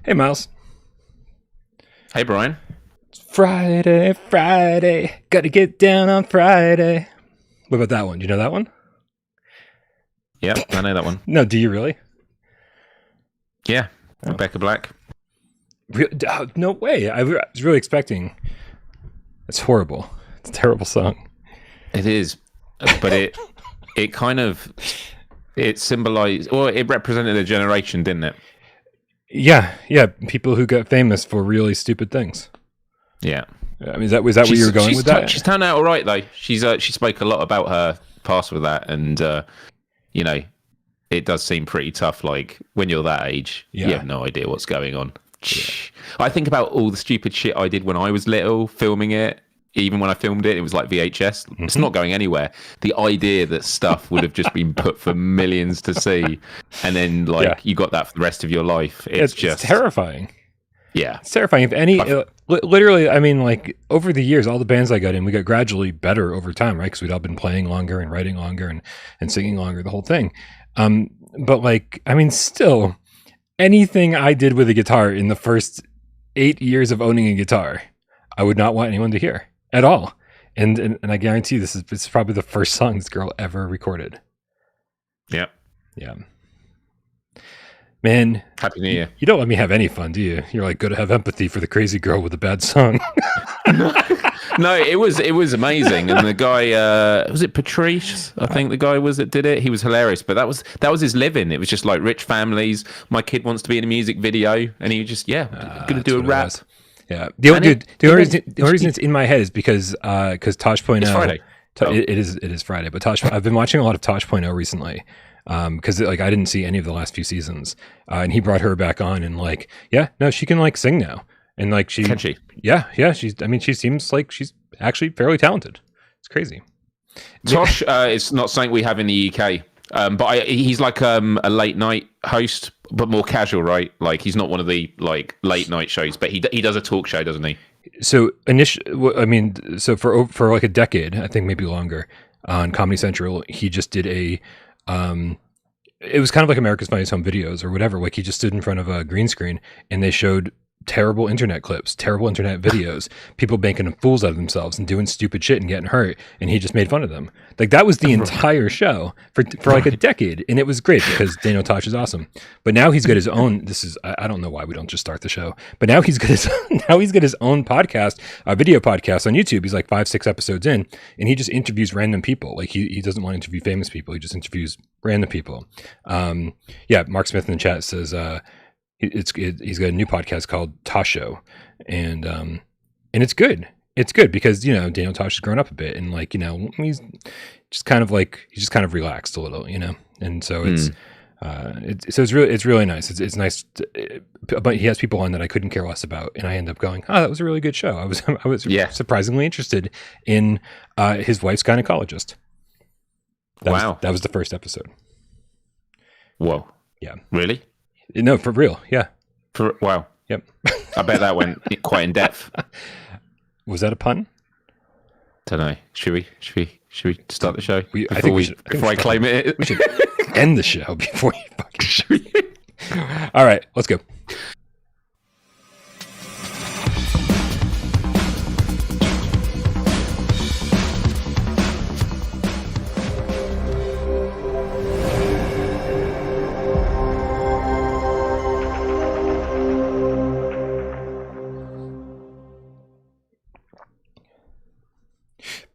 Hey, Miles. Hey, Brian. It's Friday. Gotta get down on Friday. What about that one? Do you know that one? Yeah, I know that one. No, do you really? Yeah, Rebecca Black. No way. I was really expecting. It's horrible. It's a terrible song. It is, but it symbolized, or it represented a generation, didn't it? Yeah. People who got famous for really stupid things. Yeah. I mean, was that where you were going with that? She's turned out all right, though. She spoke a lot about her past with that, and it does seem pretty tough. Like when you're that age, you have no idea what's going on. Yeah. I think about all the stupid shit I did when I was little, filming it. Even when I filmed it, it was like VHS. Mm-hmm. It's not going anywhere. The idea that stuff would have just been put for millions to see, and then you got that for the rest of your life. It's terrifying. Yeah, it's terrifying. If any, literally, I mean, like over the years, all the bands I got in, we got gradually better over time, right? Because we'd all been playing longer and writing longer and singing longer, the whole thing. But like, I mean, still, anything I did with a guitar in the first 8 years of owning a guitar, I would not want anyone to hear at all. And I guarantee you, it's probably the first song this girl ever recorded. Yeah. Yeah. Man, Happy New Year. You don't let me have any fun, do you? You're like, go to have empathy for the crazy girl with a bad song. No, it was amazing. And the guy, was it Patrice? I think the guy that did it. He was hilarious. But that was his living. It was just like rich families. My kid wants to be in a music video, and he just going to do a rap. Yeah. The only reason it's in my head is because Tosh.0. It's Friday. It is Friday. But I've been watching a lot of Tosh.0 recently. Because I didn't see any of the last few seasons, and he brought her back on, and she can like sing now, and like can she? Yeah, she seems like she's actually fairly talented. It's crazy. Tosh is not something we have in the UK, but he's like a late night host, but more casual, right? Like he's not one of the like late night shows, but he does a talk show, doesn't he? So for like a decade, I think maybe longer, on Comedy Central, he just did it was kind of like America's Funniest Home Videos or whatever. Like he just stood in front of a green screen and they showed terrible internet clips, terrible internet videos, people making fools out of themselves and doing stupid shit and getting hurt. And he just made fun of them. Like that was the entire show for like a decade. And it was great because Daniel Tosh is awesome. But now he's got his own, I don't know why we don't just start the show, but now he's got his own podcast, a video podcast on YouTube. He's like 5-6 episodes in, and he just interviews random people. Like he doesn't want to interview famous people. He just interviews random people. Mark Smith in the chat says, he's got a new podcast called Tosh Show, and it's good. It's good because Daniel Tosh has grown up a bit, and he's just kind of relaxed a little, and so it's really nice. It's nice, but he has people on that I couldn't care less about, and I end up going, oh, that was a really good show. I was surprisingly interested in his wife's gynecologist. That was the first episode. Whoa. Yeah. Really? No, for real. Yeah. Wow. Yep. I bet that went quite in depth. Was that a pun? Don't know. Should we start the show? Before I claim it? We should end the show before you fucking... All right, let's go.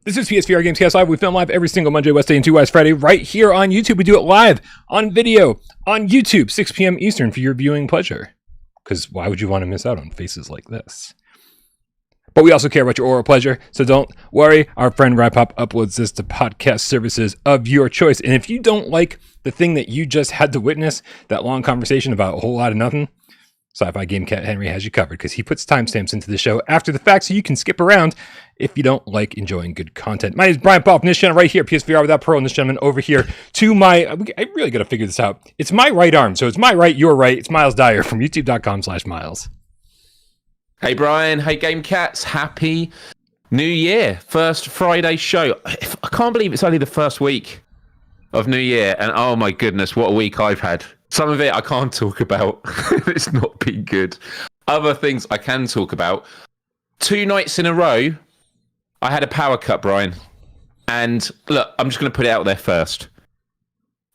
This is PSVR GAMESCAST Live. We film live every single Monday, Wednesday, and 2 West Friday right here on YouTube. We do it live on video on YouTube, 6 p.m. Eastern for your viewing pleasure. Because why would you want to miss out on faces like this? But we also care about your oral pleasure, so don't worry. Our friend RadPop uploads this to podcast services of your choice. And if you don't like the thing that you just had to witness, that long conversation about a whole lot of nothing, Sci-Fi Game Cat Henry has you covered because he puts timestamps into the show after the fact so you can skip around if you don't like enjoying good content. My name is Brian Paul from this channel right here, PSVR without Parole, and this gentleman over here to my, I really got to figure this out. It's my right arm, so it's my right, your right. It's Miles Dyer from youtube.com/Miles. Hey Brian, hey Game Cats, happy New Year. First Friday show. I can't believe it's only the first week of New Year, and oh my goodness, what a week I've had. Some of it I can't talk about. It's not been good. Other things I can talk about. 2 nights in a row, I had a power cut, Brian. And look, I'm just going to put it out there first.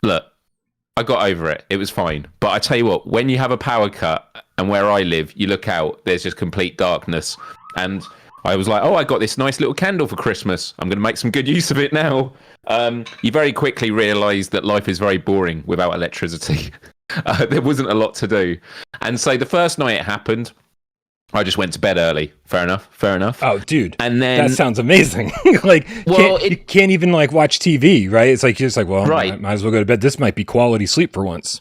Look, I got over it. It was fine. But I tell you what, when you have a power cut, and where I live, you look out, there's just complete darkness. And I was like, oh, I got this nice little candle for Christmas. I'm going to make some good use of it now. You very quickly realise that life is very boring without electricity. There wasn't a lot to do. And so the first night it happened, I just went to bed early. Fair enough. Oh, dude. And then that sounds amazing. You can't even watch TV, right? It's like, you're just like, well, right. might as well go to bed. This might be quality sleep for once.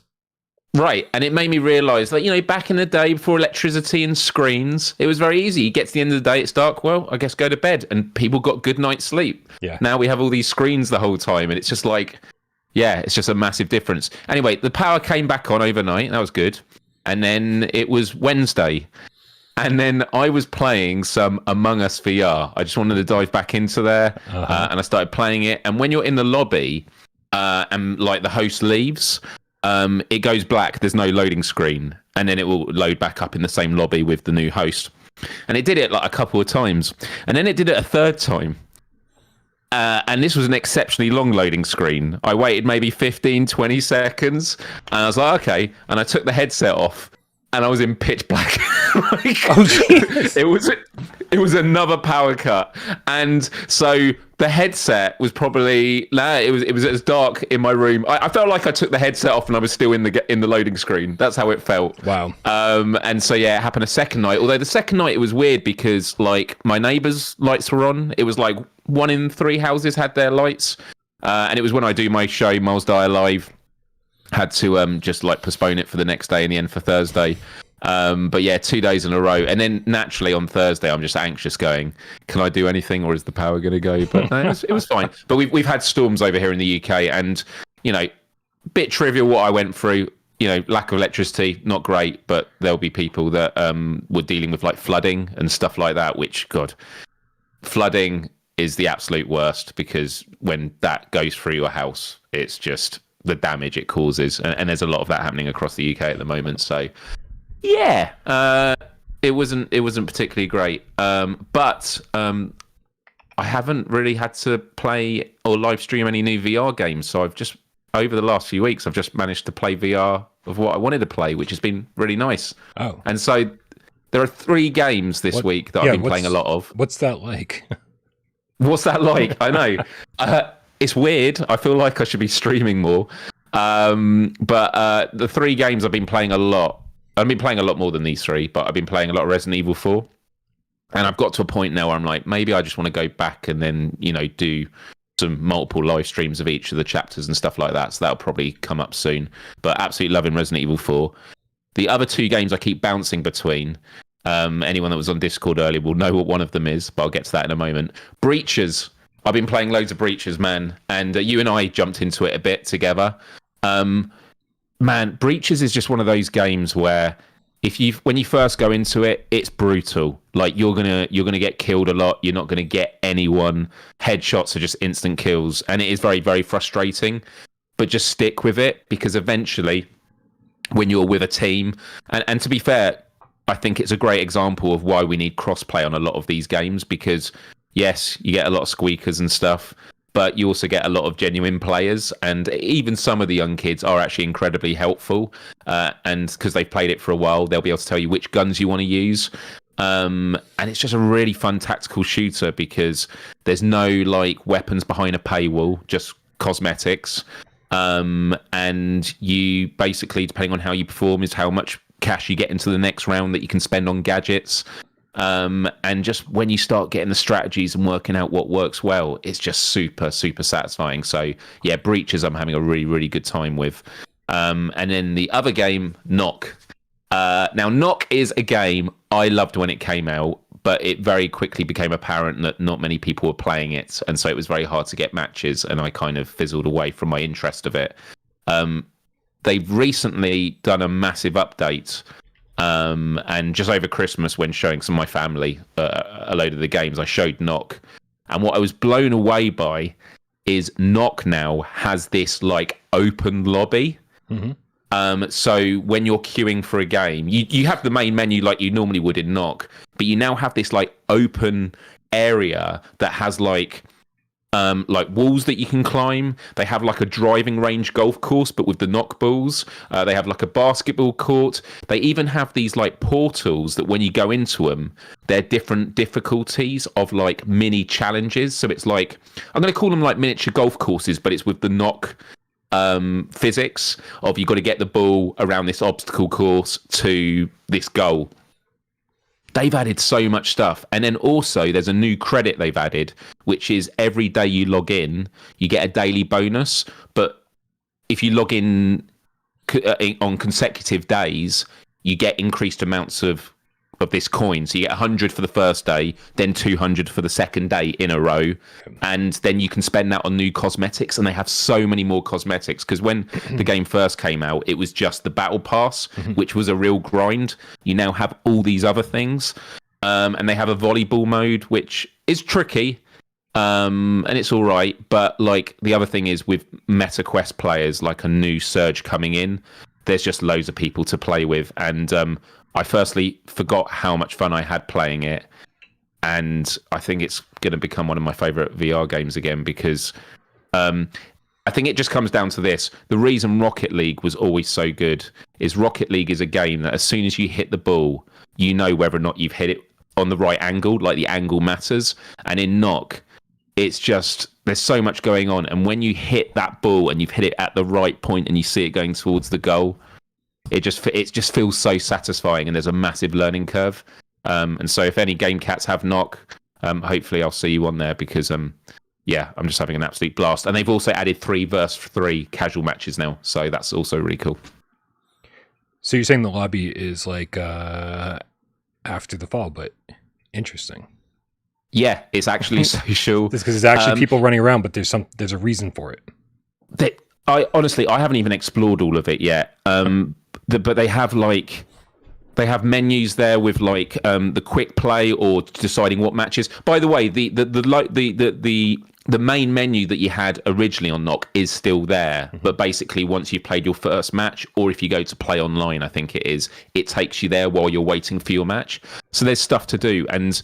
Right. And it made me realise that, back in the day before electricity and screens, it was very easy. You get to the end of the day, it's dark. Well, I guess go to bed. And people got good night's sleep. Yeah. Now we have all these screens the whole time. And it's just like, yeah, it's just a massive difference. Anyway, the power came back on overnight. That was good. And then it was Wednesday. And then I was playing some Among Us VR. I just wanted to dive back into there. And I started playing it. And when you're in the lobby and the host leaves, it goes black. There's no loading screen. And then it will load back up in the same lobby with the new host. And it did it a couple of times. And then it did it a third time. And this was an exceptionally long loading screen. I waited maybe 15, 20 seconds. And I was like, okay. And I took the headset off. And I was in pitch black. It was another power cut, and so the headset was probably it was as dark in my room. I felt like I took the headset off and I was still in the loading screen. That's how it felt. Wow. And so yeah, it happened a second night. Although the second night it was weird because my neighbours' lights were on. It was 1 in 3 houses had their lights, and it was when I do my show Miles Dyer Live. Had to just postpone it for the next day in the end for Thursday. But yeah, 2 days in a row. And then naturally on Thursday, I'm just anxious going, can I do anything or is the power going to go? But no, it was fine. But we've had storms over here in the UK and, bit trivial what I went through, lack of electricity, not great, but there'll be people that were dealing with flooding and stuff like that, which, God, flooding is the absolute worst because when that goes through your house, it's just the damage it causes, and there's a lot of that happening across the UK at the moment. So, yeah, it wasn't particularly great. But I haven't really had to play or live stream any new VR games. So I've just over the last few weeks, I've just managed to play VR of what I wanted to play, which has been really nice. Oh, and so there are 3 games this week that I've been playing a lot of. What's that like? What's that like? I know. It's weird. I feel like I should be streaming more. But the 3 games I've been playing a lot. I've been playing a lot more than these 3, but I've been playing a lot of Resident Evil 4. And I've got to a point now where I'm like, maybe I just want to go back and then, do some multiple live streams of each of the chapters and stuff like that. So that'll probably come up soon. But absolutely loving Resident Evil 4. The other 2 games I keep bouncing between. Anyone that was on Discord earlier will know what one of them is, but I'll get to that in a moment. Breaches. I've been playing loads of Breaches, man, and you and I jumped into it a bit together. Man, Breaches is just one of those games where when you first go into it, it's brutal. You're gonna get killed a lot. You're not gonna get anyone. Headshots are just instant kills, and it is very, very frustrating. But just stick with it because eventually, when you're with a team, and to be fair, I think it's a great example of why we need crossplay on a lot of these games because. Yes, you get a lot of squeakers and stuff, but you also get a lot of genuine players, and even some of the young kids are actually incredibly helpful. And because they've played it for a while, they'll be able to tell you which guns you want to use. And it's just a really fun tactical shooter because there's no weapons behind a paywall, just cosmetics. And you basically, depending on how you perform, is how much cash you get into the next round that you can spend on gadgets. And just when you start getting the strategies and working out what works well, it's just super, super satisfying. So yeah, Breaches I'm having a really, really good time with. And then the other game, Nock. Now Nock is a game I loved when it came out, but it very quickly became apparent that not many people were playing it, and so it was very hard to get matches, and I kind of fizzled away from my interest of it. They've recently done a massive update. And just over Christmas, when showing some of my family a load of the games, I showed Nock. And what I was blown away by is Nock now has this open lobby. Mm-hmm. So when you're queuing for a game, you have the main menu like you normally would in Nock, but you now have this like open area that has like walls that you can climb. They have like a driving range golf course, but with the Nock balls. They have like a basketball court. They even have these like portals that when you go into them, they're different difficulties of like mini challenges. So it's like, I'm going to call them like miniature golf courses, but it's with the Nock physics of you got to get the ball around this obstacle course to this goal. They've added so much stuff. And then also there's a new credit they've added, which is every day you log in, you get a daily bonus. But if you log in on consecutive days, you get increased amounts of this coin. So you get 100 for the first day, then 200 for the second day in a row. And then you can spend that on new cosmetics. And they have so many more cosmetics, because when the game first came out, it was just the battle pass, which was a real grind. You now have all these other things. And they have a volleyball mode, which is tricky. And it's all right. But like the other thing is, with MetaQuest players, like a new surge coming in, there's just loads of people to play with. And I firstly forgot how much fun I had playing it, and I think it's going to become one of my favourite VR games again, because I think it just comes down to this. The reason Rocket League was always so good is Rocket League is a game that as soon as you hit the ball, you know whether or not you've hit it on the right angle, like the angle matters. And in Nock, it's just, there's so much going on, and when you hit that ball and you've hit it at the right point and you see it going towards the goal, it just feels so satisfying, and there's a massive learning curve. And so if any game cats have Nock, hopefully I'll see you on there, because yeah, I'm just having an absolute blast. And they've also added 3 versus 3 casual matches now, so that's also really cool. So you're saying the lobby is like after the fall, but interesting. Yeah, it's actually social. It's because there's actually people running around, but there's a reason for it. I honestly haven't even explored all of it yet. But they have menus there with like the quick play or deciding what matches. By the way, the main menu that you had originally on Nock is still there, but basically once you've played your first match, or if you go to play online, I think it takes you there while you're waiting for your match. So there's stuff to do, and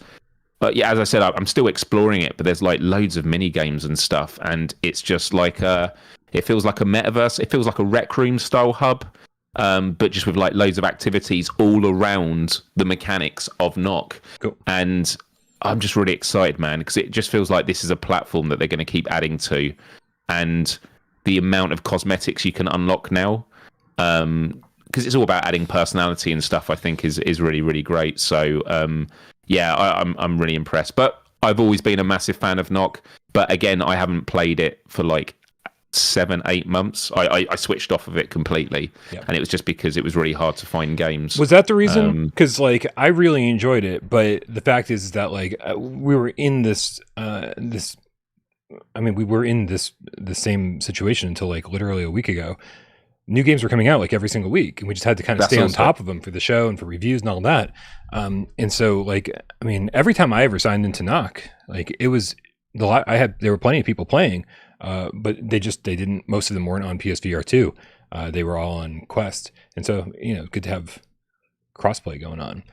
yeah, as I said, I'm still exploring it, but there's like loads of mini games and stuff, and it's just like it feels like a metaverse. It feels like a rec room style hub. But just with like loads of activities all around the mechanics of Nock. Cool. And I'm just really excited, man, because it just feels like this is a platform that they're going to keep adding to, and the amount of cosmetics you can unlock now, because it's all about adding personality and stuff, I think is really, really great. So yeah, I'm really impressed. But I've always been a massive fan of Nock, but again, I haven't played it for like 7-8 months. I switched off of it completely, and it was just because it was really hard to find games. Was that the reason? Because like I really enjoyed it, but the fact is that like we were in the same situation until like literally a week ago. New games were coming out like every single week, and we just had to kind of stay on top of them for the show and for reviews and all that. And so like, I mean, every time I ever signed into Nock, like it was there were plenty of people playing. But they didn't, most of them weren't on PSVR2. They were all on Quest. And so, good to have crossplay going on.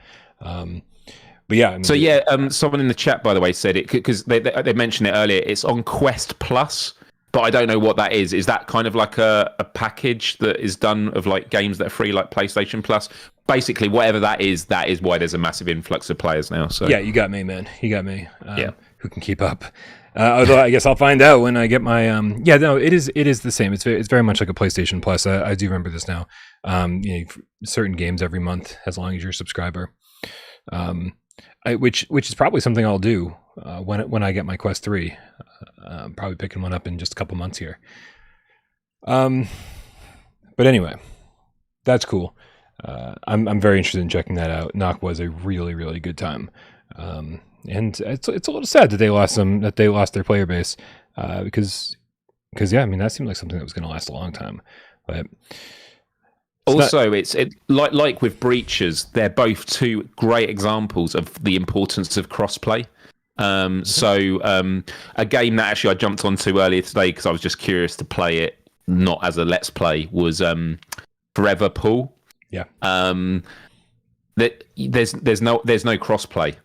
But yeah. I mean, so yeah, someone in the chat, by the way, said it because they mentioned it earlier. It's on Quest Plus, but I don't know what that is. Is that kind of like a package that is done of like games that are free, like PlayStation Plus? Basically, whatever that is why there's a massive influx of players now. So yeah, you got me, man. You got me. Yeah. Who can keep up? Although I guess I'll find out when I get my yeah, no, it is the same. It's very much like a PlayStation Plus. I do remember this now. Certain games every month as long as you're a subscriber. Which is probably something I'll do when I get my Quest 3. Probably picking one up in just a couple months here. But anyway, that's cool. I'm very interested in checking that out. Nock was a really, really good time. And it's a little sad that they lost their player base, because yeah, I mean that seemed like something that was going to last a long time. But also, it's like with Breaches, they're both two great examples of the importance of crossplay. So a game that actually I jumped onto earlier today because I was just curious to play it, not as a let's play, was forever pool. Yeah. That there's no cross play.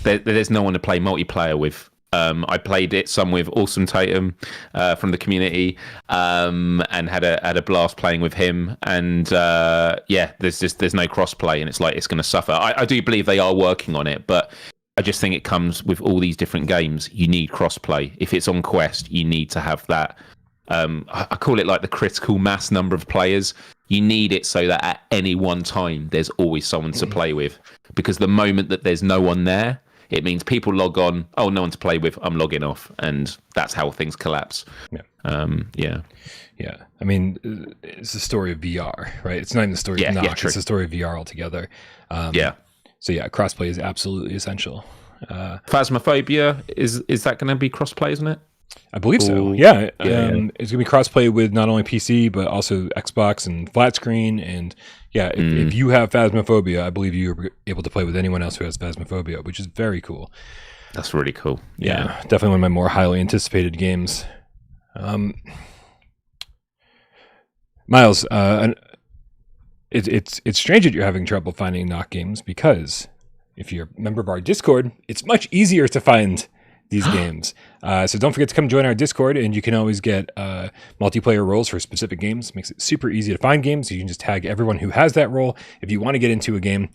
There's no one to play multiplayer with. I played it some with Awesome Tatum from the community, and had a blast playing with him. And there's no cross play, and it's like it's going to suffer. I do believe they are working on it, but I just think it comes with all these different games. You need cross play. If it's on Quest, you need to have that. I call it like the critical mass number of players. You need it so that at any one time there's always someone to play with, because the moment that there's no one there, it means people log on. Oh, no one to play with. I'm logging off, and that's how things collapse. Yeah. Yeah. I mean, it's the story of VR, right? It's not even the story of Nock. It's the story of VR altogether. So yeah, crossplay is absolutely essential. Phasmophobia is that going to be crossplay, isn't it? I believe so. Yeah. It's going to be crossplay with not only PC but also Xbox and flat screen. And yeah, if you have Phasmophobia, I believe you're able to play with anyone else who has Phasmophobia, which is very cool. That's really cool. Yeah, definitely one of my more highly anticipated games. Miles, it's strange that you're having trouble finding Nock games, because if you're a member of our Discord, it's much easier to find these games. So don't forget to come join our Discord, and you can always get multiplayer roles for specific games. Makes it super easy to find games. You can just tag everyone who has that role. If you want to get into a game,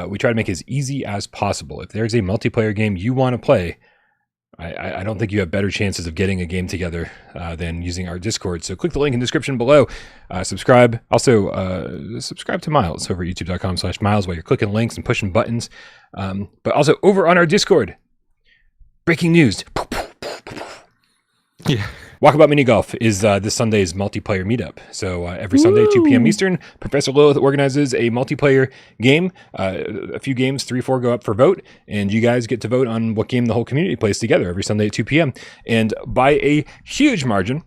we try to make it as easy as possible. If there's a multiplayer game you want to play, I don't think you have better chances of getting a game together than using our Discord. So click the link in the description below. Subscribe. Also, subscribe to Miles over at youtube.com/Miles while you're clicking links and pushing buttons. But also over on our Discord, breaking news. Yeah. Walkabout Mini Golf is this Sunday's multiplayer meetup. So every Sunday, 2 p.m. Eastern, Professor Lilith organizes a multiplayer game. A few games, 3-4 go up for vote, and you guys get to vote on what game the whole community plays together every Sunday at 2 p.m. And by a huge margin,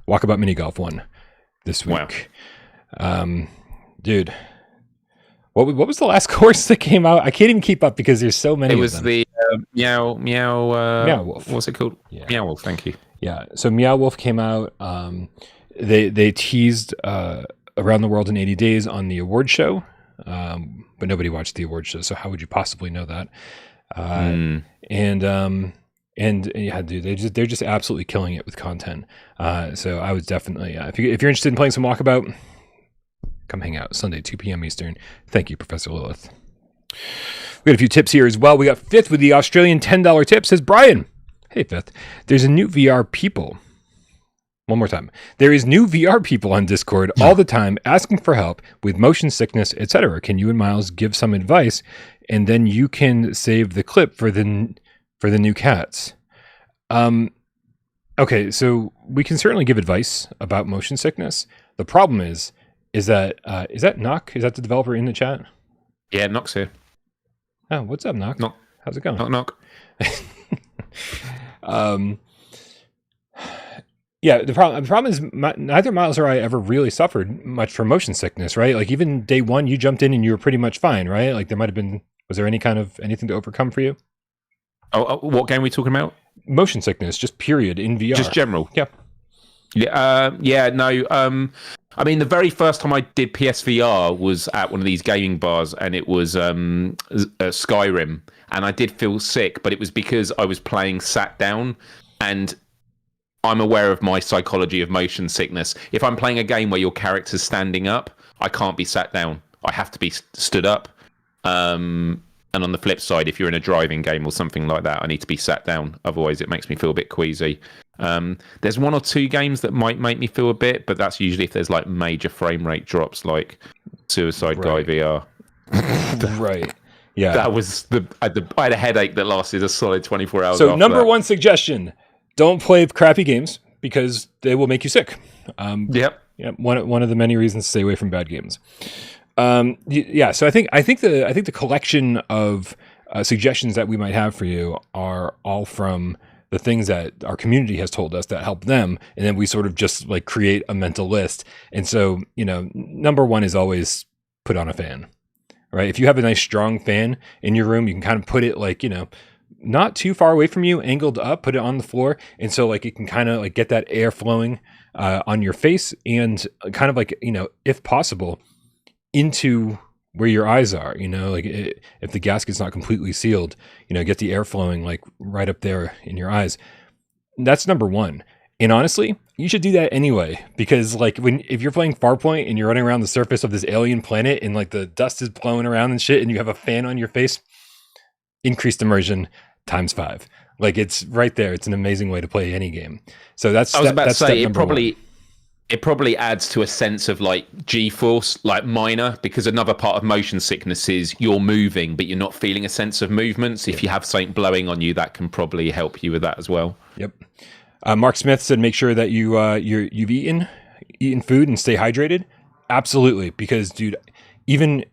Walkabout Mini Golf won this week. Wow. Dude, what was the last course that came out? I can't even keep up because there's so many. It was of them. the Meow Wolf. What's it called? Yeah. Meow Wolf. Thank you. Yeah, so Meow Wolf came out. They teased Around the World in 80 Days on the award show, but nobody watched the award show, so how would you possibly know that? And yeah, dude, they're just absolutely killing it with content. So I was definitely, if you're interested in playing some Walkabout, come hang out Sunday, 2 p.m. Eastern. Thank you, Professor Lilith. We got a few tips here as well. We got Fifth with the Australian $10 tip. Says Brian. Hey, Fifth. There's a new VR people. One more time. There is new VR people on Discord all the time asking for help with motion sickness, etc. Can you and Miles give some advice, and then you can save the clip for the new cats? Okay, so we can certainly give advice about motion sickness. The problem is that Nock? Is that the developer in the chat? Yeah, Nock's here. Oh, what's up, Nock? Nock. How's it going? Nock. Yeah, the problem is neither Miles or I ever really suffered much from motion sickness, right? Like even day one, you jumped in and you were pretty much fine, right? Like was there anything to overcome for you? Oh, what game are we talking about? Motion sickness, just period in VR. Just general. Yeah. No. I mean, the very first time I did PSVR was at one of these gaming bars, and it was Skyrim, and I did feel sick, but it was because I was playing sat down, and I'm aware of my psychology of motion sickness. If I'm playing a game where your character's standing up, I can't be sat down. I have to be stood up. And on the flip side, if you're in a driving game or something like that, I need to be sat down. Otherwise, it makes me feel a bit queasy. There's one or two games that might make me feel a bit, but that's usually if there's like major frame rate drops, like Suicide Guy VR. Right. Yeah. That was I had a headache that lasted a solid 24 hours. So number one suggestion: don't play crappy games because they will make you sick. Yep. Yeah. One of the many reasons to stay away from bad games. Yeah. So I think the collection of suggestions that we might have for you are all from the things that our community has told us that help them, and then we sort of just like create a mental list. And so, number one is always put on a fan, right? If you have a nice strong fan in your room, you can kind of put it like, not too far away from you, angled up, put it on the floor. And so like it can kind of like get that air flowing on your face and kind of like, if possible, into where your eyes are, like if the gasket's not completely sealed, get the air flowing like right up there in your eyes. That's number one. And honestly, you should do that anyway, because like if you're playing Farpoint and you're running around the surface of this alien planet and like the dust is blowing around and shit and you have a fan on your face, increased immersion times 5. Like it's right there. It's an amazing way to play any game. So that's it probably adds to a sense of like G-force, like minor, because another part of motion sickness is you're moving, but you're not feeling a sense of movement. So if you have something blowing on you, that can probably help you with that as well. Yep. Mark Smith said, make sure that you've eaten food and stay hydrated. Absolutely. Because dude, even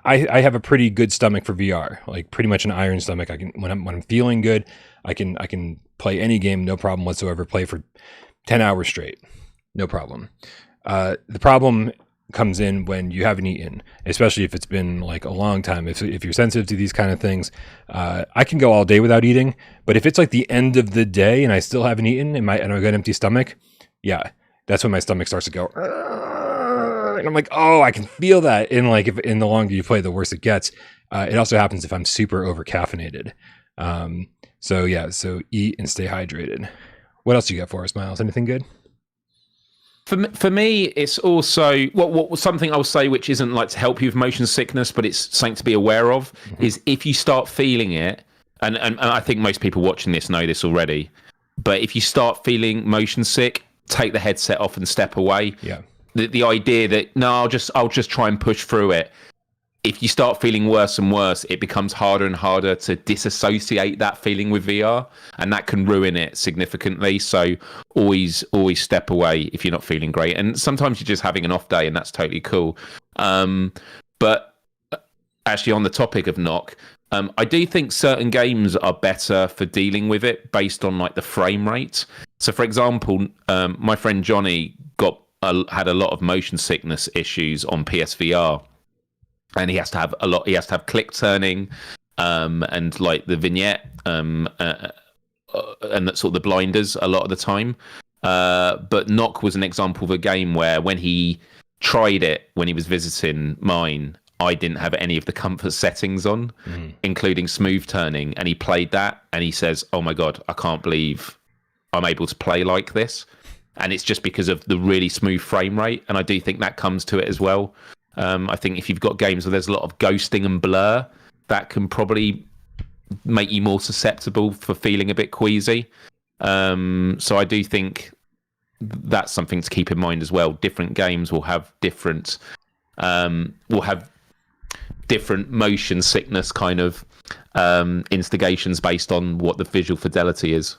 I have a pretty good stomach for VR, like pretty much an iron stomach. I can, when I'm feeling good, I can play any game, no problem whatsoever, play for 10 hours straight. No problem. The problem comes in when you haven't eaten, especially if it's been like a long time. If you're sensitive to these kind of things, I can go all day without eating. But if it's like the end of the day and I still haven't eaten and I've got an empty stomach, yeah, that's when my stomach starts to go. And I'm like, oh, I can feel that. And like, if the longer you play, the worse it gets. It also happens if I'm super over caffeinated. So eat and stay hydrated. What else you got for us, Miles? Anything good? For me, it's also what something I'll say, which isn't like to help you with motion sickness, but it's something to be aware of, is if you start feeling it, and I think most people watching this know this already, but if you start feeling motion sick, take the headset off and step away. Yeah. The idea that, no, I'll just try and push through it. If you start feeling worse and worse, it becomes harder and harder to disassociate that feeling with VR, and that can ruin it significantly. So always step away if you're not feeling great. And sometimes you're just having an off day, and that's totally cool. But actually, on the topic of Nock, I do think certain games are better for dealing with it based on like the frame rate. So, for example, my friend Johnny had a lot of motion sickness issues on PSVR. And he has to have He has to have click turning, and like the vignette, and that sort of the blinders a lot of the time. But Nock was an example of a game where when he tried it when he was visiting mine, I didn't have any of the comfort settings on, including smooth turning, and he played that and he says, "Oh my god, I can't believe I'm able to play like this," and it's just because of the really smooth frame rate. And I do think that comes to it as well. I think if you've got games where there's a lot of ghosting and blur, that can probably make you more susceptible for feeling a bit queasy. So I do think that's something to keep in mind as well. Different games will have different motion sickness kind of instigations based on what the visual fidelity is.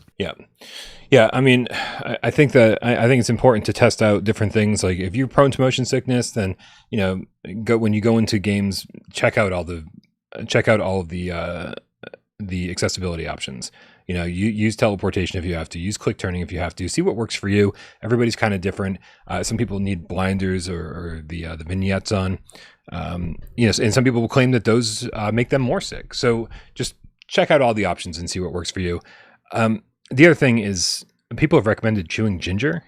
Yeah, I mean, I think it's important to test out different things. Like if you're prone to motion sickness, then when you go into games, check out all of the accessibility options. You use teleportation if you have to, use click turning if you have to. See what works for you. Everybody's kind of different. Some people need blinders or the vignettes on. And some people will claim that those make them more sick. So just check out all the options and see what works for you. The other thing is people have recommended chewing ginger.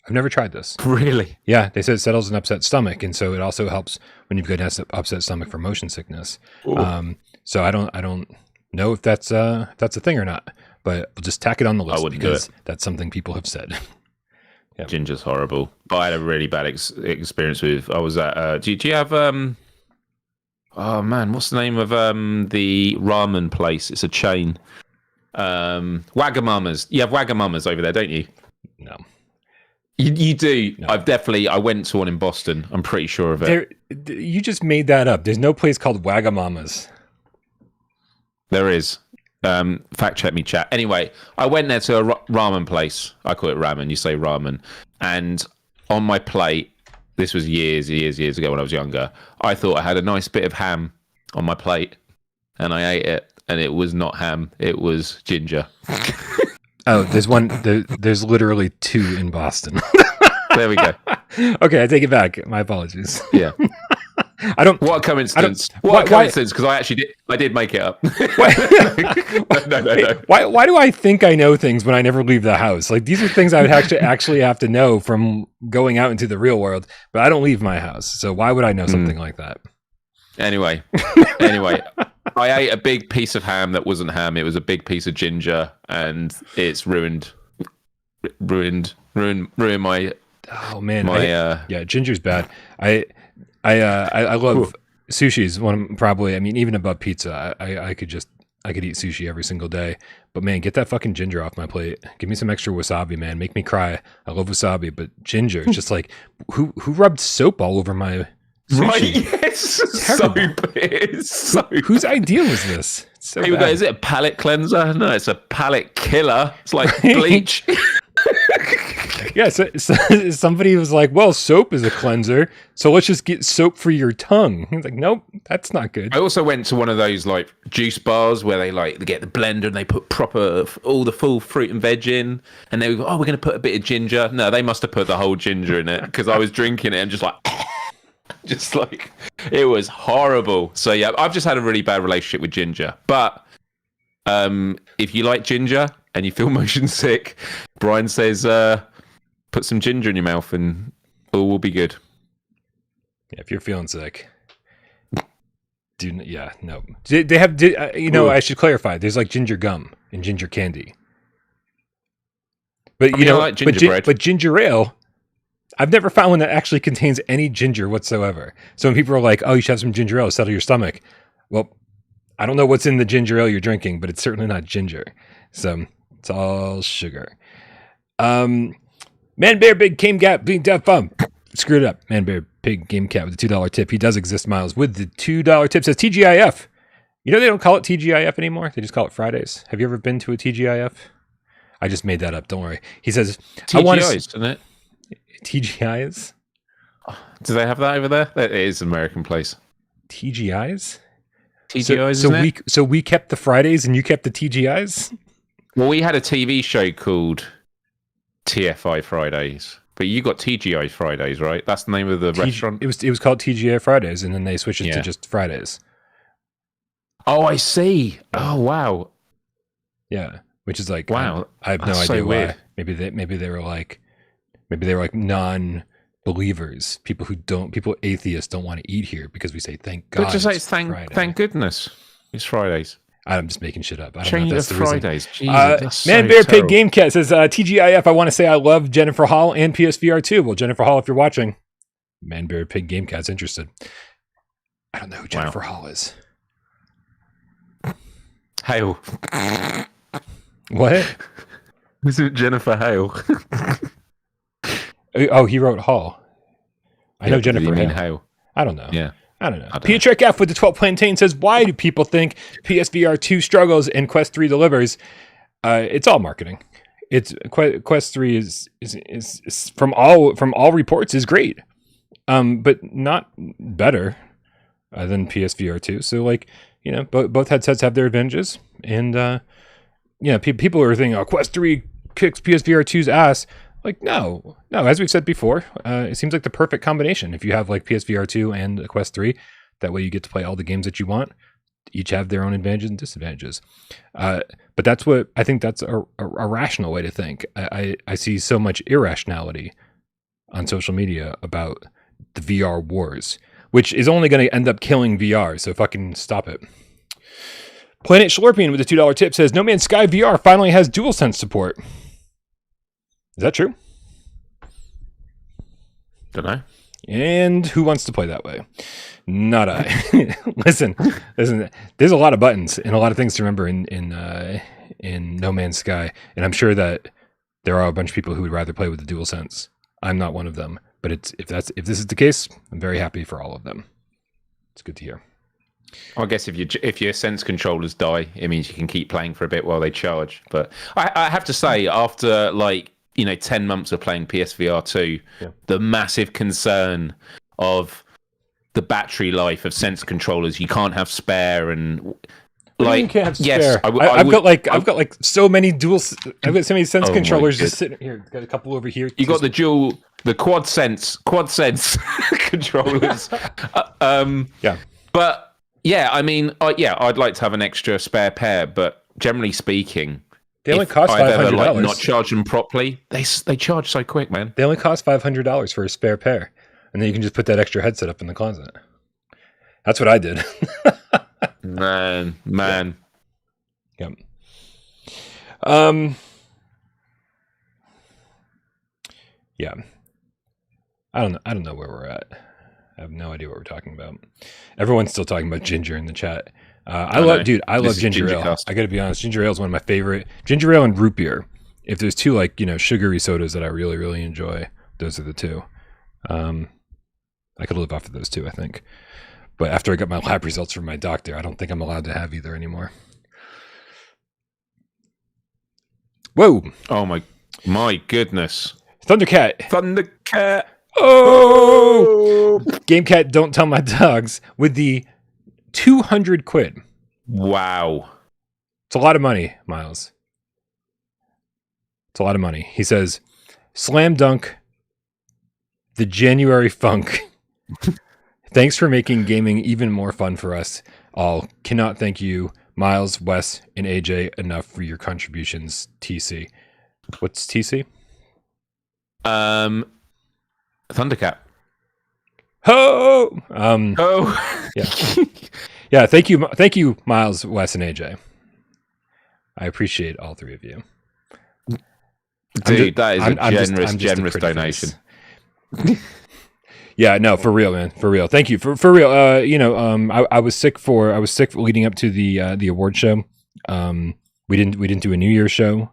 I've never tried this. Really? Yeah, they said it settles an upset stomach, and so it also helps when you've got an upset stomach for motion sickness. So I don't know if that's a thing or not, but we'll just tack it on the list because that's something people have said. Yep. Ginger's horrible. I had a really bad experience with. I was at. Do you have? Oh man, what's the name of the ramen place? It's a chain. Wagamama's. You have Wagamama's over there, don't you? No. You do. No. I went to one in Boston. I'm pretty sure of it. You just made that up. There's no place called Wagamama's. There is. Fact check me, chat. Anyway, I went there to a ramen place. I call it ramen. You say ramen. And on my plate, this was years ago when I was younger, I thought I had a nice bit of ham on my plate, and I ate it. And it was not ham; it was ginger. Oh, there's one. There's literally 2 in Boston. There we go. Okay, I take it back. My apologies. Yeah. I don't. What a coincidence! What a coincidence! Because I did make it up. No. Why do I think I know things when I never leave the house? Like these are things I would actually have to know from going out into the real world, but I don't leave my house. So why would I know something like that? Anyway, I ate a big piece of ham that wasn't ham. It was a big piece of ginger, and it's ruined my. Oh man, yeah, ginger's bad. I love sushi's probably. I mean, even above pizza, I could eat sushi every single day. But man, get that fucking ginger off my plate. Give me some extra wasabi, man. Make me cry. I love wasabi, but ginger, it's just like who rubbed soap all over my sushi? Right? Yes, soap is soap. Whose idea was this? So is it a palate cleanser? No, it's a palate killer. It's like bleach. Yeah, so somebody was like, well, soap is a cleanser, so let's just get soap for your tongue. He's like, nope, that's not good. I also went to one of those like juice bars where they get the blender and they put all the full fruit and veg in, and they go, oh, we're going to put a bit of ginger. No, they must have put the whole ginger in it, because I was drinking it and just like, it was horrible. So yeah, I've just had a really bad relationship with ginger. But if you like ginger and you feel motion sick, Brian says, put some ginger in your mouth and all will be good. Yeah, if you're feeling sick. No. They have, I should clarify. There's like ginger gum and ginger candy. But I like gingerbread. But ginger ale, I've never found one that actually contains any ginger whatsoever. So when people are like, oh, you should have some ginger ale to settle your stomach. Well, I don't know what's in the ginger ale you're drinking, but it's certainly not ginger. So it's all sugar. Man Bear Big Game Cat being deaf screwed it up. Man Bear Big Game Cat with the $2 tip. He does exist, Miles, with the $2 tip. Says TGIF. You know they don't call it TGIF anymore. They just call it Fridays. Have you ever been to a TGIF? I just made that up. Don't worry. He says TGIs, isn't it? TGIs. Do they have that over there? It is an American place. TGIs. TGIs. So we kept the Fridays and you kept the TGIs. Well, we had a TV show called TFI Fridays, but you got TGI Fridays, right? That's the name of the restaurant. It was called TGI Fridays, and then they switched it to just Fridays. Oh, I see. Oh, wow. Yeah, which is like, wow. I have no idea why. Maybe they were like non-believers, people atheists don't want to eat here because we say thank God. But just say thank goodness it's Fridays. I'm just making shit up. I don't Change know if that's the Fridays. Jesus, Man Bear Pig Game Cat says TGIF. I want to say I love Jennifer Hall and PSVR2. Well, Jennifer Hall, if you're watching, Man Bear Pig Game Cat's interested. I don't know who Jennifer Hall is. Hale. What? Is it Jennifer Hale? Oh, he wrote Hall. I know Jennifer Hale. I don't know. Yeah. I don't know. Pietrek F with the 12 plantain says, why do people think PSVR2 struggles and Quest 3 delivers? It's all marketing. It's Quest 3 is from all reports is great. But not better than PSVR2. So both headsets have their advantages, and people are thinking, Quest 3 kicks PSVR2's ass. Like, no, as we've said before, it seems like the perfect combination. If you have like PSVR2 and a Quest 3, that way you get to play all the games that you want. Each have their own advantages and disadvantages. But that's what I think that's a rational way to think. I see so much irrationality on social media about the VR wars, which is only going to end up killing VR. So fucking stop it. Planet Schlorpian with a $2 tip says, No Man's Sky VR finally has DualSense support. Is that true? Don't know. And who wants to play that way? Not I. Listen. There's a lot of buttons and a lot of things to remember in No Man's Sky, and I'm sure that there are a bunch of people who would rather play with the DualSense. I'm not one of them, but if this is the case, I'm very happy for all of them. It's good to hear. I guess if your sense controllers die, it means you can keep playing for a bit while they charge. But I have to say, after 10 months of playing PSVR2, the massive concern of the battery life of sense controllers, you can't have spare, and Like, you can't have spare? Yes, I've got like so many I've got so many sense controllers just sitting here. Got a couple over here. You got the quad sense controllers. Yeah. But yeah, I mean, I'd like to have an extra spare pair, but generally speaking, they only cost $500. Not charge them properly. They charge so quick, man. They only cost $500 for a spare pair, and then you can just put that extra headset up in the closet. That's what I did. man. Yep. Yeah. I don't know where we're at. I have no idea what we're talking about. Everyone's still talking about ginger in the chat. I love ginger ale. I got to be honest. Ginger ale is one of my favorite. Ginger ale and root beer. If there's two sugary sodas that I really, really enjoy, those are the two. I could live off of those two, I think. But after I got my lab results from my doctor, I don't think I'm allowed to have either anymore. Whoa! Oh my goodness! Thundercat! Oh! GameCat, don't tell my dogs with the 200 quid. Wow. It's a lot of money, Miles. It's a lot of money. He says, slam dunk the January funk. Thanks for making gaming even more fun for us all. Cannot thank you, Miles, Wes, and AJ enough for your contributions, TC. What's TC? Thundercat. Ho! Yeah. Yeah, thank you, Miles, Wes, and AJ. I appreciate all three of you. Dude, that is a generous donation. Yeah, no, for real, man, for real. Thank you for real. I was sick leading up to the award show. We didn't do a New Year's show.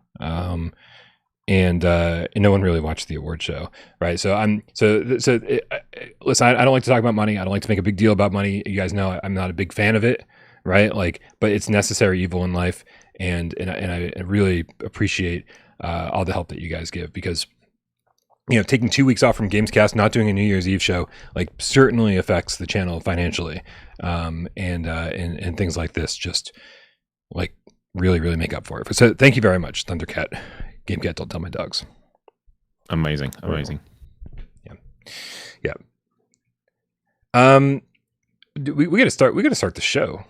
And no one really watched the award show, right? So listen, I don't like to talk about money. I don't like to make a big deal about money. You guys know I'm not a big fan of it, right? Like, but it's necessary evil in life, and I really appreciate all the help that you guys give, because taking 2 weeks off from GamesCast, not doing a New Year's Eve show, like, certainly affects the channel financially, and things like this just like really, really make up for it. So thank you very much, Thundercat. GameCat, don't tell my dogs. Amazing. Yeah. We gotta start the show.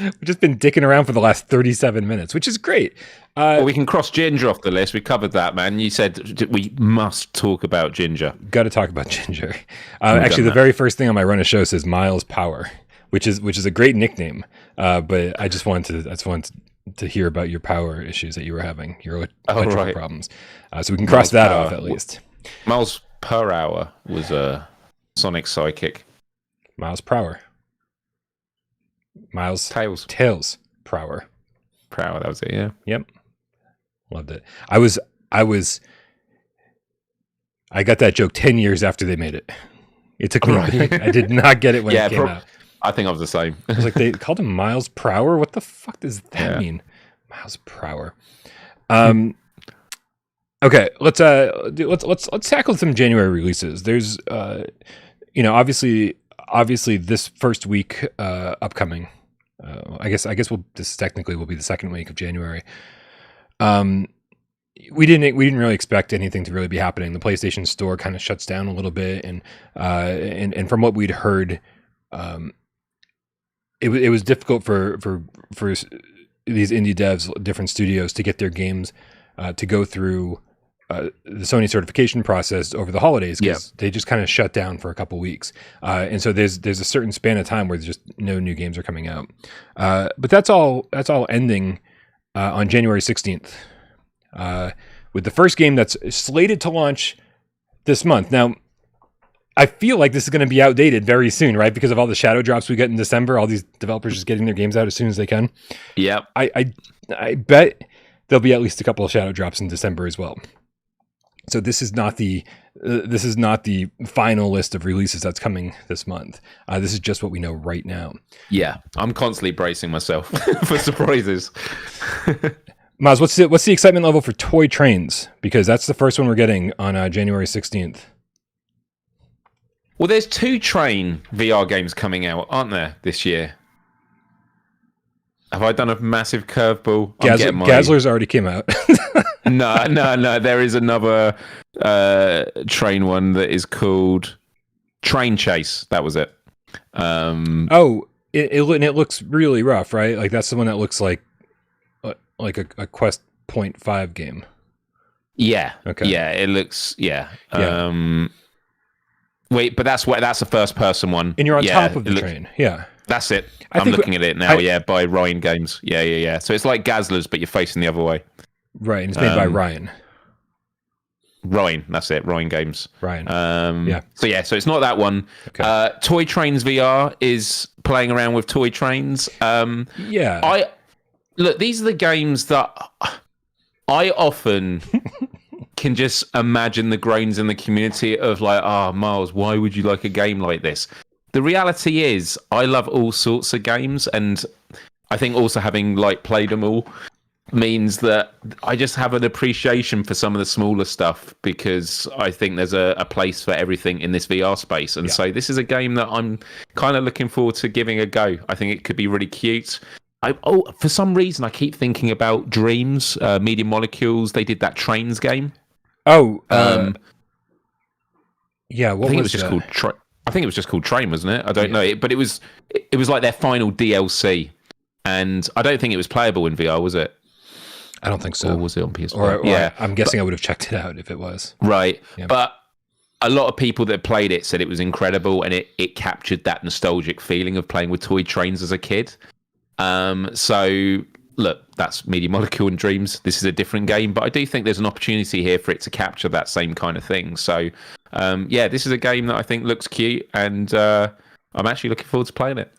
We've just been dicking around for the last 37 minutes, which is great. Well, we can cross ginger off the list. We covered that, man. You said we must talk about ginger. Got to talk about ginger. Actually, the very first thing on my run of show says Miles Power, which is a great nickname. But I just wanted to hear about your power issues that you were having, your electrical problems. So we can cross that off at least. Miles per hour was a Sonic Psychic. Miles per hour. Miles Tails Prower. That was it. Yeah. Yep. Loved it. I got that joke 10 years after they made it. It took me. I did not get it when it came out. I think I was the same. I was like, they called him Miles Prower. What the fuck does that mean? Miles Prower. Okay, let's tackle some January releases. There's obviously this first week upcoming. I guess this technically will be the second week of January. We didn't really expect anything to really be happening. The PlayStation Store kind of shuts down a little bit, and from what we'd heard, it was difficult for these indie devs, different studios, to get their games to go through the Sony certification process over the holidays, because they just kind of shut down for a couple weeks, and so there's a certain span of time where there's just no new games are coming out. But that's all ending on January 16th, with the first game that's slated to launch this month. Now, I feel like this is going to be outdated very soon, right? Because of all the shadow drops we get in December, all these developers just getting their games out as soon as they can. Yep. I bet there'll be at least a couple of shadow drops in December as well. So this is not the final list of releases that's coming this month. This is just what we know right now. Yeah, I'm constantly bracing myself for surprises. Maz, what's the excitement level for Toy Trains? Because that's the first one we're getting on January 16th. Well, there's 2 Train VR games coming out, aren't there, this year? Have I done a massive curveball? Gazler's already came out. No. There is another train one that is called Train Chase. That was it. It looks really rough, right? Like that's the one that looks like a Quest 0.5 game. Yeah. Okay. Yeah, it looks. Yeah. Wait, but that's the first person one, and you're on top of the train. Yeah. That's it. I'm looking at it now. By Ryan Games. Yeah. So it's like Gazler's, but you're facing the other way. Right, and it's made by Ryan. Ryan, that's it. Ryan Games. Ryan. So it's not that one. Okay. Toy Trains VR is playing around with toy trains. Look, these are the games that I often can just imagine the groans in the community of like, Miles, why would you like a game like this? The reality is, I love all sorts of games, and I think also having like played them all means that I just have an appreciation for some of the smaller stuff, because I think there's a place for everything in this VR space. And so this is a game that I'm kind of looking forward to giving a go. I think it could be really cute. For some reason, I keep thinking about Dreams, Media Molecules. They did that Trains game. What I think was it was I think it was just called Train, wasn't it? I don't know, but it was like their final DLC, and I don't think it was playable in VR, was it? I don't think so. Or was it on PS4? Yeah, I'm guessing I would have checked it out if it was. Right, but a lot of people that played it said it was incredible, and it captured that nostalgic feeling of playing with toy trains as a kid. So look, that's Media Molecule and Dreams. This is a different game, but I do think there's an opportunity here for it to capture that same kind of thing. So, this is a game that I think looks cute, and I'm actually looking forward to playing it.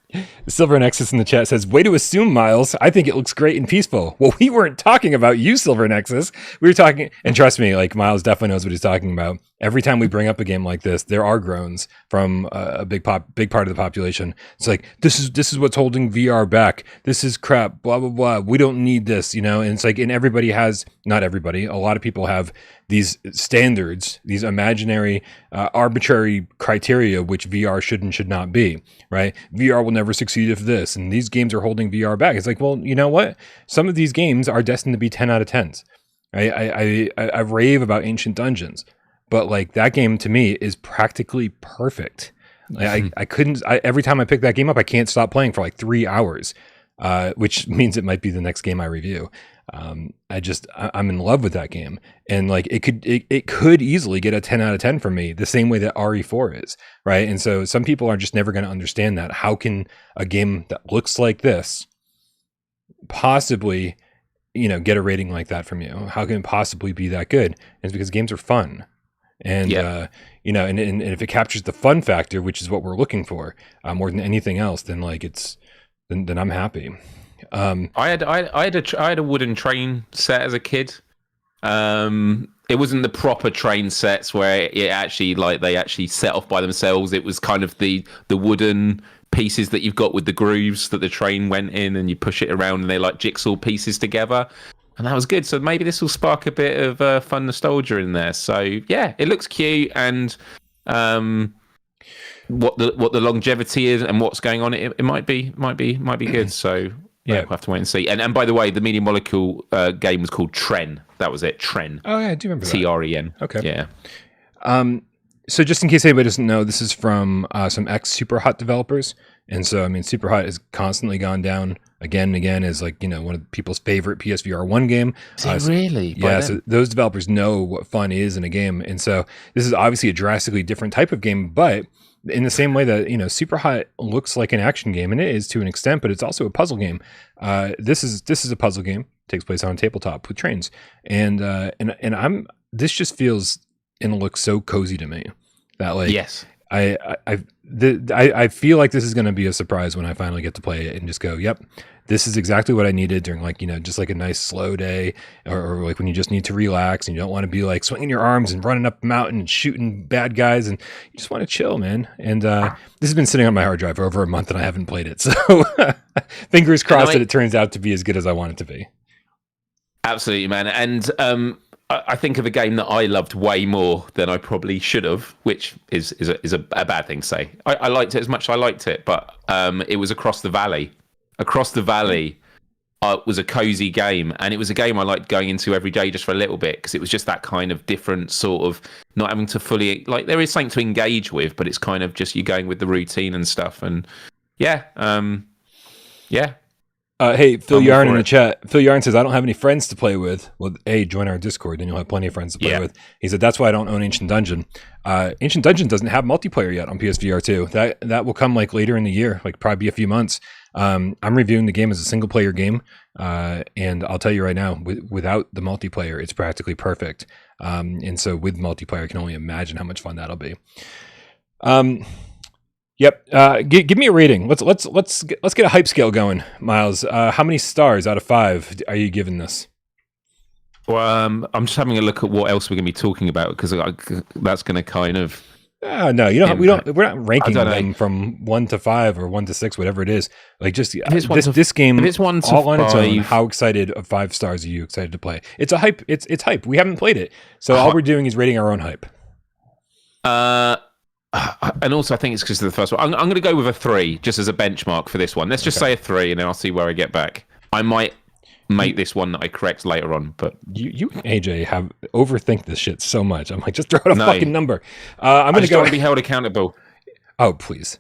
Silver Nexus in the chat says, way to assume, Miles. I think it looks great and peaceful. Well, we weren't talking about you, Silver Nexus. We were talking, and trust me, like Miles definitely knows what he's talking about. Every time we bring up a game like this, there are groans from a big part of the population. It's like, this is what's holding VR back. This is crap, blah, blah, blah. We don't need this, And it's like, and everybody has, not everybody, a lot of people have these standards, these imaginary, arbitrary criteria, which VR should and should not be, right? VR will never succeed if this, and these games are holding VR back. It's like, well, you know what? Some of these games are destined to be 10 out of 10s. I rave about Ancient Dungeons, but like that game to me is practically perfect. Every time I pick that game up, I can't stop playing for like 3 hours, which means it might be the next game I review. I'm in love with that game, and like it could easily get a 10 out of 10 from me, the same way that RE4 is, right? And so some people are just never going to understand that. How can a game that looks like this possibly, get a rating like that from you? How can it possibly be that good? And it's because games are fun. And, and if it captures the fun factor, which is what we're looking for, more than anything else, then like then I'm happy. I had a wooden train set as a kid. It wasn't the proper train sets where it actually they actually set off by themselves. It was kind of the wooden pieces that you've got with the grooves that the train went in, and you push it around, and they're like jigsaw pieces together. And that was good. So maybe this will spark a bit of fun nostalgia in there. So yeah, it looks cute, and what the longevity is and what's going on, it might be good. So yeah, we'll have to wait and see. And by the way, the Media Molecule game was called Tren. That was it, Tren. Oh yeah, I do remember that. TREN. Okay. Yeah. So just in case anybody doesn't know, this is from some ex-Superhot developers. And so, I mean, Superhot has constantly gone down again and again as like, one of people's favorite PSVR1 game. Really? Yeah, so those developers know what fun is in a game. And so this is obviously a drastically different type of game, but in the same way that, Superhot looks like an action game, and it is to an extent, but it's also a puzzle game. This is a puzzle game. It takes place on a tabletop with trains. And this just feels and looks so cozy to me that like, yes, I feel like this is going to be a surprise when I finally get to play it and just go, yep, this is exactly what I needed during like, just like a nice slow day, or like when you just need to relax and you don't want to be like swinging your arms and running up a mountain and shooting bad guys, and you just want to chill, man. And this has been sitting on my hard drive for over a month and I haven't played it. So fingers crossed that it turns out to be as good as I want it to be. Absolutely, man. And I think of a game that I loved way more than I probably should have, which is a bad thing to say. I liked it as much as I liked it, but it was Across the Valley. Across the Valley was a cozy game, and it was a game I liked going into every day just for a little bit, because it was just that kind of different sort of not having to fully, like, there is something to engage with, but it's kind of just you going with the routine and stuff. And yeah. Hey, Phil Yarn in the chat. Phil Yarn says, I don't have any friends to play with. Well, join our Discord, and you'll have plenty of friends to play with. He said, that's why I don't own Ancient Dungeon. Ancient Dungeon doesn't have multiplayer yet on PSVR2. That will come like later in the year, like probably be a few months. I'm reviewing the game as a single player game. And I'll tell you right now, without the multiplayer, it's practically perfect. And so with multiplayer, I can only imagine how much fun that'll be. Yep. Give me a rating. Let's get a hype scale going, Miles. How many stars out of 5 are you giving this? Well, I'm just having a look at what else we're going to be talking about, because that's going to kind of. No, you don't. We're not ranking them from 1 to 5 or 1 to 6, whatever it is. Like, just this game. If it's 1 to all 5, on its own. How excited of 5 stars are you excited to play? It's a hype. It's hype. We haven't played it, so all we're doing is rating our own hype. And also, I think it's because of the first one. I'm going to go with a 3 just as a benchmark for this one. Let's just say a 3, and then I'll see where I get back. I might make this one that I correct later on, but you and AJ have overthink this shit so much. I'm like, just throw out a fucking number. I'm going to go and be held accountable. Oh, please.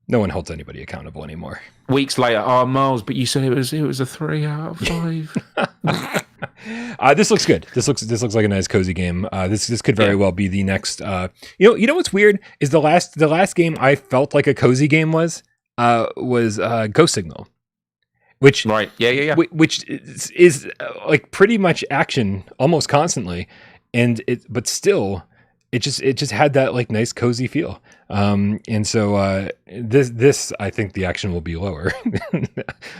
No one holds anybody accountable anymore. Weeks later, Miles, but you said it was a 3 out of 5. This looks good. This looks like a nice cozy game. This could very well be the next. You know what's weird is the last game I felt like a cozy game was Ghost Signal, which right, which is like pretty much action almost constantly, but still. It just had that like nice cozy feel, and so this I think the action will be lower.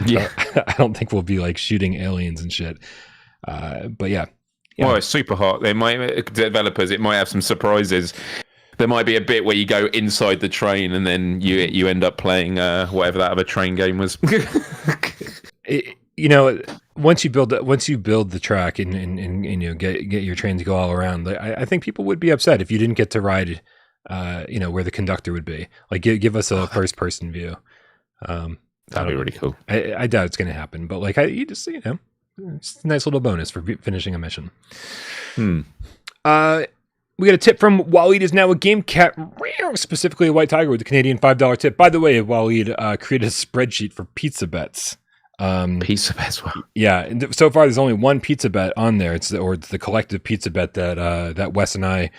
I don't think we'll be like shooting aliens and shit. But yeah. Well, it's super hot. They might developers. It might have some surprises. There might be a bit where you go inside the train and then you end up playing whatever that other train game was. Once you build the track and you know get your train to go all around, I think people would be upset if you didn't get to ride, where the conductor would be. Like give us a first person view. That'd be really cool. I doubt it's going to happen, but like it's a nice little bonus for finishing a mission. We got a tip from Waleed is now a game cat, specifically a white tiger with a Canadian $5 tip. By the way, Waleed created a spreadsheet for pizza bets. Pizza bets. Yeah, and so far there's only one pizza bet on there. It's the collective pizza bet that Wes and I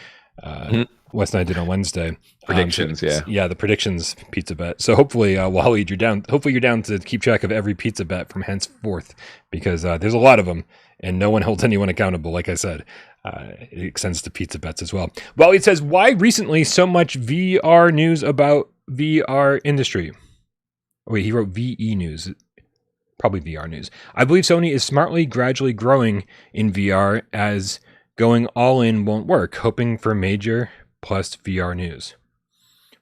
did on Wednesday. Predictions, the predictions pizza bet. So hopefully, Waleed, you're down. Hopefully, you're down to keep track of every pizza bet from henceforth, because there's a lot of them, and no one holds anyone accountable. Like I said, it extends to pizza bets as well. Waleed says, "Why recently so much VR news about VR industry?" Oh, wait, he wrote VE news. Probably VR news. I believe Sony is smartly, gradually growing in VR as going all in won't work, hoping for major plus VR news.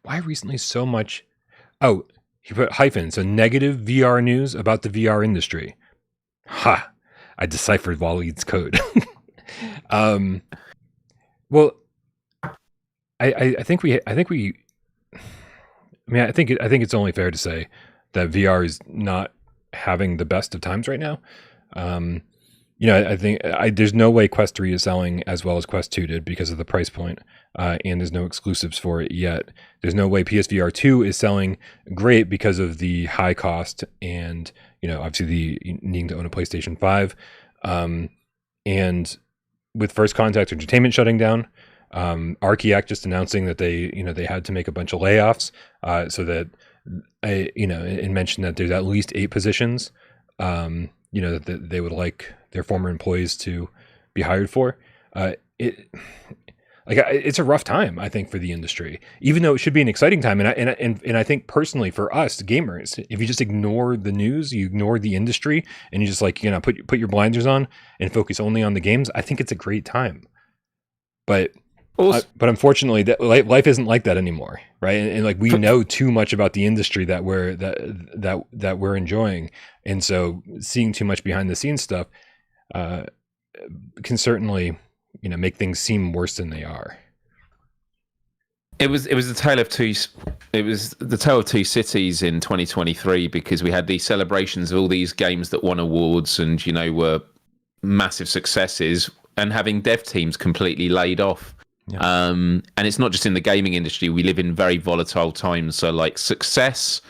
Why recently so much? Oh, he put hyphen, so negative VR news about the VR industry. Ha! I deciphered Waleed's code. Well, I think it's only fair to say that VR is not having the best of times right now. I think there's no way Quest 3 is selling as well as Quest 2 did because of the price point, and there's no exclusives for it yet. There's no way PSVR2 is selling great because of the high cost and, obviously the needing to own a PlayStation 5. And with First Contact Entertainment shutting down, Archiac just announcing that they had to make a bunch of layoffs, so that and mentioned that there's at least 8 positions, that they would like their former employees to be hired for. It's a rough time, I think, for the industry, even though it should be an exciting time. And I think personally for us gamers, if you just ignore the news, you ignore the industry, and you just put your blinders on and focus only on the games, I think it's a great time. But unfortunately, that life isn't like that anymore, right? And like we know too much about the industry that we're enjoying, and so seeing too much behind the scenes stuff can certainly make things seem worse than they are. It was a tale of two It was the Tale of Two Cities in 2023 because we had these celebrations of all these games that won awards and, you know, were massive successes, and having dev teams completely laid off. Yeah. And it's not just in the gaming industry. We live in very volatile times. So like success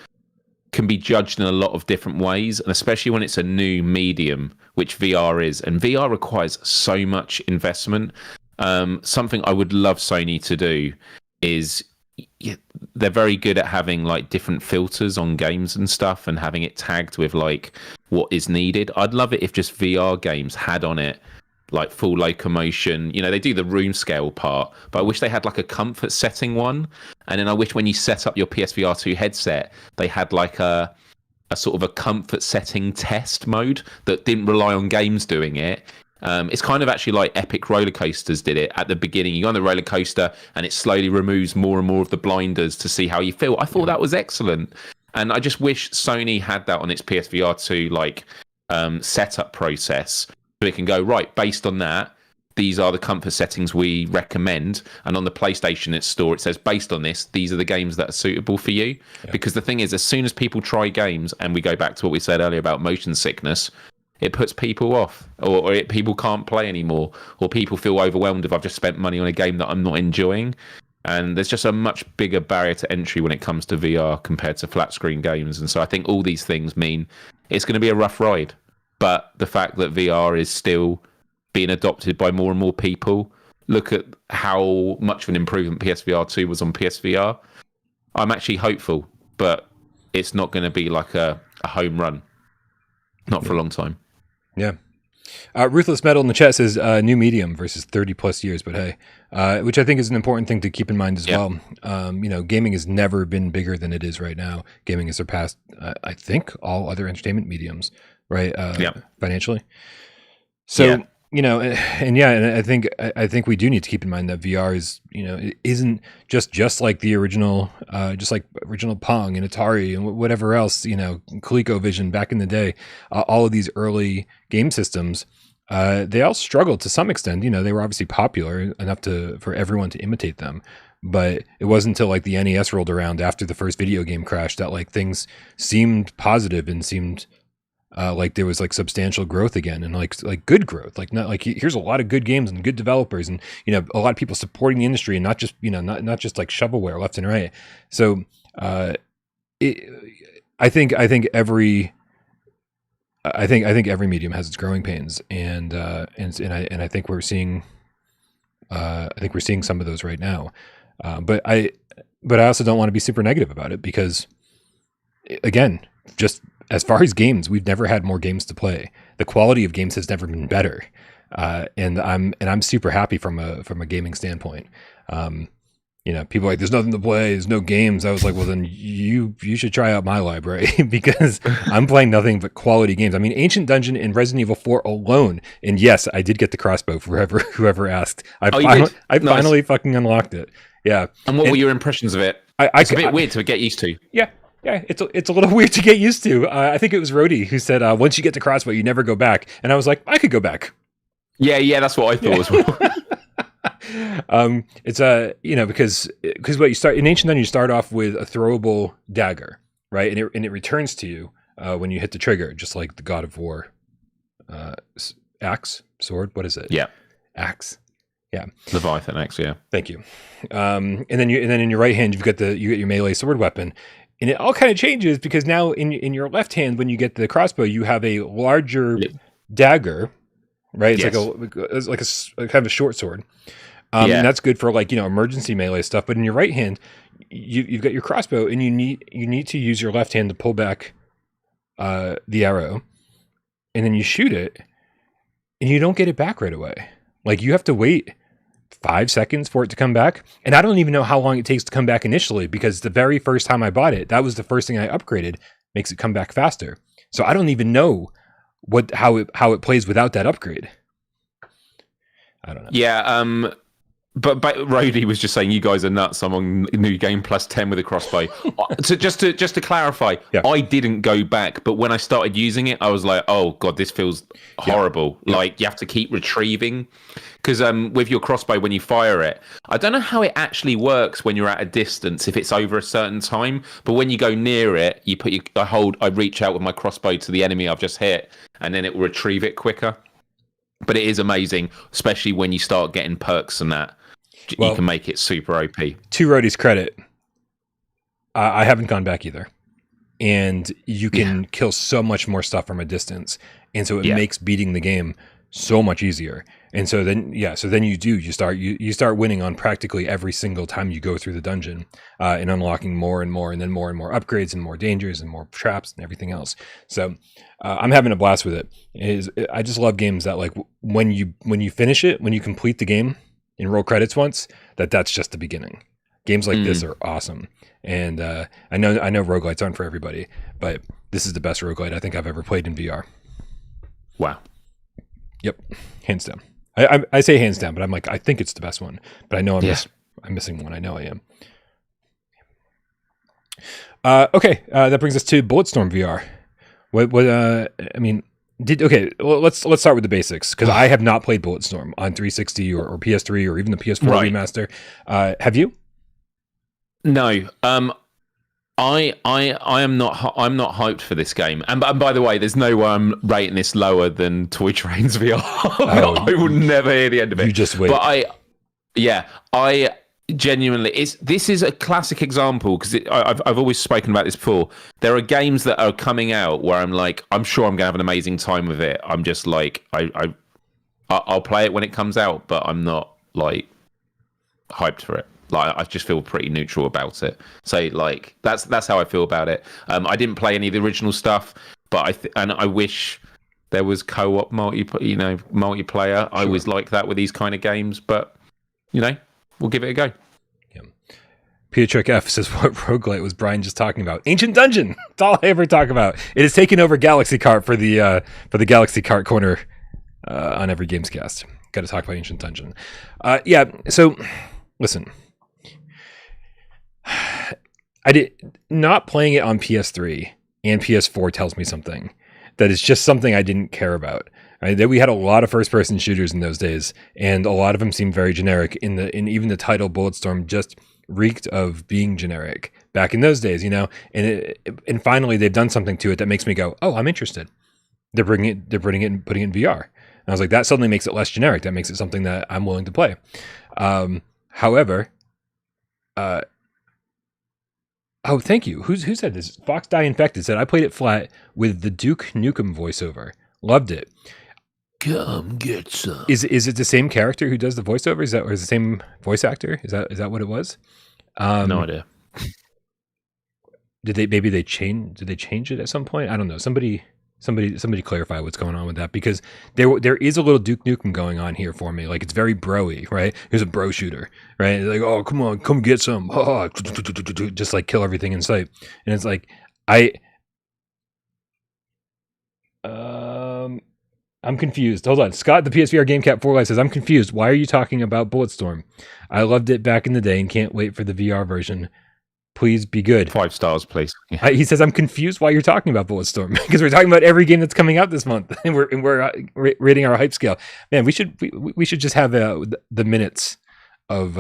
can be judged in a lot of different ways, and especially when it's a new medium, which VR is. And VR requires so much investment. Something I would love Sony to do is they're very good at having like different filters on games and stuff and having it tagged with like what is needed. I'd love it if just VR games had on it like full locomotion. You know, they do the room scale part, but I wish they had like a comfort setting one. And then I wish when you set up your PSVR2 headset, they had like a sort of a comfort setting test mode that didn't rely on games doing it. It's kind of actually like Epic Roller Coasters did it at the beginning. You go on the roller coaster and it slowly removes more and more of the blinders to see how you feel. I thought that was excellent. And I just wish Sony had that on its PSVR2 like setup process, so it can go, right, based on that, these are the comfort settings we recommend. And on the PlayStation store, it says, based on this, these are the games that are suitable for you. Yeah. Because the thing is, as soon as people try games, and we go back to what we said earlier about motion sickness, it puts people off, or people can't play anymore, or people feel overwhelmed if I've just spent money on a game that I'm not enjoying. And there's just a much bigger barrier to entry when it comes to VR compared to flat screen games. And so I think all these things mean it's going to be a rough ride. But the fact that VR is still being adopted by more and more people, look at how much of an improvement PSVR 2 was on PSVR. I'm actually hopeful, but it's not going to be like a home run. Not for a long time. Yeah. Ruthless Metal in the chat says new medium versus 30 plus years, but hey, which I think is an important thing to keep in mind as well. You know, gaming has never been bigger than it is right now. Gaming has surpassed, I think, all other entertainment mediums, right? Financially. So, you know, and I think we do need to keep in mind that VR is, you know, it isn't just like the original, just like original Pong and Atari and whatever else, you know, ColecoVision back in the day, all of these early game systems, they all struggled to some extent. You know, they were obviously popular enough for everyone to imitate them, but it wasn't until like the NES rolled around after the first video game crash that like things seemed positive and seemed like there was like substantial growth again, and like good growth, like not like here's a lot of good games and good developers, and you know, a lot of people supporting the industry, and not just, you know, not just like shovelware left and right. So I think every medium has its growing pains, and I think we're seeing some of those right now. But I also don't want to be super negative about it, because again, just as far as games, we've never had more games to play. The quality of games has never been better, and I'm super happy from a gaming standpoint. You know, people are like, there's nothing to play, there's no games. I was like, well, then you should try out my library, because I'm playing nothing but quality games. I mean, Ancient Dungeon and Resident Evil 4 alone, and yes, I did get the crossbow for whoever asked. I finally fucking unlocked it. Yeah. And what were your impressions of it? It's a bit weird to get used to. Yeah. Yeah, it's a little weird to get used to. I think it was Rhodey who said, once you get to crossbow, you never go back. And I was like, I could go back. Yeah, that's what I thought as well. It's you know, because what you start in Ancient Dungeon, you start off with a throwable dagger, right? And it returns to you when you hit the trigger, just like the God of War axe, sword. What is it? Yeah, axe. Yeah, Leviathan axe. Yeah, thank you. And then in your right hand, you get your melee sword weapon. And it all kind of changes, because now in your left hand, when you get the crossbow, you have a larger dagger, right? It's like a kind of a short sword. And that's good for, like, you know, emergency melee stuff. But in your right hand, you've got your crossbow, and you need to use your left hand to pull back the arrow, and then you shoot it, and you don't get it back right away. Like, you have to wait 5 seconds for it to come back. And I don't even know how long it takes to come back initially, because the very first time I bought it, that was the first thing I upgraded, makes it come back faster. So I don't even know how it plays without that upgrade. I don't know. Yeah, But Rody was just saying, you guys are nuts. I'm on New Game Plus 10 with a crossbow. So just to clarify, I didn't go back, but when I started using it, I was like, oh god, this feels horrible. Like you have to keep retrieving, because with your crossbow, when you fire it, I don't know how it actually works when you're at a distance, if it's over a certain time, but when you go near it, I reach out with my crossbow to the enemy I've just hit, and then it will retrieve it quicker. But it is amazing, especially when you start getting perks and that. You can make it super OP. To Rody's credit, I haven't gone back either. And you can kill so much more stuff from a distance. And so it makes beating the game so much easier. And so then, you start winning on practically every single time you go through the dungeon, and unlocking more and more, and then more and more upgrades and more dangers and more traps and everything else. So I'm having a blast with it. I just love games that, like, when you finish it, when you complete the game and roll credits once, that's just the beginning. Games like this are awesome. And I know roguelites aren't for everybody, but this is the best roguelite I think I've ever played in VR. Wow. Yep, hands down. I say hands down, but I'm like, I think it's the best one. But I know I'm missing one. I know I am. Okay, that brings us to Bulletstorm VR. Let's start with the basics, because I have not played Bulletstorm on 360 or PS3 or even the PS4 remaster. Have you? No. I'm not hyped for this game. And by the way, there's no way I'm rating this lower than Toy Trains VR. I will never hear the end of it. You just wait. But I genuinely, this is a classic example, because I've always spoken about this before. There are games that are coming out where I'm like, I'm sure I'm gonna have an amazing time with it. I'm just like, I'll play it when it comes out, but I'm not like hyped for it. Like, I just feel pretty neutral about it. So like that's how I feel about it. I didn't play any of the original stuff, but I wish there was co-op multiplayer. Sure. I always like that with these kind of games, but we'll give it a go. Yeah. Pietrick F says, what roguelite was Brian just talking about? Ancient Dungeon. That's all I ever talk about. It has taken over Galaxy Cart for the Galaxy Cart corner on every GAMESCAST. Got to talk about Ancient Dungeon. So listen. Not playing it on PS3 and PS4 tells me something. That is just something I didn't care about. Right? We had a lot of first-person shooters in those days, and a lot of them seemed very generic. In even the title Bulletstorm just reeked of being generic back in those days, And finally, they've done something to it that makes me go, "Oh, I'm interested." They're putting it in VR. And I was like, that suddenly makes it less generic. That makes it something that I'm willing to play. However, oh, thank you. Who said this? Fox Die Infected said, I played it flat with the Duke Nukem voiceover. Loved it. Come get some. Is it the same character who does the voiceover? Is the same voice actor? Is that what it was? No idea. Did they change it at some point? I don't know. Somebody clarify what's going on with that, because there is a little Duke Nukem going on here for me. Like, it's very bro-y, right? Here's a bro shooter, right? Like, oh, come on, come get some. Oh, just like kill everything in sight. And it's like, I'm confused. Hold on. Scott, the PSVR Game Cat 4 Life says, I'm confused. Why are you talking about Bulletstorm? I loved it back in the day and can't wait for the VR version. Please be good. 5 stars, please. Yeah. He says, I'm confused why you're talking about Bulletstorm, because we're talking about every game that's coming out this month, and we're rating our hype scale. Man, we should just have the minutes of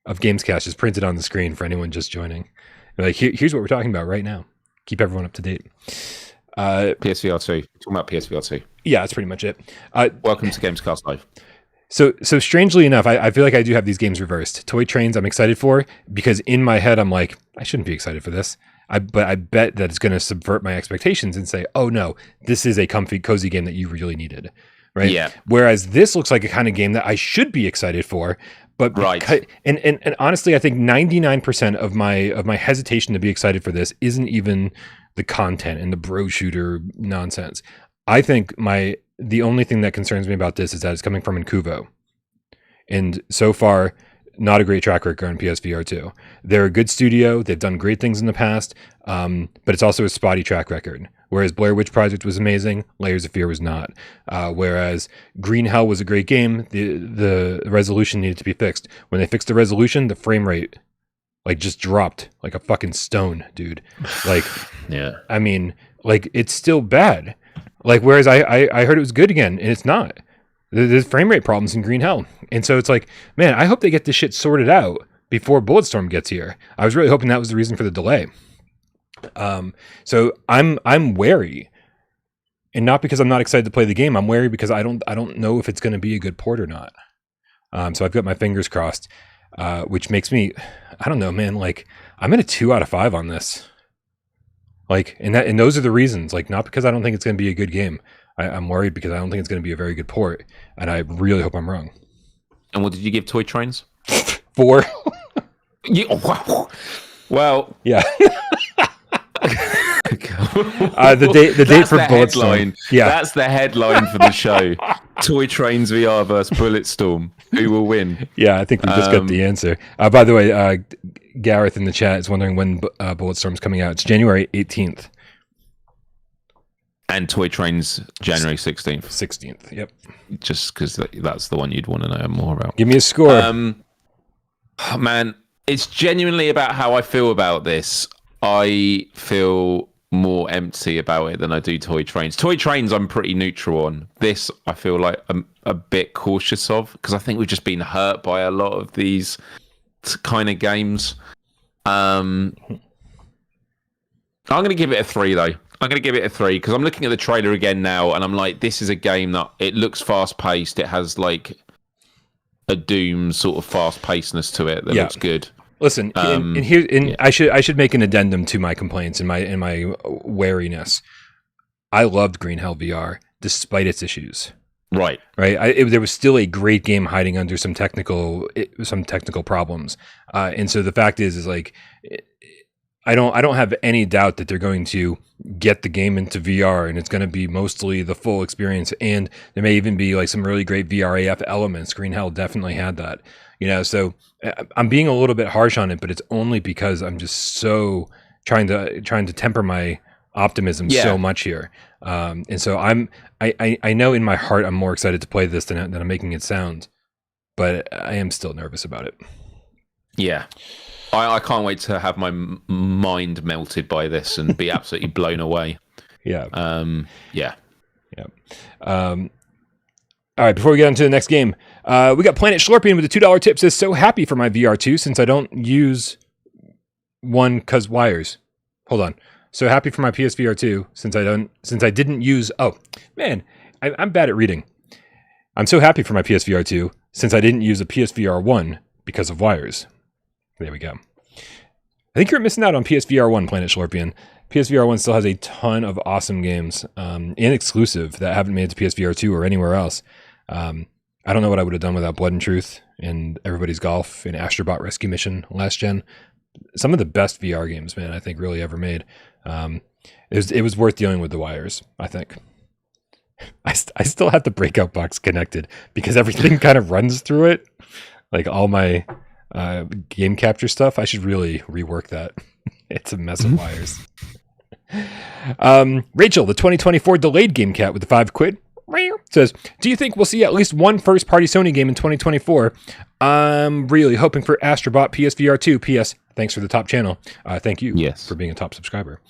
GAMESCAST just printed on the screen for anyone just joining. Like, here's what we're talking about right now. Keep everyone up to date. PSVR2. Talking about PSVR2. Yeah, that's pretty much it. Welcome to GAMESCAST Live. So strangely enough, I feel like I do have these games reversed. Toy Trains I'm excited for, because in my head I'm like, I shouldn't be excited for this. But I bet that it's going to subvert my expectations and say, oh no, this is a comfy, cozy game that you really needed, right? Yeah. Whereas this looks like a kind of game that I should be excited for, but right. And honestly, I think 99% of my hesitation to be excited for this isn't even the content and the bro shooter nonsense. I think the only thing that concerns me about this is that it's coming from Incuvo. And so far, not a great track record on PSVR2. They're a good studio. They've done great things in the past, but it's also a spotty track record. Whereas Blair Witch Project was amazing, Layers of Fear was not. Whereas Green Hell was a great game, the resolution needed to be fixed. When they fixed the resolution, the frame rate like just dropped like a fucking stone, dude. Like, yeah. I mean, like it's still bad. Like, whereas I heard it was good again, and it's not. There's frame rate problems in Green Hell. And so it's like, man, I hope they get this shit sorted out before Bulletstorm gets here. I was really hoping that was the reason for the delay. So I'm wary. And not because I'm not excited to play the game. I'm wary because I don't know if it's going to be a good port or not. So I've got my fingers crossed, which makes me, I don't know, man, like I'm at a 2 out of 5 on this. Like, and those are the reasons, like, not because I don't think it's going to be a good game. I'm worried because I don't think it's going to be a very good port, and I really hope I'm wrong. And what did you give Toy Trains? 4. Well, yeah. The date for Bulletstorm. Yeah, that's the headline for the show. Toy Trains VR versus Bulletstorm. Who will win? Yeah, I think we just got the answer. By the way, Gareth in the chat is wondering when Bulletstorm's coming out. It's January 18th. And Toy Trains January 16th. 16th, yep. Just because that's the one you'd want to know more about. Give me a score. Man, it's genuinely about how I feel about this. I feel more empty about it than I do Toy Trains. Toy Trains I'm pretty neutral on. This I feel like I'm a bit cautious of because I think we've just been hurt by a lot of these kind of games. I'm going to give it a 3 though. I'm going to give it a 3 because I'm looking at the trailer again now and I'm like, this is a game that it looks fast paced. It has like a Doom sort of fast pacedness to it that looks good. Listen, I should make an addendum to my complaints and my wariness. I loved Green Hell VR despite its issues. Right. There was still a great game hiding under some technical problems, and so the fact is like, I don't have any doubt that they're going to get the game into VR and it's going to be mostly the full experience. And there may even be like some really great VRAF elements. Green Hell definitely had that, so I'm being a little bit harsh on it, but it's only because I'm just so trying to temper my optimism so much here. And so I know in my heart, I'm more excited to play this than I'm making it sound, but I am still nervous about it. Yeah. I can't wait to have my mind melted by this and be absolutely blown away. Yeah. Yeah. All right, before we get on to the next game, we got Planet Schlorpian with a $2 tip. Says, so happy for my VR2 since I don't use one cause wires. Hold on. So happy for my PSVR2 since I didn't use. Oh man, I'm bad at reading. I'm so happy for my PSVR2 since I didn't use a PSVR1 because of wires. There we go. I think you're missing out on PSVR1, Planet Schlorpian. PSVR1 still has a ton of awesome games, and exclusive that haven't made it to PSVR2 or anywhere else. I don't know what I would have done without Blood and Truth and Everybody's Golf and Astrobot Rescue Mission last gen. Some of the best VR games, man, I think really ever made. It was worth dealing with the wires, I think. I still have the breakout box connected because everything kind of runs through it. Like all my game capture stuff, I should really rework that. It's a mess of wires. Rachel, the 2024 delayed game cat with the £5 says, do you think we'll see at least one first-party Sony game in 2024? I'm really hoping for Astrobot PSVR2. P.S. Thanks for the top channel. Thank you for being a top subscriber.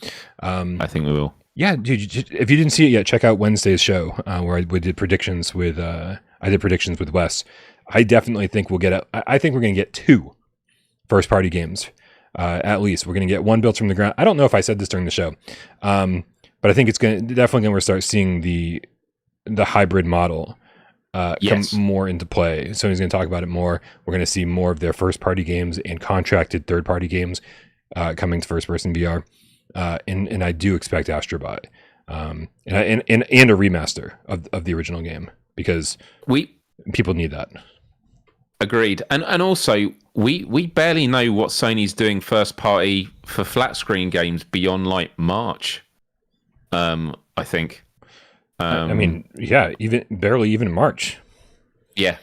I think we will. Yeah, dude, if you didn't see it yet, check out Wednesday's show where we did predictions with Wes. I definitely think we'll get I think we're going to get 2 first-party games. At least we're going to get one built from the ground. I don't know if I said this during the show, but I think it's definitely going to start seeing the hybrid model come more into play. Sony's going to talk about it more. We're going to see more of their first-party games and contracted third-party games coming to first-person VR. And I do expect Astrobot and a remaster of the original game because people need that. Agreed. And also, we barely know what Sony's doing first party for flat screen games beyond like March. I think. I mean, yeah, even barely even in March. Yeah.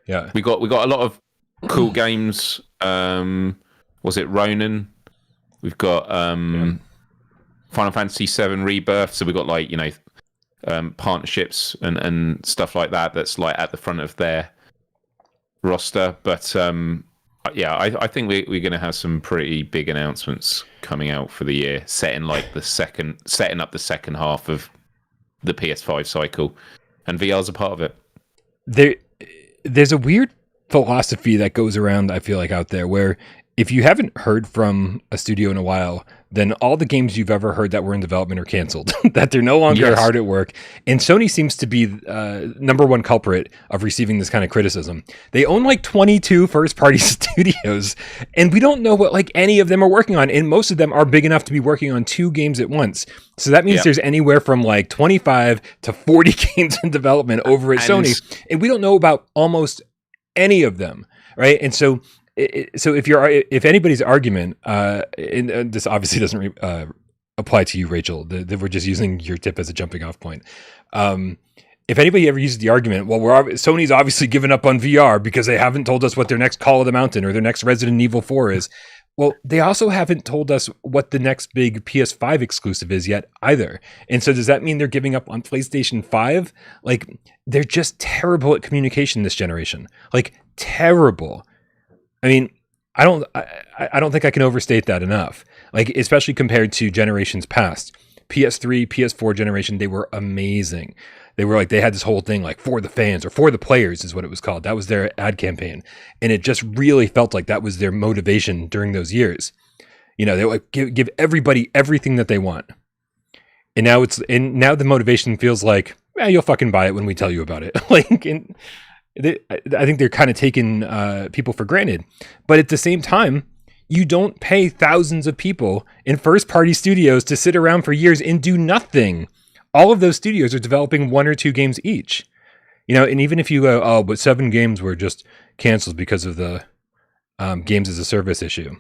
Yeah. We got a lot of cool games. Was it Ronin? We've got Final Fantasy VII Rebirth. So we've got like, partnerships and stuff like that. That's like at the front of their roster. But I think we're going to have some pretty big announcements coming out for the year, setting up the second half of the PS5 cycle, and VR's a part of it. There's a weird philosophy that goes around, I feel like, out there, where if you haven't heard from a studio in a while, then all the games you've ever heard that were in development are canceled, that they're no longer hard at work. And Sony seems to be number one culprit of receiving this kind of criticism. They own like 22 first-party studios, and we don't know what like any of them are working on. And most of them are big enough to be working on 2 games at once. So that means there's anywhere from like 25 to 40 games in development over at Sony. And we don't know about almost any of them, right? And so if anybody's argument, and this obviously doesn't apply to you, Rachel, that we're just using your tip as a jumping off point. If anybody ever uses the argument, well, Sony's obviously given up on VR because they haven't told us what their next Call of the Mountain or their next Resident Evil 4 is. Well, they also haven't told us what the next big PS5 exclusive is yet either. And so does that mean they're giving up on PlayStation 5? Like, they're just terrible at communication this generation. Like, terrible. I mean, I don't think I can overstate that enough. Like, especially compared to generations past. PS3, PS4 generation, they were amazing. They were like, they had this whole thing like for the fans or for the players is what it was called. That was their ad campaign. And it just really felt like that was their motivation during those years. They like give everybody everything that they want. And now the motivation feels like, you'll fucking buy it when we tell you about it. I think they're kind of taking people for granted. But at the same time, you don't pay thousands of people in first-party studios to sit around for years and do nothing. All of those studios are developing 1 or 2 games each. And even if you go, but 7 games were just canceled because of the games as a service issue.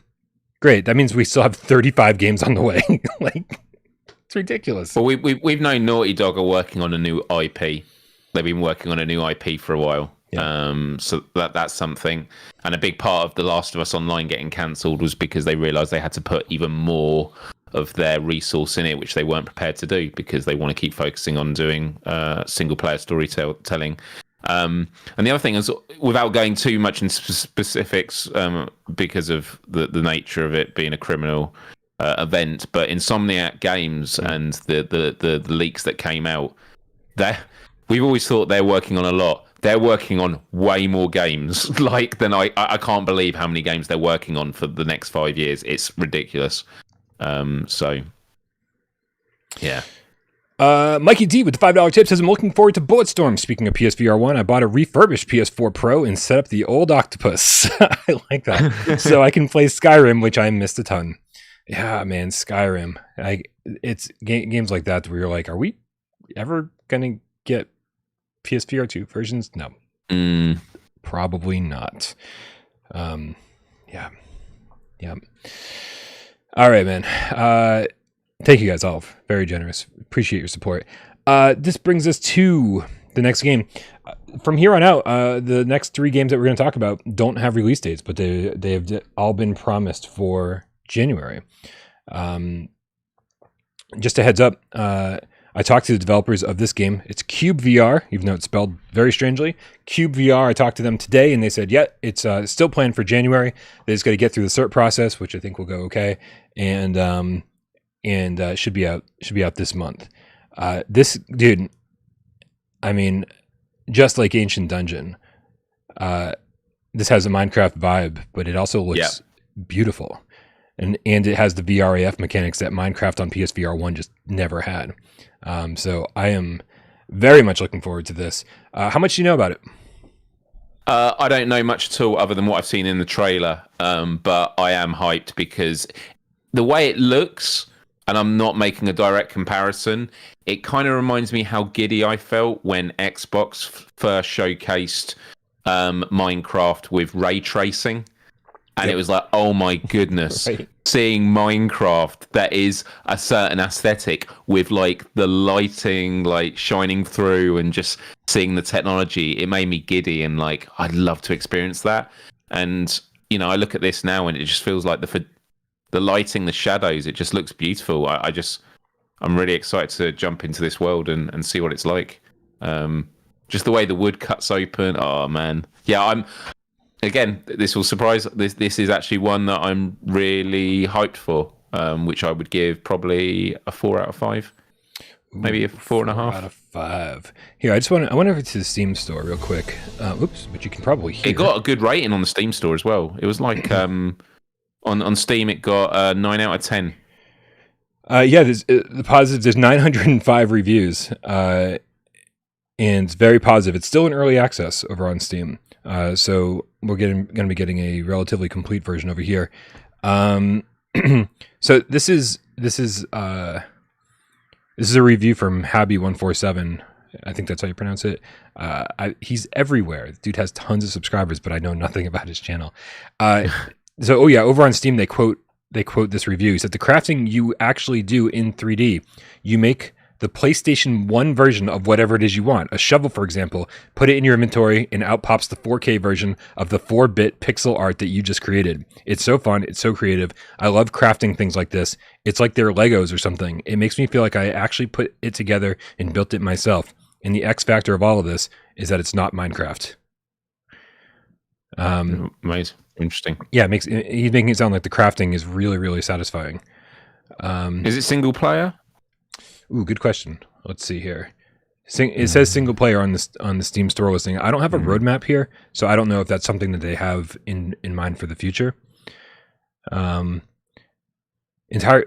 Great. That means we still have 35 games on the way. It's ridiculous. Well, we've known Naughty Dog are working on a new IP. They've been working on a new IP for a while. Yeah. So that's something. And a big part of The Last of Us Online getting cancelled was because they realised they had to put even more of their resource in it, which they weren't prepared to do because they want to keep focusing on doing single-player storytelling. And the other thing is, without going too much into specifics, because of the nature of it being a criminal event, but Insomniac Games and the leaks that came out, we've always thought they're working on a lot. They're working on way more games. Than I can't believe how many games they're working on for the next 5 years. It's ridiculous. Yeah. Mikey D with the $5 tip says, I'm looking forward to Bulletstorm. Speaking of PSVR 1, I bought a refurbished PS4 Pro and set up the old octopus. I like that. So I can play Skyrim, which I missed a ton. Yeah, man, Skyrim. It's games like that where you're like, are we ever going to get PSVR2 versions? No. Probably not. Yeah. All right, man. Thank you guys all. Very generous. Appreciate your support. This brings us to the next game. From here on out, the next 3 games that we're going to talk about don't have release dates, but they have all been promised for January. Just a heads up, I talked to the developers of this game. It's Cyube VR, even though it's spelled very strangely. Cyube VR, I talked to them today, and they said, yeah, it's still planned for January. They just got to get through the cert process, which I think will go okay, and should be out this month. This, dude, I mean, just like Ancient Dungeon, this has a Minecraft vibe, but it also looks beautiful. And it has the VRAF mechanics that Minecraft on PSVR 1 just never had. So I am very much looking forward to this. How much do you know about it? I don't know much at all other than what I've seen in the trailer. But I am hyped because the way it looks, and I'm not making a direct comparison, it kind of reminds me how giddy I felt when Xbox first showcased Minecraft with ray tracing. And it was like, oh my goodness, right. Seeing Minecraft that is a certain aesthetic with like the lighting like shining through and just seeing the technology, it made me giddy and like I'd love to experience that. And I look at this now, and it just feels like the lighting, the shadows, it just looks beautiful. I'm really excited to jump into this world and see what it's like. Just the way the wood cuts open. Oh man, yeah. Again, this will surprise. This is actually one that I'm really hyped for. Which I would give probably a 4 out of 5, maybe a 4.5 out of 5. Here, I went over to the Steam store real quick. Oops, but you can probably hear. It got a good rating on the Steam store as well. It was like on Steam, it got a 9 out of 10. Yeah, the positive. There's 905 reviews, and it's very positive. It's still in early access over on Steam, so we're going to be getting a relatively complete version over here. So this is a review from Habby147. I think that's how you pronounce it. He's everywhere. The dude has tons of subscribers, but I know nothing about his channel. Over on Steam they quote this review. He said, the crafting you actually do in 3D, you make the PlayStation 1 version of whatever it is you want. A shovel, for example, put it in your inventory and out pops the 4K version of the 4-bit pixel art that you just created. It's so fun. It's so creative. I love crafting things like this. It's like they're Legos or something. It makes me feel like I actually put it together and built it myself. And the X factor of all of this is that it's not Minecraft. Amazing. Interesting. Yeah, he's making it sound like the crafting is really, really satisfying. Is it single player? Ooh, good question. Let's see here. It says single player on the Steam store listing. I don't have a roadmap here, so I don't know if that's something that they have in mind for the future. The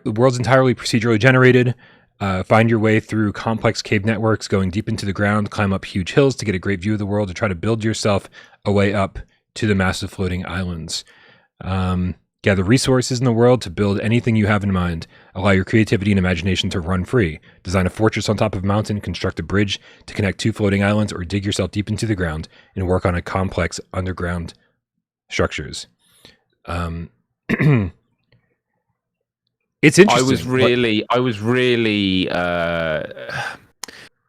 world's entirely procedurally generated. Find your way through complex cave networks, going deep into the ground, climb up huge hills to get a great view of the world, to try to build yourself a way up to the massive floating islands. Gather resources in the world to build anything you have in mind. Allow your creativity and imagination to run free. Design a fortress on top of a mountain, construct a bridge to connect 2 floating islands, or dig yourself deep into the ground and work on a complex underground structures. It's interesting.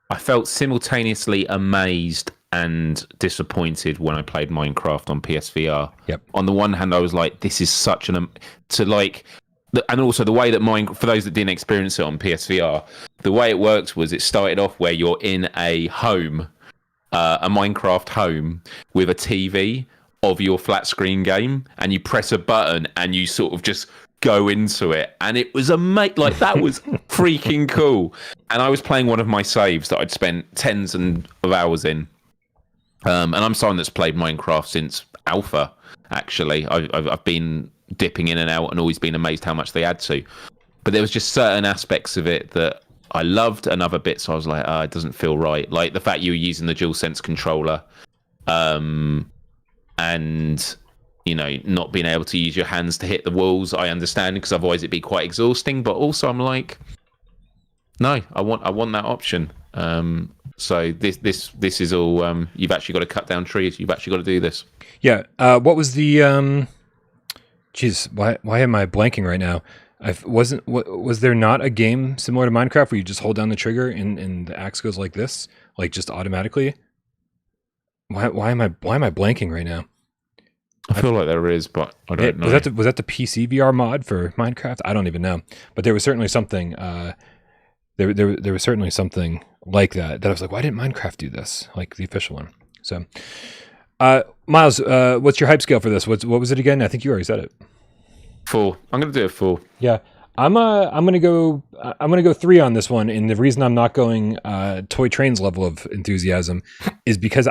I felt simultaneously amazed and disappointed when I played Minecraft on PSVR. Yep. On the one hand, I was like, "This is such and also the way that for those that didn't experience it on PSVR, the way it worked was it started off where you're in a home, a Minecraft home with a TV of your flat screen game, and you press a button and you sort of just go into it, and it was like that was freaking cool. And I was playing one of my saves that I'd spent tens of hours in. And I'm someone that's played Minecraft since alpha. Actually, I've been dipping in and out and always been amazed how much they add to. But there was just certain aspects of it that I loved, and other bits I was like, it doesn't feel right. Like the fact you were using the DualSense controller, and not being able to use your hands to hit the walls. I understand, because otherwise it'd be quite exhausting. But also, I'm like, no, I want that option. So this is all. You've actually got to cut down trees. You've actually got to do this. Yeah. What was the? Why am I blanking right now? Was there not a game similar to Minecraft where you just hold down the trigger and the axe goes like this, like just automatically? Why am I blanking right now? I feel like there is, but I don't know. Was that the PC VR mod for Minecraft? I don't even know. But there was certainly something. There was certainly something like that I was like, why didn't Minecraft do this? Like the official one. So, Miles, what's your hype scale for this? What was it again? I think you already said it. 4. I'm gonna do a 4. Yeah, I'm gonna go 3 on this one. And the reason I'm not going Toy Train's level of enthusiasm is because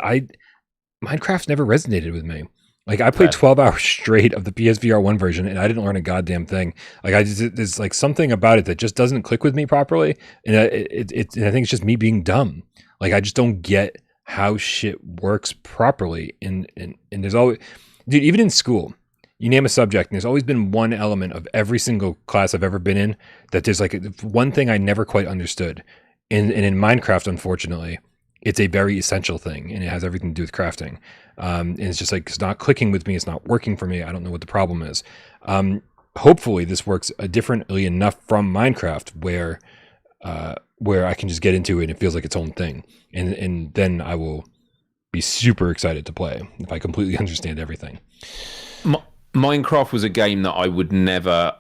Minecraft never resonated with me. Like I played 12 hours straight of the PSVR 1 version, and I didn't learn a goddamn thing. Like there's like something about it that just doesn't click with me properly, and I think it's just me being dumb. Like I just don't get how shit works properly. And there's always, dude, even in school, you name a subject, and there's always been one element of every single class I've ever been in that there's like one thing I never quite understood. And in Minecraft, unfortunately, it's a very essential thing, and it has everything to do with crafting. And it's just like, it's not clicking with me. It's not working for me. I don't know what the problem is. Hopefully this works differently enough from Minecraft where I can just get into it and it feels like its own thing. And then I will be super excited to play if I completely understand everything. Minecraft was a game that I would never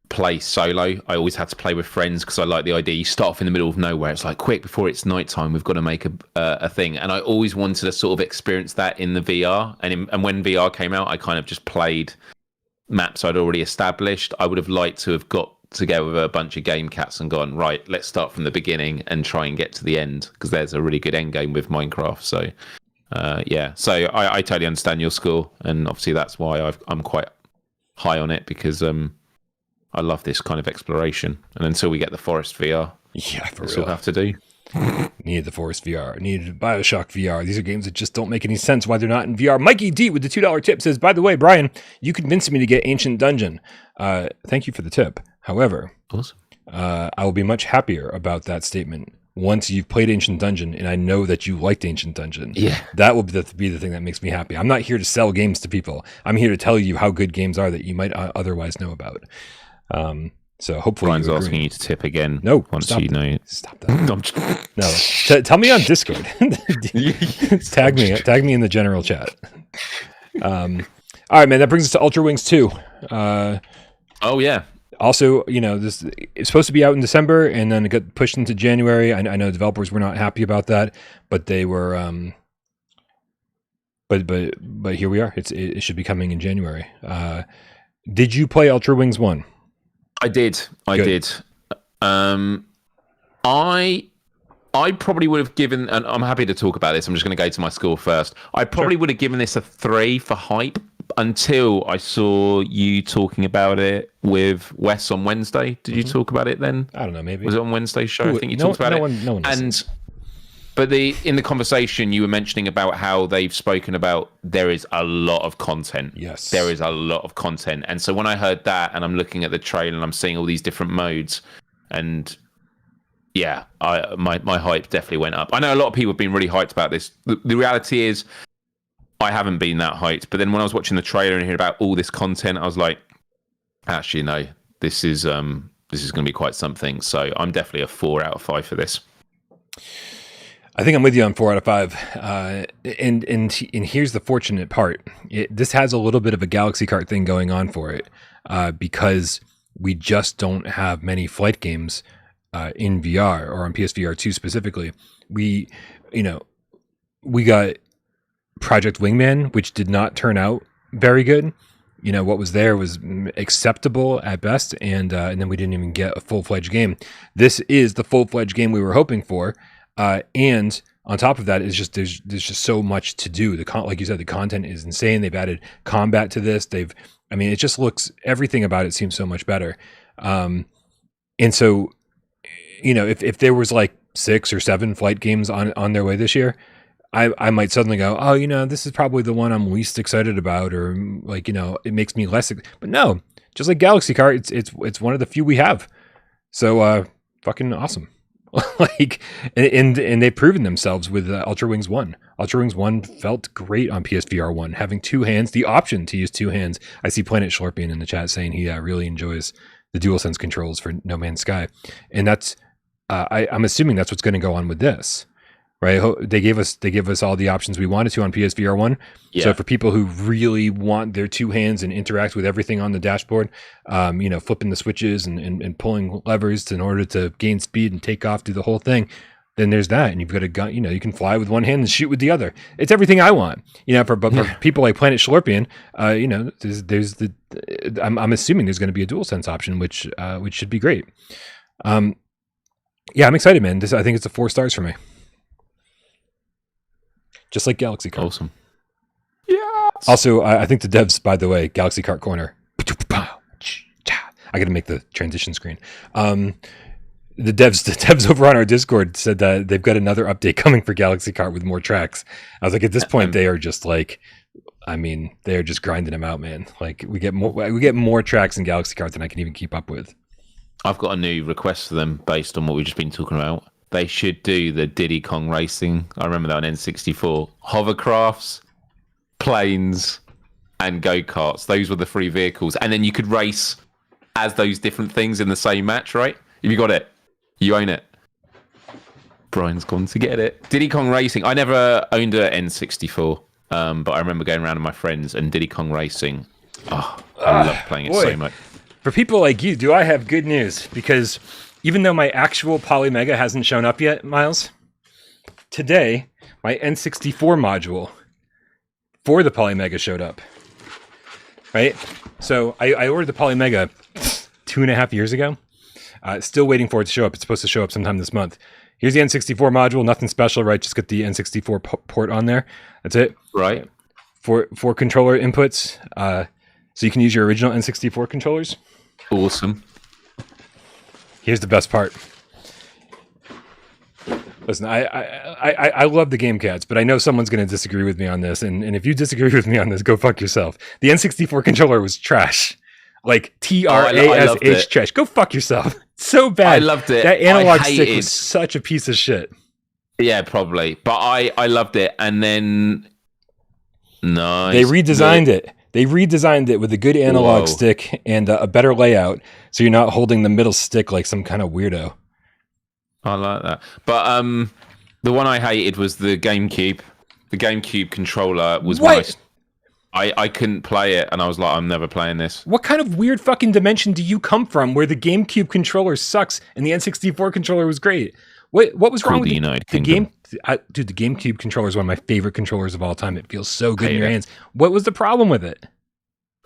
play solo. I always had to play with friends because I like the idea. You start off in the middle of nowhere. It's like, quick, before it's nighttime, we've got to make a thing. And I always wanted to sort of experience that in the VR. And when VR came out, I kind of just played maps I'd already established. I would have liked to have got together with a bunch of game cats and gone, right, let's start from the beginning and try and get to the end, because there's a really good end game with Minecraft. So so I totally understand your score, and obviously that's why I'm quite high on it, because I love this kind of exploration. And until we get the Forest VR, that's what we'll have to do. Needed the Forest VR, needed Bioshock VR. These are games that just don't make any sense why they're not in VR. Mikey D with the $2 tip says, by the way, Brian, you convinced me to get Ancient Dungeon. Thank you for the tip. However, awesome. I will be much happier about that statement once you've played Ancient Dungeon and I know that you liked Ancient Dungeon. Yeah. That will be the thing that makes me happy. I'm not here to sell games to people. I'm here to tell you how good games are that you might otherwise know about. So hopefully Brian's asking you to tip again. No, once you know. Stop that. No, tell me on Discord. Tag me in the general chat. All right, man. That brings us to Ultrawings 2. Oh yeah. Also, this it's supposed to be out in December, and then it got pushed into January. I know developers were not happy about that, but they were. But here we are. It should be coming in January. Did you play Ultrawings 1? I did. I probably would have given, and I'm happy to talk about this. I'm just going to go to my score first. I probably would have given this a 3 for hype until I saw you talking about it with Wes on Wednesday. Did you talk about it then? I don't know. Maybe was it on Wednesday's show? I think you talked about it. No one. But in the conversation, you were mentioning about how they've spoken about there is a lot of content. Yes. There is a lot of content. And so when I heard that and I'm looking at the trailer and I'm seeing all these different modes, and yeah, my hype definitely went up. I know a lot of people have been really hyped about this. The reality is I haven't been that hyped. But then when I was watching the trailer and hearing about all this content, I was like, actually, no, this is going to be quite something. So I'm definitely a 4 out of 5 for this. I think I'm with you on 4 out of 5. And here's the fortunate part. This has a little bit of a Galaxy Kart thing going on for it, because we just don't have many flight games in VR or on PSVR2 specifically. We got Project Wingman, which did not turn out very good. What was there was acceptable at best, and then we didn't even get a full-fledged game. This is the full-fledged game we were hoping for. And on top of that, is just there's just so much to do. Like you said, the content is insane. They've added combat to this. It just looks, everything about it seems so much better. And so, if there was like 6 or 7 flight games on their way this year, I might suddenly go, oh, this is probably the one I'm least excited about, or like, it makes me less. But no, just like Galaxy Kart, it's one of the few we have. So fucking awesome. And they've proven themselves with Ultrawings 1. Ultrawings 1 felt great on PSVR 1, having 2 hands, the option to use 2 hands. I see Planet Schlorpian in the chat saying he really enjoys the DualSense controls for No Man's Sky, and that's I'm assuming that's what's going to go on with this, right? They gave us all the options we wanted to on PSVR 1. Yeah. So for people who really want their 2 hands and interact with everything on the dashboard, flipping the switches and pulling levers in order to gain speed and take off, do the whole thing, then there's that. And you've got a gun, you can fly with one hand and shoot with the other. It's everything I want, for people like Planet Schlorpian, I'm assuming there's going to be a DualSense option, which should be great. I'm excited, man. I think it's a 4 stars for me. Just like Galaxy Kart. Awesome. Yeah. Also, I think the devs, by the way, Galaxy Kart Corner. I got to make the transition screen. The devs over on our Discord said that they've got another update coming for Galaxy Kart with more tracks. I was like, at this point, they are just like, they are just grinding them out, man. Like we get more tracks in Galaxy Kart than I can even keep up with. I've got a new request for them based on what we've just been talking about. They should do the Diddy Kong racing. I remember that on N64. Hovercrafts, planes, and go-karts. Those were the 3 vehicles. And then you could race as those different things in the same match, right? If you got it, you own it. Brian's gone to get it. Diddy Kong Racing. I never owned an N64, but I remember going around with my friends and Diddy Kong Racing. Oh, I love playing it so much. For people like you, do I have good news? Because even though my actual Polymega hasn't shown up yet, Miles, today my N64 module for the Polymega showed up. Right? So I ordered the Polymega 2.5 years ago. Still waiting for it to show up. It's supposed to show up sometime this month. Here's the N64 module. Nothing special, right? Just get the N64 port on there. That's it. Right. For controller inputs. So you can use your original N64 controllers. Awesome. Here's the best part. Listen, I love the GameCats, but I know someone's going to disagree with me on this. And if you disagree with me on this, go fuck yourself. The N64 controller was trash. Like TRASH trash. Go fuck yourself. So bad. I loved it. That analog stick was such a piece of shit. Yeah, probably. But I loved it. And then they redesigned it. They redesigned it with a good analog stick and a better layout, so you're not holding the middle stick like some kind of weirdo. I like that. But the one I hated was the GameCube. The GameCube controller was what? I couldn't play it, and I was like, I'm never playing this. What kind of weird fucking dimension do you come from where the GameCube controller sucks and the N64 controller was great? What was wrong with the game? Dude, the GameCube controller is one of my favorite controllers of all time. It feels so good in your hands. What was the problem with it?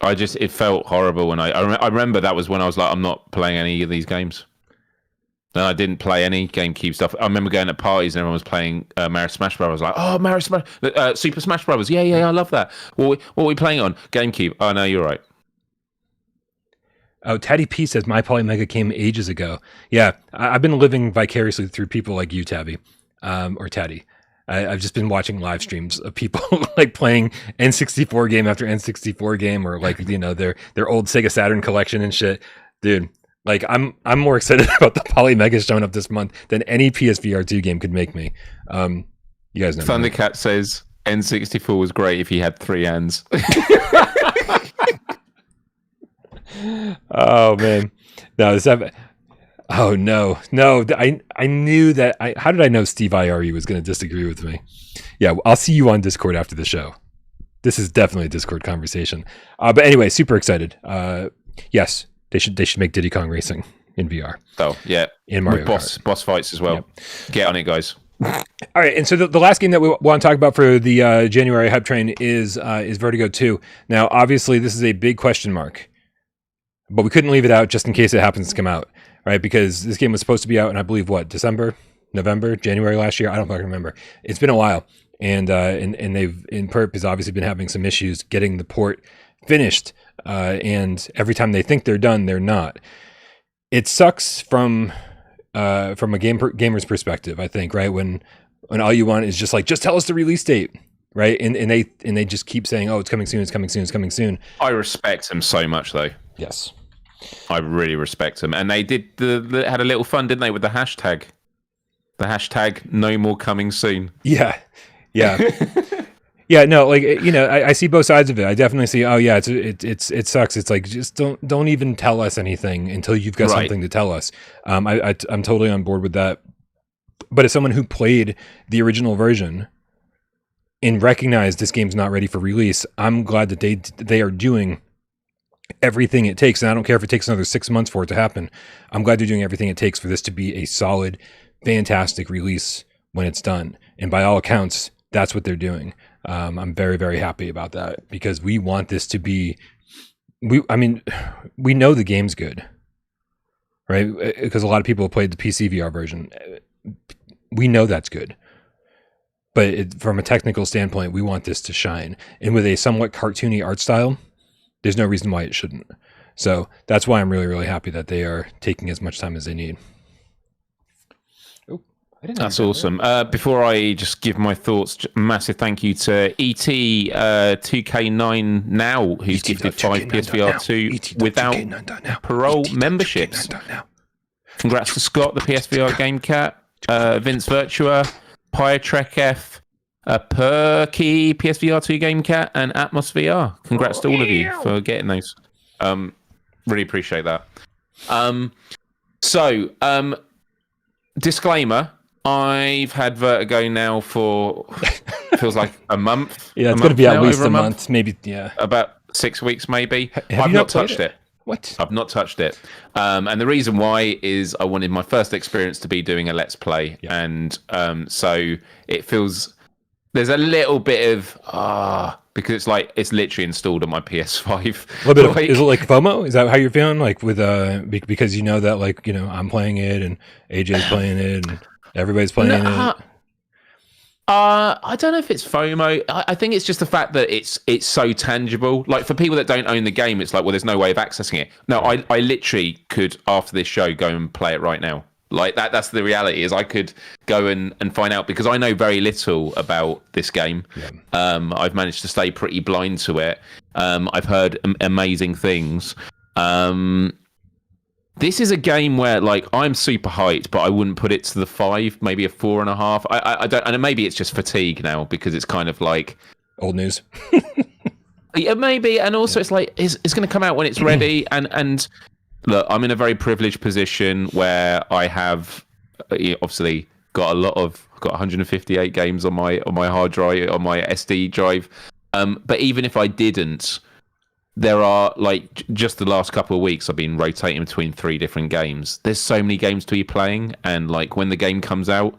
It felt horrible when I remember that was when I was like, I'm not playing any of these games. And I didn't play any GameCube stuff. I remember going to parties and everyone was playing Mario Smash Bros. I was like, oh, Mario Smash, Super Smash Bros. Yeah, I love that. What are we playing on? GameCube. Oh, no, you're right. Oh, Taddy P says my Polymega came ages ago. Yeah, I've been living vicariously through people like you, Tabby, or Taddy. I've just been watching live streams of people like playing N64 game after N64 game, or like their old Sega Saturn collection and shit, dude. Like I'm more excited about the Polymega showing up this month than any PSVR2 game could make me. You guys know. Thundercat says N64 was great if you had 3 hands. Oh man, no, oh no. I knew that. How did I know Steve IRE was going to disagree with me? Yeah, I'll see you on Discord after the show. This is definitely a Discord conversation. But anyway, super excited. Yes. They should make Diddy Kong Racing in VR. Oh, yeah. In Mario Kart. Boss fights as well. Yep. Get on it, guys. All right, and so the last game that we want to talk about for the January hype train is Vertigo 2. Now, obviously, this is a big question mark, but we couldn't leave it out just in case it happens to come out, right? Because this game was supposed to be out in, I believe, December, November, January last year? I don't fucking remember. It's been a while, and Perp has obviously been having some issues getting the port finished. And every time they think they're done, they're not. It sucks from a gamer's perspective, I think, right? When all you want is just tell us the release date, right? And they just keep saying, oh, it's coming soon, it's coming soon, it's coming soon. I respect them so much, though. Yes, I really respect them, and they did had a little fun, didn't they, with the hashtag? The hashtag no more coming soon. Yeah. Yeah, no, like, I see both sides of it. I definitely see, oh yeah, it sucks. It's like, just don't even tell us anything until you've got something to tell us. I'm totally on board with that. But as someone who played the original version and recognized this game's not ready for release, I'm glad that they are doing everything it takes. And I don't care if it takes another 6 months for it to happen. I'm glad they're doing everything it takes for this to be a solid, fantastic release when it's done. And by all accounts, that's what they're doing. I'm very, very happy about that because we want this to be. We know the game's good, right? Because a lot of people have played the PSVR version. We know that's good, but from a technical standpoint, we want this to shine. And with a somewhat cartoony art style, there's no reason why it shouldn't. So that's why I'm really, really happy that they are taking as much time as they need. That's awesome. Before I just give my thoughts, massive thank you to ET2K9 now, who's gifted 5 PSVR2 without Parole memberships. Congrats to Scott, the PSVR GameCat, Vince Virtua, Pyotrek F, Perky PSVR2 GameCat, and Atmos VR. Congrats to all of you for getting those. Really appreciate that. Disclaimer. I've had Vertigo now for feels like a month. Yeah, it's going to be at least a month, maybe. Yeah, about 6 weeks, maybe. I've not touched it. What? I've not touched it. And the reason why is I wanted my first experience to be doing a Let's Play. Yeah. And so it feels there's a little bit of because it's literally installed on my PS5. A little bit is it like FOMO? Is that how you're feeling? Like with because you know that I'm playing it and AJ's playing it and everybody's playing it. I don't know if it's FOMO. I think it's just the fact that it's so tangible. Like for people that don't own the game, it's like, well, there's no way of accessing it. No, I literally could, after this show, go and play it right now. Like that's the reality, is I could go and find out, because I know very little about this game. Yeah. I've managed to stay pretty blind to it. I've heard amazing things. This is a game where, like, I'm super hyped, but I wouldn't put it to the 5, maybe a 4.5. I don't, and maybe it's just fatigue now, because it's kind of like old news. Yeah, maybe, and also it's like it's going to come out when it's ready. And look, I'm in a very privileged position where I have obviously got 158 games on my hard drive, on my SD drive. But even if I didn't, there are, like, just the last couple of weeks, I've been rotating between 3 different games. There's so many games to be playing, and like when the game comes out,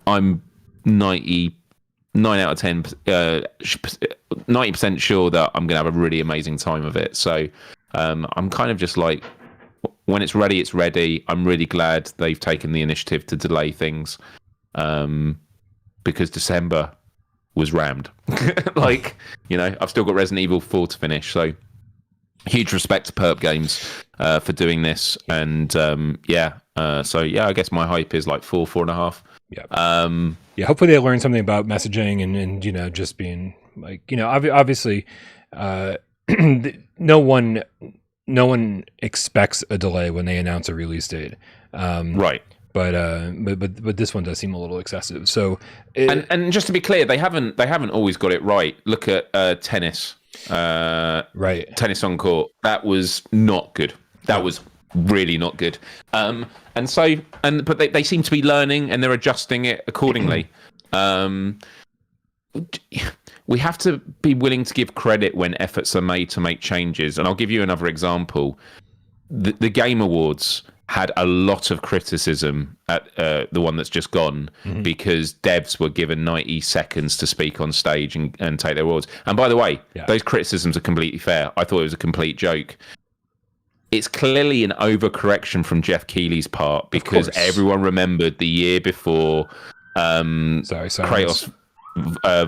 I'm 99 out of 10, 90% sure that I'm gonna have a really amazing time of it. So I'm kind of just like, when it's ready, it's ready. I'm really glad they've taken the initiative to delay things, because December was rammed. Like, I've still got Resident Evil 4 to finish, so huge respect to Perp Games for doing this. And so I guess my hype is like 4.5. Yeah. Hopefully they learn something about messaging and just being like, obviously no one expects a delay when they announce a release date. Right. But this one does seem a little excessive. So and just to be clear, they haven't always got it right. Look at tennis. Right. Tennis on court. That was not good. That was really not good. But they seem to be learning, and they're adjusting it accordingly. We have to be willing to give credit when efforts are made to make changes. And I'll give you another example. The Game Awards had a lot of criticism at the one that's just gone, because devs were given 90 seconds to speak on stage and take their awards. And by the way, those criticisms are completely fair. I thought it was a complete joke. It's clearly an overcorrection from Jeff Keighley's part, because everyone remembered the year before Kratos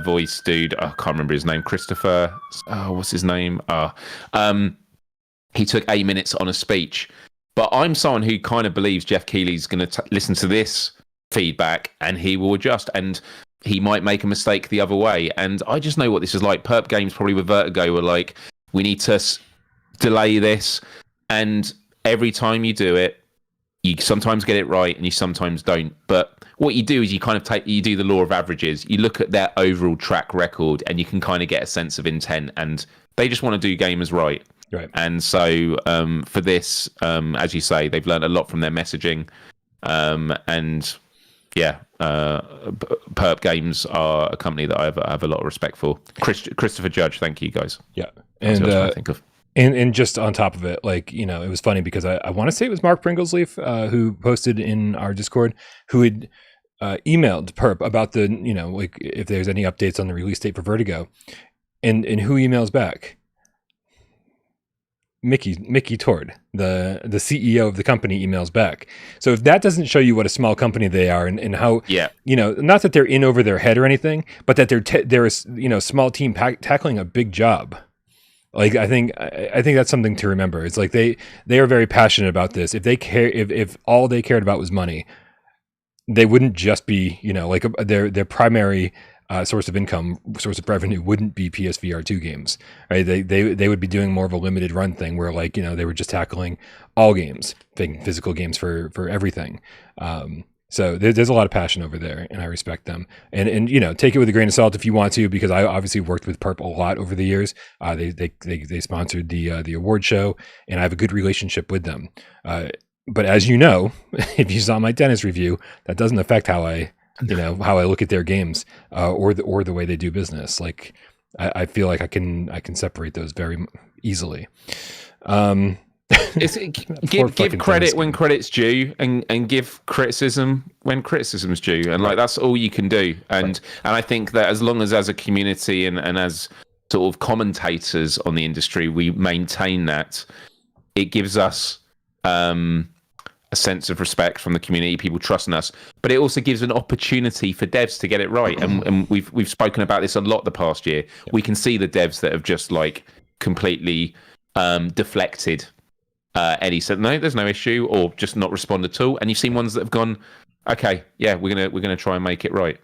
voice dude, I can't remember his name, Christopher, what's his name? He took 8 minutes on a speech. But I'm someone who kind of believes Jeff Keighley's going to listen to this feedback and he will adjust, and he might make a mistake the other way. And I just know what this is like. Perp Games, probably with Vertigo, were like, we need to delay this. And every time you do it, you sometimes get it right and you sometimes don't. But what you do is you kind of you do the law of averages. You look at their overall track record and you can kind of get a sense of intent, and they just want to do gamers right. Right. And so for this, as you say, they've learned a lot from their messaging. Perp Games are a company that I have a lot of respect for. Christopher Judge, thank you guys. Yeah. That's what I was trying to think of. And just on top of it, like, it was funny because I want to say it was Mark Pringlesleaf who posted in our Discord, who had emailed Perp about the, like, if there's any updates on the release date for Vertigo. And who emails back? Mickey Tord, the CEO of the company, emails back. So if that doesn't show you what a small company they are and how, not that they're in over their head or anything, but that they're a small team tackling a big job. Like, I think that's something to remember. It's like they are very passionate about this. If they care, if all they cared about was money, they wouldn't just be, like their primary source of income, source of revenue wouldn't be PSVR2 games, right? They would be doing more of a limited run thing where, like, they were just tackling all games, physical games for everything. So there's a lot of passion over there, and I respect them. And take it with a grain of salt if you want to, because I obviously worked with Perp a lot over the years. They sponsored the award show, and I have a good relationship with them. but as you know, if you saw my tennis review, that doesn't affect how I look at their games or the way they do business. Like I feel like I can separate those very easily. Give credit when credit's due, and give criticism when criticism's due, and like that's all you can do. And I think that as long as a community and as sort of commentators on the industry, we maintain that, it gives us a sense of respect from the community, people trusting us, but it also gives an opportunity for devs to get it right. And we've spoken about this a lot the past year. We can see the devs that have just like completely deflected Eddie said no, there's no issue, or just not respond at all. And you've seen ones that have gone, okay, yeah, we're gonna try and make it right.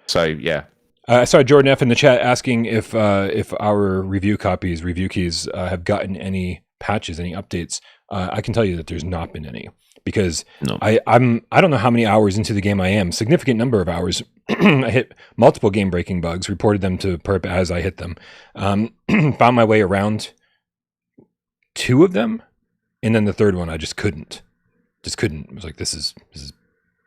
So yeah. I saw Jordan F in the chat asking if our review keys have gotten any patches, any updates. I can tell you that there's not been any, because I don't know how many hours into the game I am. Significant number of hours. I hit multiple game breaking bugs, reported them to Perp as I hit them. Found my way around 2 of them, and then the third one I just couldn't. It was like, this is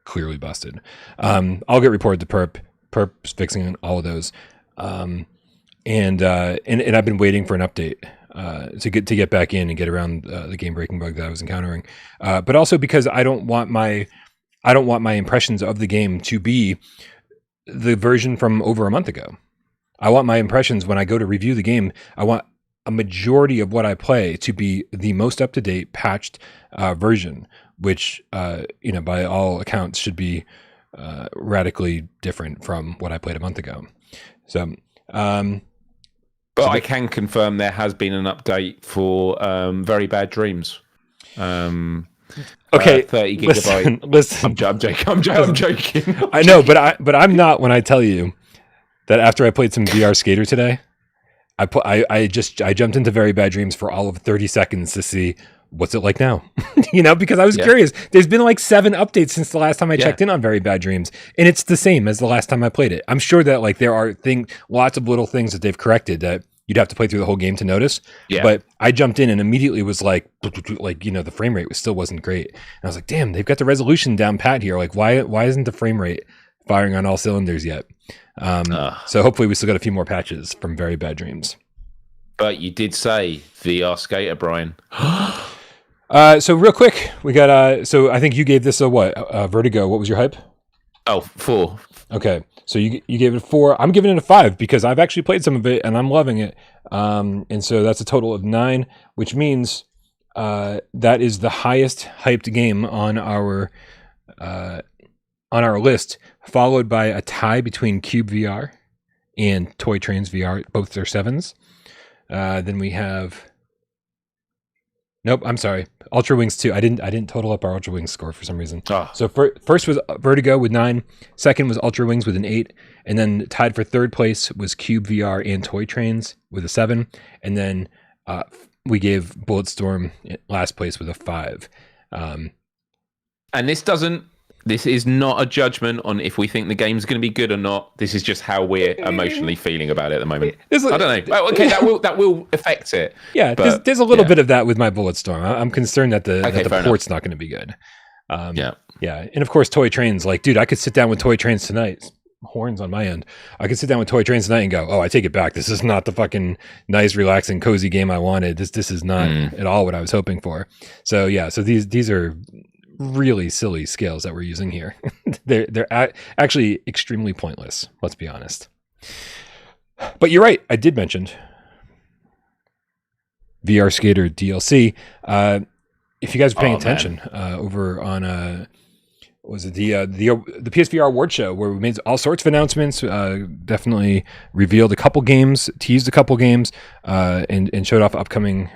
clearly busted. I'll get reported to Perp. Perp's fixing all of those, and I've been waiting for an update to get back in and get around the game breaking bug that I was encountering, but also because I don't want my impressions of the game to be the version from over a month ago. I want my impressions when I go to review the game. I want a majority of what I play to be the most up-to-date patched version, which by all accounts should be radically different from what I played a month ago. So I can confirm there has been an update for Very Bad Dreams. Okay, 30 gigabyte. Listen. I'm joking. I know, but I'm not when I tell you that after I played some VR Skater today, I jumped into Very Bad Dreams for all of 30 seconds to see what's it like now, because I was curious. There's been like 7 updates since the last time I checked in on Very Bad Dreams, and it's the same as the last time I played it. I'm sure that like there are lots of little things that they've corrected that you'd have to play through the whole game to notice. Yeah. But I jumped in and immediately was like the frame rate still wasn't great. And I was like, damn, they've got the resolution down pat here. Like why isn't the frame rate firing on all cylinders yet? So hopefully we still got a few more patches from Very Bad Dreams. But you did say VR Skater, Brian. So real quick, we got so I think you gave this a what? Vertigo. What was your hype? Oh, 4. Okay, so you gave it a 4. I'm giving it a 5 because I've actually played some of it and I'm loving it. And so that's a total of 9, which means that is the highest hyped game on our list, followed by a tie between Cyube VR and Toy Trains VR. Both are 7s. Then we have. Nope, I'm sorry. Ultrawings 2. I didn't total up our Ultrawings score for some reason. Oh. So first was Vertigo with 9. Second was Ultrawings with an 8. And then tied for third place was Cyube VR and Toy Trains with a 7. And then we gave Bulletstorm last place with a 5. And this is not a judgment on if we think the game's going to be good or not. This is just how we're emotionally feeling about it at the moment. I don't know. Okay, that will affect it. Yeah, but, there's a little bit of that with my Bulletstorm. I'm concerned that the port's not going to be good. Yeah, and of course, Toy Trains. Like, dude, I could sit down with Toy Trains tonight. Horns on my end. I could sit down with Toy Trains tonight and go, "Oh, I take it back. This is not the fucking nice, relaxing, cozy game I wanted. This is not at all what I was hoping for." So yeah, so these are really silly scales that we're using here. they're actually extremely pointless, let's be honest. But you're right, I did mention VR Skater DLC. If you guys are paying attention, over on was it the PSVR award show, where we made all sorts of announcements, definitely revealed a couple games, teased a couple games, and showed off upcoming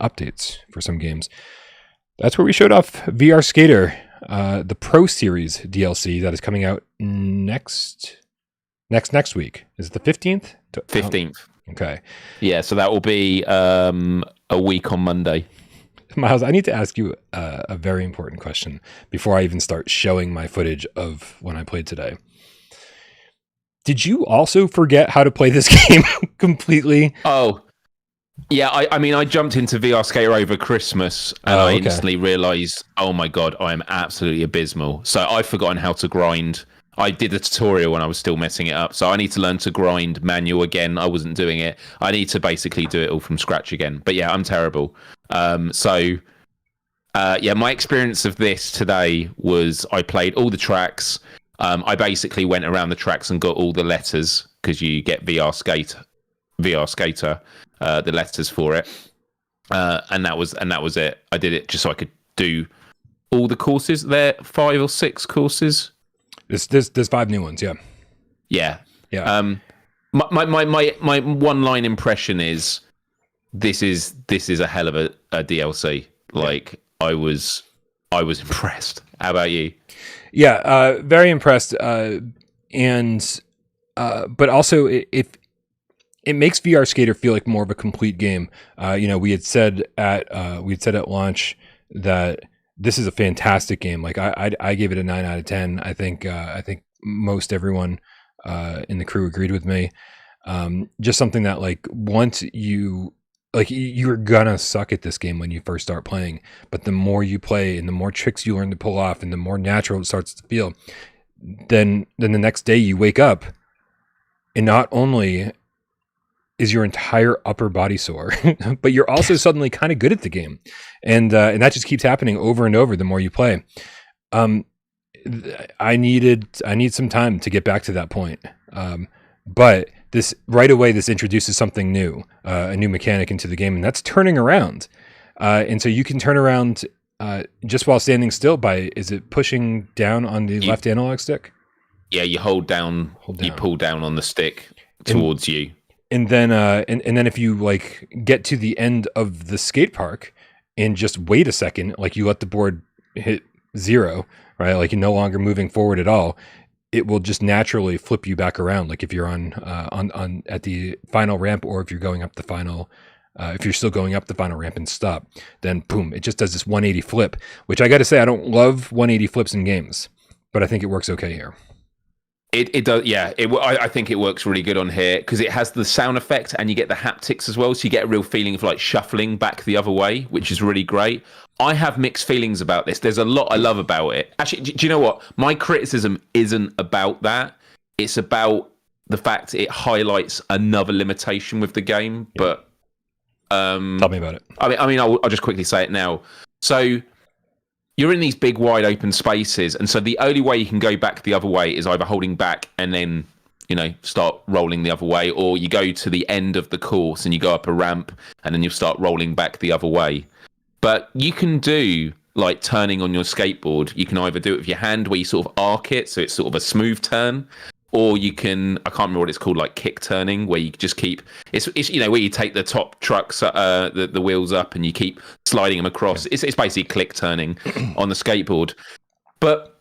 updates for some games. That's where we showed off VR Skater, the Pro Series DLC that is coming out next week. Is it the 15th? 15th. Okay. Yeah, so that will be a week on Monday. Miles, I need to ask you a very important question before I even start showing my footage of when I played today. Did you also forget how to play this game completely? Oh, Yeah, I mean, I jumped into VR Skater over Christmas, and I instantly realised, oh my god, I am absolutely abysmal. So I've forgotten how to grind. I did a tutorial when I was still messing it up, so I need to learn to grind manual again. I wasn't doing it. I need to basically do it all from scratch again. But yeah, I'm terrible. Yeah, my experience of this today was I played all the tracks. I basically went around the tracks and got all the letters because you get VR Skater, the letters for it, and that was it. I did it just so I could do all the courses. There 5 or 6 courses. There's 5 new ones. Yeah. Yeah. My one line impression is this is a hell of a DLC. Like I was impressed. How about you? Yeah, very impressed. But also it makes VR Skater feel like more of a complete game. We had said at launch that this is a fantastic game. Like I gave it a 9 out of 10. I think most everyone in the crew agreed with me. Just something that like once you're gonna suck at this game when you first start playing, but the more you play and the more tricks you learn to pull off and the more natural it starts to feel, then the next day you wake up and not only is your entire upper body sore, but you're also suddenly kind of good at the game. And that just keeps happening over and over the more you play. I need some time to get back to that point. But this right away, this introduces something new, a new mechanic into the game, and that's turning around. And so you can turn around just while standing still is it pushing down on the left analog stick? Yeah, you hold down. You pull down on the stick towards you. And then and then if you like get to the end of the skate park and just wait a second, like you let the board hit 0, right? Like you're no longer moving forward at all. It will just naturally flip you back around. Like if you're on at the final ramp, or if you're going up the final, if you're still going up the final ramp and stop, then boom, it just does this 180 flip, which I got to say, I don't love 180 flips in games, but I think it works okay here. It does, yeah. I think it works really good on here because it has the sound effect and you get the haptics as well, so you get a real feeling of like shuffling back the other way, which is really great. I have mixed feelings about this. There's a lot I love about it. Actually, do you know what? My criticism isn't about that. It's about the fact it highlights another limitation with the game. Yeah. But tell me about it. I mean, I'll just quickly say it now. So you're in these big wide open spaces, and so the only way you can go back the other way is either holding back and then start rolling the other way, or you go to the end of the course and you go up a ramp and then you start rolling back the other way. But you can do like turning on your skateboard. You can either do it with your hand where you sort of arc it, so it's sort of a smooth turn, or you can, I can't remember what it's called, like kick turning, where you just keep, it's where you take the top trucks, the wheels up and you keep sliding them across. It's basically click turning on the skateboard. But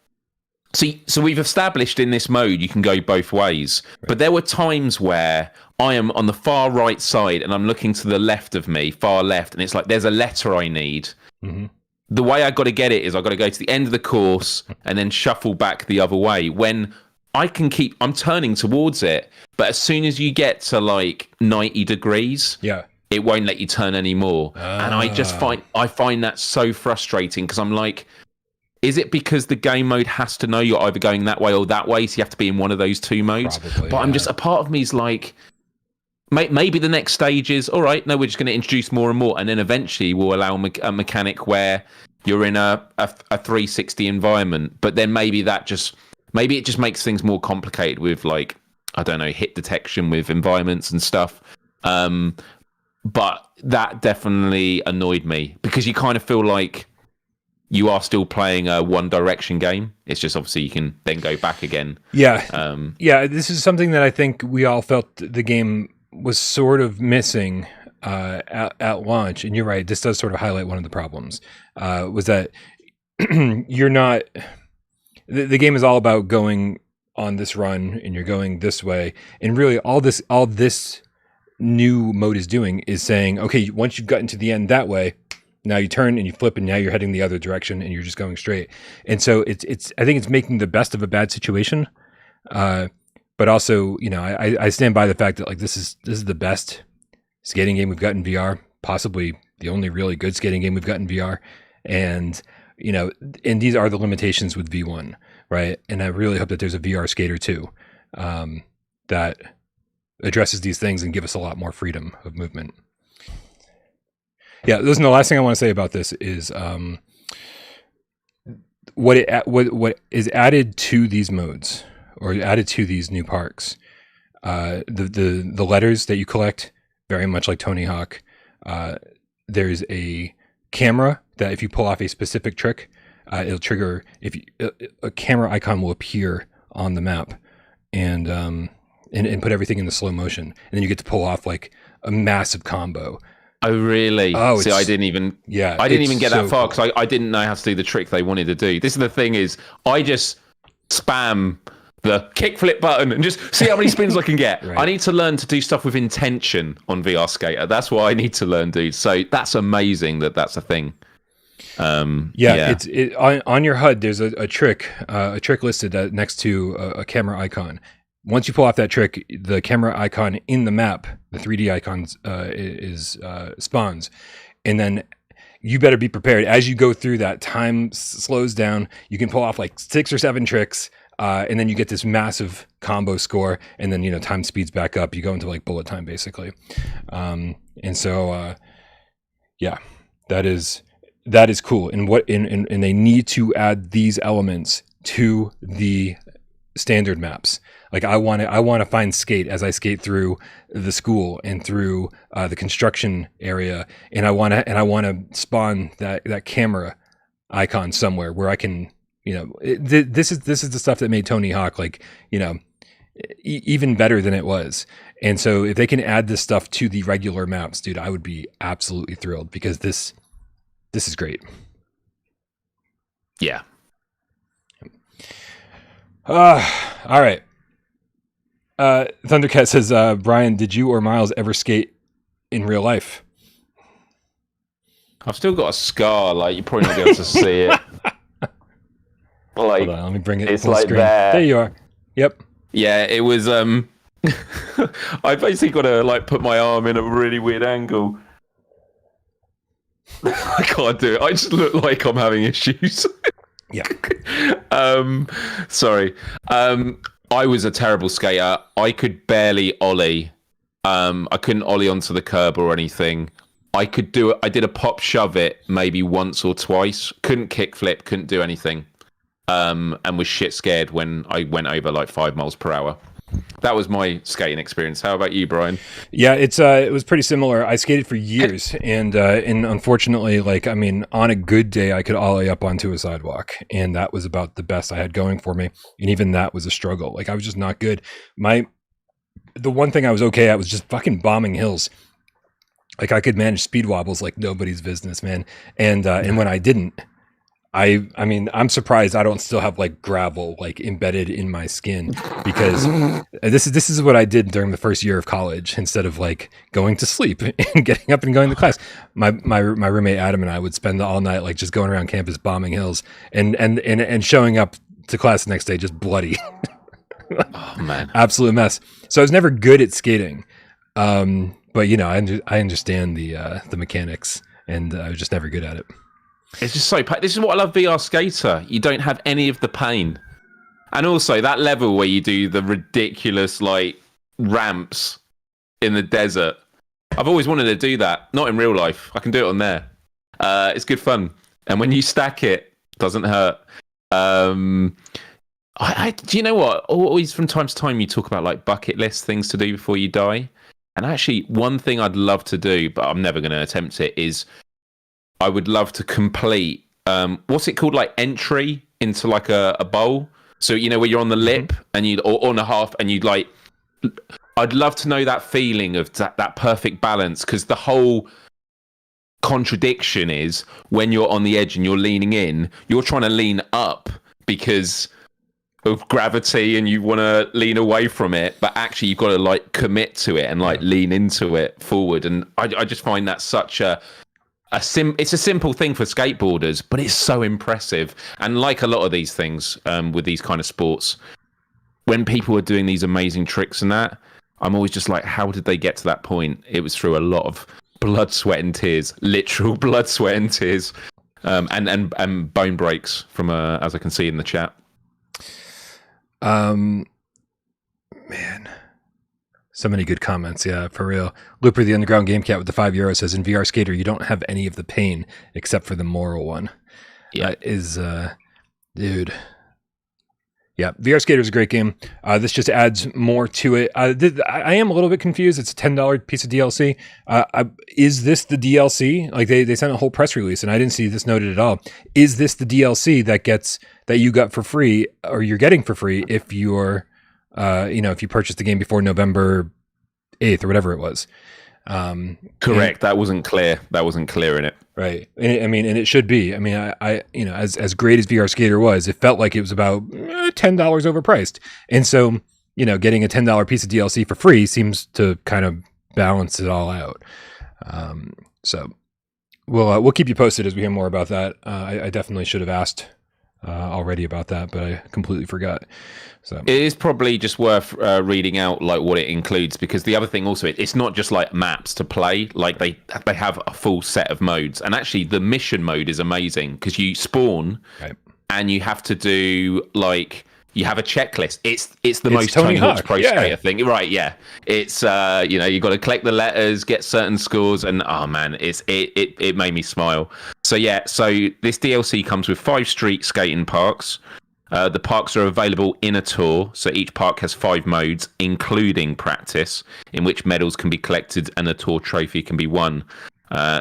see, so we've established in this mode you can go both ways. Right. But there were times where I am on the far right side and I'm looking to the left of me, far left, and it's like there's a letter I need. Mm-hmm. The way I got to get it is I got to go to the end of the course and then shuffle back the other way. When I'm turning towards it, but as soon as you get to like 90 degrees, it won't let you turn anymore. And I find that so frustrating because I'm like, is it because the game mode has to know you're either going that way or that way, so you have to be in one of those two modes? Probably, but I'm just, a part of me is like, maybe the next stage is, all right, no, we're just going to introduce more and more, and then eventually we'll allow a mechanic where you're in a 360 environment, but then maybe it just makes things more complicated with, like, I don't know, hit detection with environments and stuff. But that definitely annoyed me because you kind of feel like you are still playing a One Direction game. It's just obviously you can then go back again. Yeah. This is something that I think we all felt the game was sort of missing at launch. And you're right, this does sort of highlight one of the problems, was that you're not... The game is all about going on this run and you're going this way. And really all this new mode is doing is saying, okay, once you've gotten to the end that way, now you turn and you flip and now you're heading the other direction and you're just going straight. And so I think it's making the best of a bad situation. But also, I stand by the fact that like this is the best skating game we've got in VR, possibly the only really good skating game we've got in VR. And, and these are the limitations with V1, right? And I really hope that there's a VR Skater 2 that addresses these things and give us a lot more freedom of movement. Yeah, listen, the last thing I want to say about this is what is added to these modes or added to these new parks. The letters that you collect, very much like Tony Hawk. There's a camera that if you pull off a specific trick, it'll trigger. A camera icon will appear on the map, and put everything in the slow motion, and then you get to pull off like a massive combo. Oh really? Oh, see, I didn't even get that far because I didn't know how to do the trick they wanted to do. This is the thing is, I just spam the kickflip button and just see how many spins I can get. Right. I need to learn to do stuff with intention on VR Skater. That's what I need to learn, dude. So that's amazing that's a thing. It's on your HUD. There's a trick listed next to a camera icon. Once you pull off that trick, the camera icon in the map, the 3D icons, spawns, and then you better be prepared as you go through that. Time slows down. You can pull off like 6 or 7 tricks, and then you get this massive combo score, and then time speeds back up. You go into like bullet time basically, and so that is cool. And and they need to add these elements to the standard maps. Like I want to find skate as I skate through the school and through the construction area, and I want to spawn that camera icon somewhere where I can, this is the stuff that made Tony Hawk even better than it was. And so if they can add this stuff to the regular maps, dude, I would be absolutely thrilled because this is great. Yeah. All right. Thundercat says, Brian, did you or Miles ever skate in real life? I've still got a scar. Like you're probably not going to see it. Like, hold on, let me bring it. It's like there. There you are. Yep. Yeah, it was. I basically got to like put my arm in a really weird angle. I can't do it. I just look like I'm having issues. Yeah. Sorry. I was a terrible skater. I could barely ollie. I couldn't ollie onto the curb or anything. I could do it. I did a pop shove it maybe once or twice. Couldn't kickflip. Couldn't do anything. And was shit scared when I went over like 5 miles per hour. That was my skating experience. How about you, Brian? Yeah, it was pretty similar. I skated for years, and unfortunately, on a good day, I could ollie up onto a sidewalk, and that was about the best I had going for me. And even that was a struggle. Like I was just not good. The one thing I was okay at was just fucking bombing hills. Like I could manage speed wobbles like nobody's business, man. And when I didn't, I'm surprised I don't still have like gravel like embedded in my skin, because this is what I did during the first year of college. Instead of like going to sleep and getting up and going to class, my roommate Adam and I would spend all night like just going around campus bombing hills and showing up to class the next day just bloody. Oh man, absolute mess. So I was never good at skating, but I understand the mechanics, and I was just never good at it. It's just so. This is what I love VR Skater. You don't have any of the pain, and also that level where you do the ridiculous like ramps in the desert. I've always wanted to do that. Not in real life. I can do it on there. It's good fun, and when you stack it, doesn't hurt. Do you know what? Always from time to time you talk about like bucket list things to do before you die, and actually one thing I'd love to do, but I'm never going to attempt it, is I would love to complete what's it called, like entry into like a bowl. So where you're on the lip and or on a half, and you'd like. I'd love to know that feeling of that perfect balance, because the whole contradiction is when you're on the edge and you're leaning in, you're trying to lean up because of gravity and you want to lean away from it, but actually you've got to like commit to it and like lean into it forward. And I just find that such it's a simple thing for skateboarders, but it's so impressive. And like a lot of these things with these kind of sports, when people are doing these amazing tricks and that, I'm always just like, how did they get to that point? It was through a lot of blood, sweat, and tears, literal blood, sweat, and tears, and bone breaks from as I can see in the chat. Man, so many good comments. Yeah, for real. Looper, the underground game cat with the €5 says, in VR Skater, you don't have any of the pain except for the moral one. Yeah, that is, dude. Yeah, VR Skater is a great game. This just adds more to it. I am a little bit confused. It's a $10 piece of DLC. Is this the DLC? Like they sent a whole press release, and I didn't see this noted at all. Is this the DLC that you got for free, or you're getting for free if you're, if you purchased the game before November 8th or whatever it was? Correct. That wasn't clear. That wasn't clear in it. Right. And it should be. I mean, I as great as VR Skater was, it felt like it was about $10 overpriced. And so, getting a $10 piece of DLC for free seems to kind of balance it all out. So we'll keep you posted as we hear more about that. I definitely should have asked already about that, but I completely forgot. So it is probably just worth reading out like what it includes, because the other thing also, it's not just like maps to play. Like they have a full set of modes, and actually the mission mode is amazing because you spawn and you have to do like, you have a checklist. It's the most Tony Hawk's Pro Skater thing, right? Yeah, it's you got to collect the letters, get certain scores, and oh man, it made me smile. So yeah, so this DLC comes with 5 street skating parks. The parks are available in a tour, so each park has 5 modes, including practice, in which medals can be collected and a tour trophy can be won.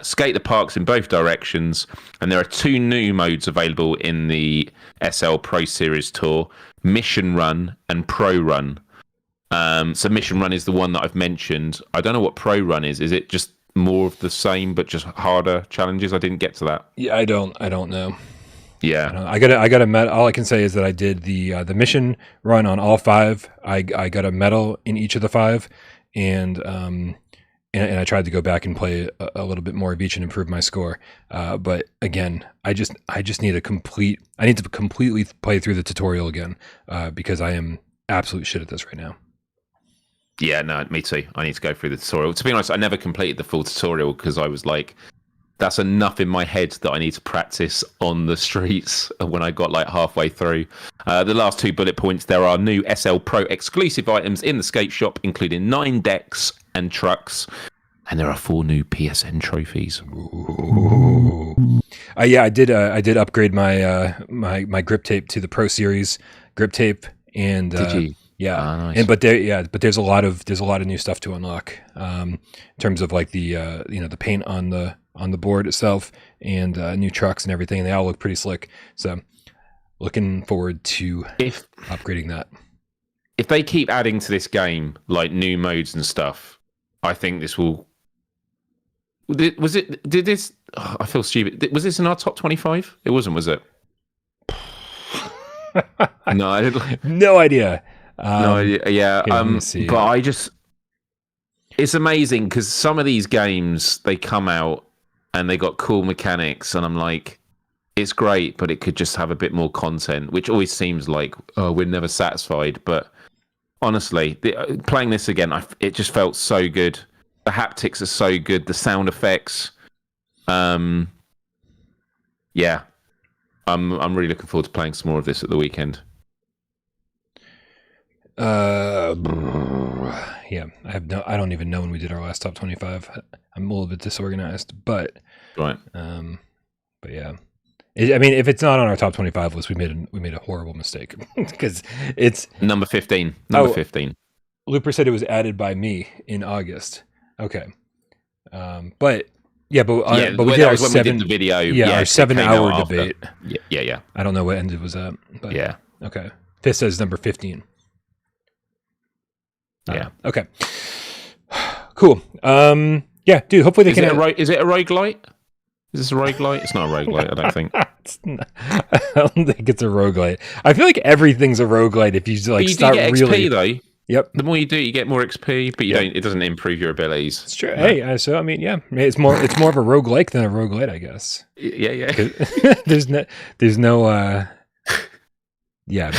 Skate the parks in both directions, and there are 2 new modes available in the SL Pro Series Tour: Mission Run and Pro Run. So Mission Run is the one that I've mentioned. I don't know what Pro Run is. Is it just more of the same but just harder challenges? I didn't get to that. Yeah, I don't know. Yeah, I got a medal. All I can say is that I did the mission run on all 5. I got a medal in each of the 5, and I tried to go back and play a little bit more of each and improve my score. But again, I just need I need to completely play through the tutorial again, because I am absolute shit at this right now. Yeah, no, me too. I need to go through the tutorial. To be honest, I never completed the full tutorial because I was like, that's enough in my head that I need to practice on the streets when I got like halfway through. The last 2 bullet points, there are new SL Pro exclusive items in the skate shop, including 9 decks and trucks, and there are 4 new PSN trophies. Yeah, I did upgrade my my grip tape to the Pro Series grip tape, and did you? Yeah, nice. but there's a lot of new stuff to unlock, in terms of like the the paint on the board itself, and new trucks and everything. And they all look pretty slick. So looking forward to upgrading that. If they keep adding to this game like new modes and stuff, I think this will. Did this? Oh, I feel stupid. Was this in our top 25? It wasn't, was it? No, I didn't. No idea. No idea. Yeah. But it's amazing because some of these games, they come out and they got cool mechanics, and I'm like, it's great, but it could just have a bit more content, which always seems like, oh, we're never satisfied. But honestly, playing this again, it just felt so good. The haptics are so good. The sound effects. Yeah. I'm really looking forward to playing some more of this at the weekend. Yeah, I don't even know when we did our last top 25. I'm a little bit disorganized, but right. But yeah, I mean, if it's not on our top 25 list, we made a horrible mistake because it's number 15. Number 15. Looper said it was added by me in August. Okay, but we did our when we did the video. Yeah, our 7-hour debate. Yeah. I don't know what end it was at. But yeah. Okay. This says number 15. Yeah. Okay. Cool. Yeah, dude. Hopefully they can. Is it a roguelite? Is this a roguelite? It's not a roguelite, I don't think. I don't think it's a roguelite. I feel like everything's a roguelite if you like start get really. XP, though. Yep. The more you do, you get more XP, but you don't. It doesn't improve your abilities. It's true. No. Hey, so I mean, yeah, it's more of a roguelike than a roguelite, I guess. Yeah. There's no. Yeah.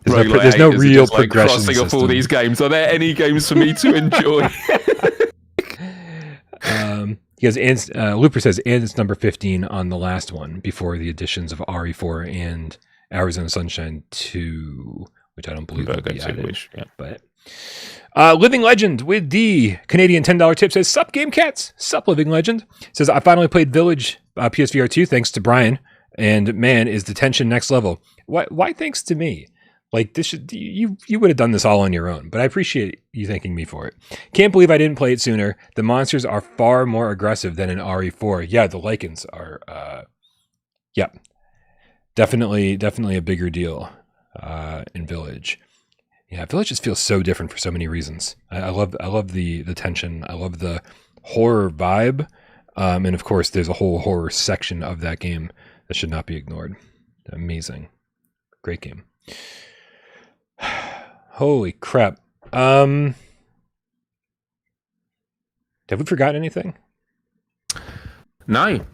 There's no real progression crossing system. off all these games. Are there any games for me to enjoy? He has Looper says, and it's number 15 on the last one before the additions of RE4 and Arizona Sunshine 2, which I don't believe will be added. But Living Legend with the Canadian $10 tip says, "Sup, Game Cats? Sup, Living Legend?" Says, "I finally played Village PSVR2 thanks to Brian, and man, is the tension next level." Why thanks to me? Like, this you would have done this all on your own, but I appreciate you thanking me for it. Can't believe I didn't play it sooner. The monsters are far more aggressive than in RE4. Yeah, the Lycans are, definitely a bigger deal in Village. Yeah, Village just feels so different for so many reasons. I love the tension. I love the horror vibe, and of course, there's a whole horror section of that game that should not be ignored. Amazing, great game. Holy crap! Have we forgotten anything? No.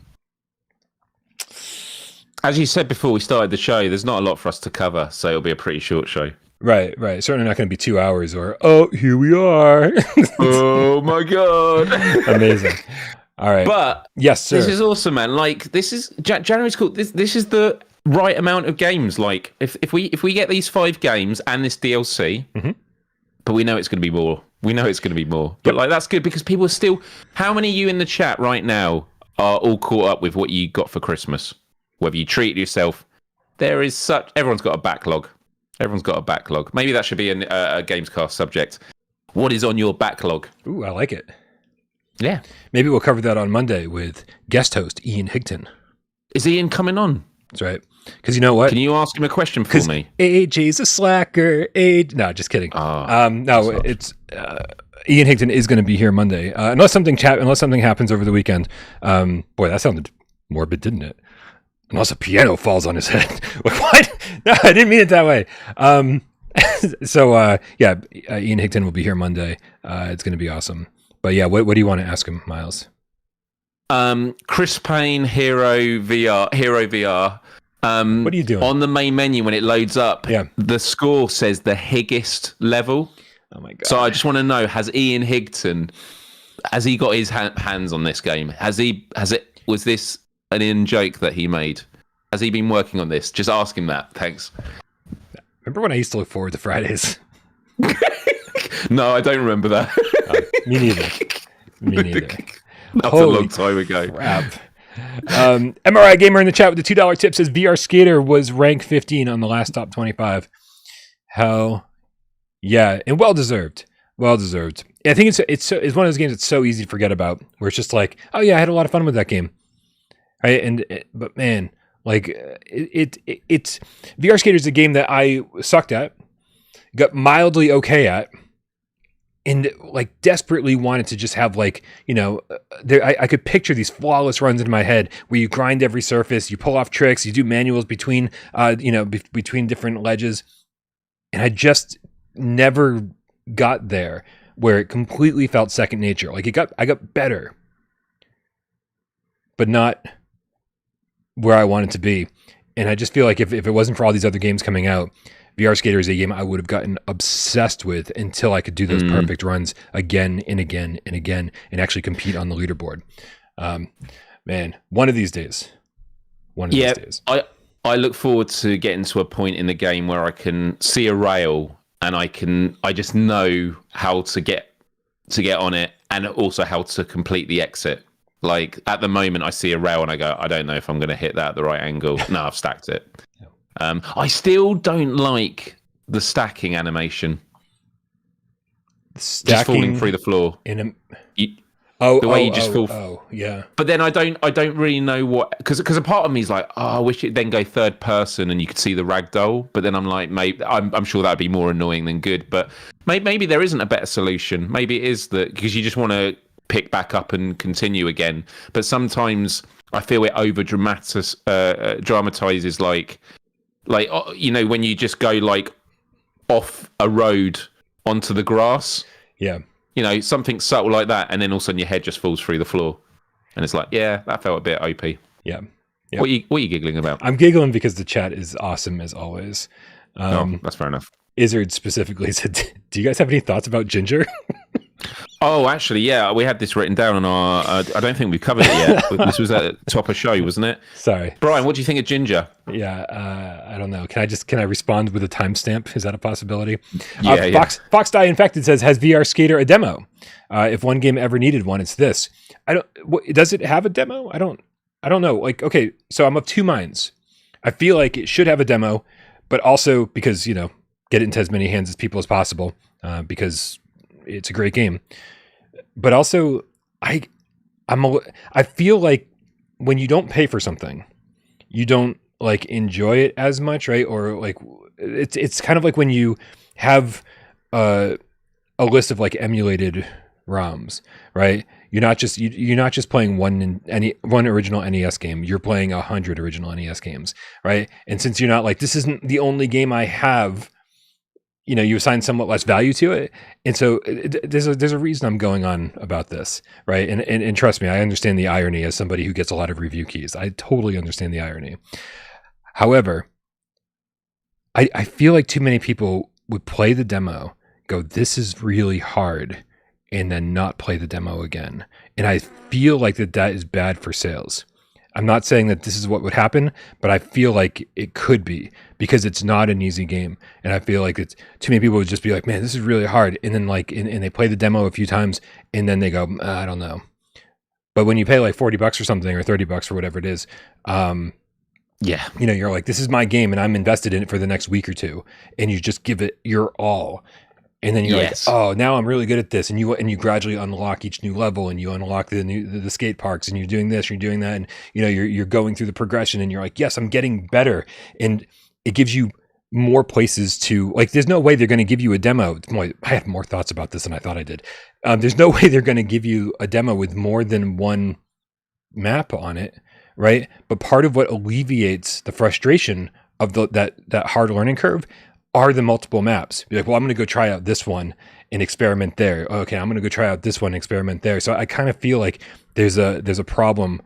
As you said before we started the show, there's not a lot for us to cover, so it'll be a pretty short show. Right. Certainly not going to be 2 hours or, oh, here we are. Oh my God. Amazing. All right. But yes, sir. This is awesome, man. Like, this is January's cool. This is the right amount of games. Like, if we get these 5 games and this DLC, but we know it's going to be more. But like, that's good because people are still. How many of you in the chat right now are all caught up with what you got for Christmas? Whether you treat yourself, everyone's got a backlog. Maybe that should be a GAMESCAST subject. What is on your backlog? Ooh, I like it. Yeah. Maybe we'll cover that on Monday with guest host Ian Higton. Is Ian coming on? That's right. Because you know what? Can you ask him a question for me? AJ's a slacker. No, just kidding. No, it's Ian Higton is going to be here Monday. Unless something happens over the weekend. Boy, that sounded morbid, didn't it? Unless a piano falls on his head. What? No, I didn't mean it that way. Ian Higton will be here Monday. It's going to be awesome. But yeah, what do you want to ask him, Miles? Chris Payne, Hero VR. What are you doing? On the main menu when it loads up, the score says the higgest level. Oh my God. So I just want to know, has Ian Higton, has he got his hands on this game? Was this an in-joke that he made? Has he been working on this? Just ask him that. Thanks. Remember when I used to look forward to Fridays? No, I don't remember that. Me neither. That's a long time ago. Crap. MRI Gamer in the chat with the $2 tip says VR Skater was rank 15 on the last top 25. Hell yeah, and well deserved. I think it's one of those games that's so easy to forget about, where it's just like, oh yeah, I had a lot of fun with that game. But man, like it's VR Skater is a game that I sucked at, got mildly okay at, and like desperately wanted to just have, like, you know, I could picture these flawless runs in my head where you grind every surface, you pull off tricks, you do manuals between between different ledges, and I just never got there where it completely felt second nature. Like I got better, but not where I wanted to be. And I just feel like if it wasn't for all these other games coming out, VR Skater is a game I would have gotten obsessed with until I could do those perfect runs again and again and again and actually compete on the leaderboard. Man, one of these days. These days. I look forward to getting to a point in the game where I can see a rail and I just know how to get on it and also how to complete the exit. Like, at the moment, I see a rail and I go, I don't know if I'm going to hit that at the right angle. No, I've stacked it. I still don't like the stacking animation. Just falling through the floor. The way you just fall. Oh, yeah. But then I don't really know what, because a part of me is like, I wish it then go third person and you could see the ragdoll. But then I'm like, maybe I'm sure that'd be more annoying than good. But maybe there isn't a better solution. Maybe it is that because you just want to pick back up and continue again. But sometimes I feel it over dramatizes like when you just go like off a road onto the grass. Yeah. Something subtle like that, and then all of a sudden your head just falls through the floor, and it's like, yeah, that felt a bit OP. Yeah. What are you giggling about? I'm giggling because the chat is awesome as always. That's fair enough. Izzard specifically said, do you guys have any thoughts about Ginger? Oh, actually, yeah, we had this written down on our. I don't think we've covered it yet. This was at the top of show, wasn't it? Sorry, Brian. What do you think of Ginger? Yeah, I don't know. Can I respond with a timestamp? Is that a possibility? Yeah, Fox Die Infected says, has VR Skater a demo? If one game ever needed one, it's this. Does it have a demo? I don't know. Like, okay, so I'm of two minds. I feel like it should have a demo, but also because get it into as many hands as people as possible, because it's a great game. But also, I feel like when you don't pay for something, you don't like enjoy it as much, right? Or like it's kind of like when you have a list of like emulated ROMs, right? You're not just playing one original NES game. You're playing 100 original NES games, right? And since you're not like, this isn't the only game I have, you assign somewhat less value to it. And so there's a reason I'm going on about this, right? And trust me, I understand the irony as somebody who gets a lot of review keys. I totally understand the irony. However, I feel like too many people would play the demo, go, this is really hard, and then not play the demo again. And I feel like that is bad for sales. I'm not saying that this is what would happen, but I feel like it could be, because it's not an easy game. And I feel like it's too many people would just be like, man, this is really hard. And then and they play the demo a few times and then they go, I don't know. But when you pay like $40 or something, or $30 or whatever it is, you're like, this is my game and I'm invested in it for the next week or two. And you just give it your all. And then you're like, oh, now I'm really good at this. And you gradually unlock each new level, and you unlock the skate parks, and you're doing this, you're doing that. And, you're going through the progression, and you're like, yes, I'm getting better. And it gives you more places to, like, there's no way they're going to give you a demo. I have more thoughts about this than I thought I did. There's no way they're going to give you a demo with more than one map on it. Right. But part of what alleviates the frustration of that hard learning curve are the multiple maps. Be like, well, I'm going to go try out this one and experiment there. Okay, I'm going to go try out this one and experiment there. So I kind of feel like there's a problem,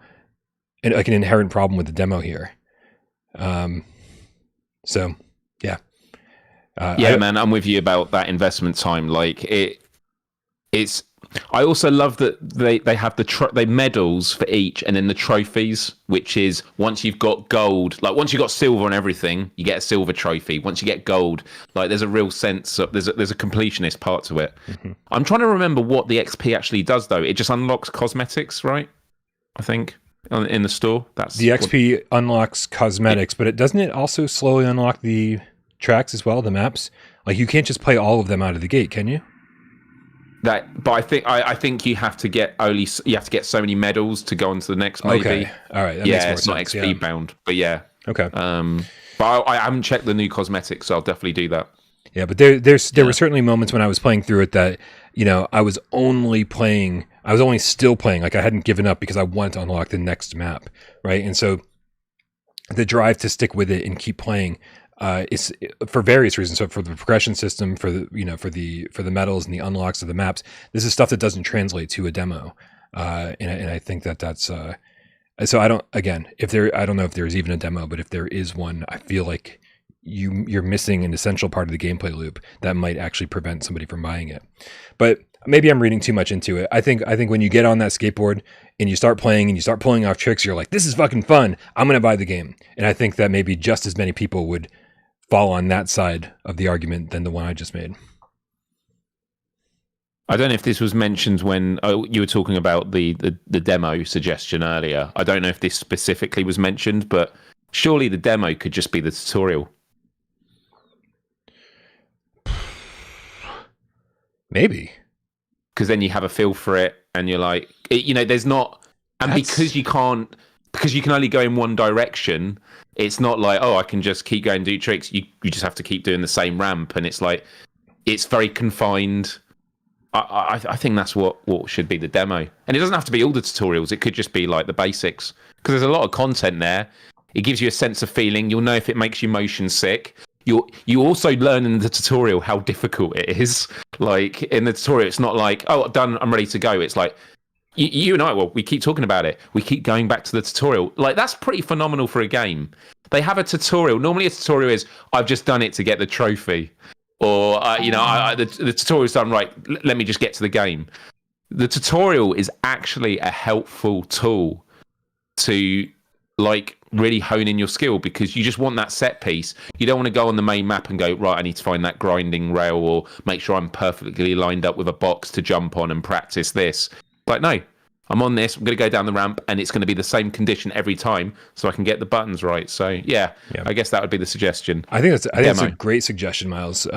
like an inherent problem with the demo here. So yeah. Man, I'm with you about that investment time. Like it's. I also love that they have the medals for each, and then the trophies, which is once you've got gold, like once you've got silver and everything, you get a silver trophy. Once you get gold, like there's a real sense of there's a completionist part to it. Mm-hmm. I'm trying to remember what the XP actually does though. It just unlocks cosmetics, right? I think in the store. That's the XP unlocks cosmetics, but doesn't it also slowly unlock the tracks as well, the maps? Like you can't just play all of them out of the gate, can you? But I think you have to get so many medals to go on to the next. Maybe. Okay, all right. That makes more it's sense. Not XP bound, but yeah. Okay. But I haven't checked the new cosmetics, so I'll definitely do that. Yeah, but there were certainly moments when I was playing through it that I was only still playing, like I hadn't given up because I wanted to unlock the next map, right? And so the drive to stick with it and keep playing. It's for various reasons. So for the progression system, for the for the medals and the unlocks of the maps, this is stuff that doesn't translate to a demo. And I think that's so I don't know if there's even a demo, but if there is one, I feel like you're missing an essential part of the gameplay loop that might actually prevent somebody from buying it. But maybe I'm reading too much into it. I think when you get on that skateboard and you start playing and you start pulling off tricks, you're like, this is fucking fun. I'm going to buy the game. And I think that maybe just as many people would fall on that side of the argument than the one I just made. I don't know if this was mentioned when you were talking about the demo suggestion earlier. I don't know if this specifically was mentioned, but surely the demo could just be the tutorial. Maybe. Because then you have a feel for it and you're like, there's not... And because you can only go in one direction, it's not like, I can just keep going and do tricks. You just have to keep doing the same ramp. And it's like, it's very confined. I think that's what should be the demo. And it doesn't have to be all the tutorials. It could just be like the basics. Because there's a lot of content there. It gives you a sense of feeling. You'll know if it makes you motion sick. You also learn in the tutorial how difficult it is. Like in the tutorial, it's not like, done, I'm ready to go. It's like, you and I, well, we keep talking about it. We keep going back to the tutorial. Like, that's pretty phenomenal for a game. They have a tutorial. Normally a tutorial is, I've just done it to get the trophy. Or, the tutorial's done, right, let me just get to the game. The tutorial is actually a helpful tool to, like, really hone in your skill, because you just want that set piece. You don't want to go on the main map and go, right, I need to find that grinding rail, or make sure I'm perfectly lined up with a box to jump on and practice this. Like, no, I'm on this, I'm going to go down the ramp, and it's going to be the same condition every time, so I can get the buttons right. So, yeah. I guess that would be the suggestion. I think that's a great suggestion, Miles.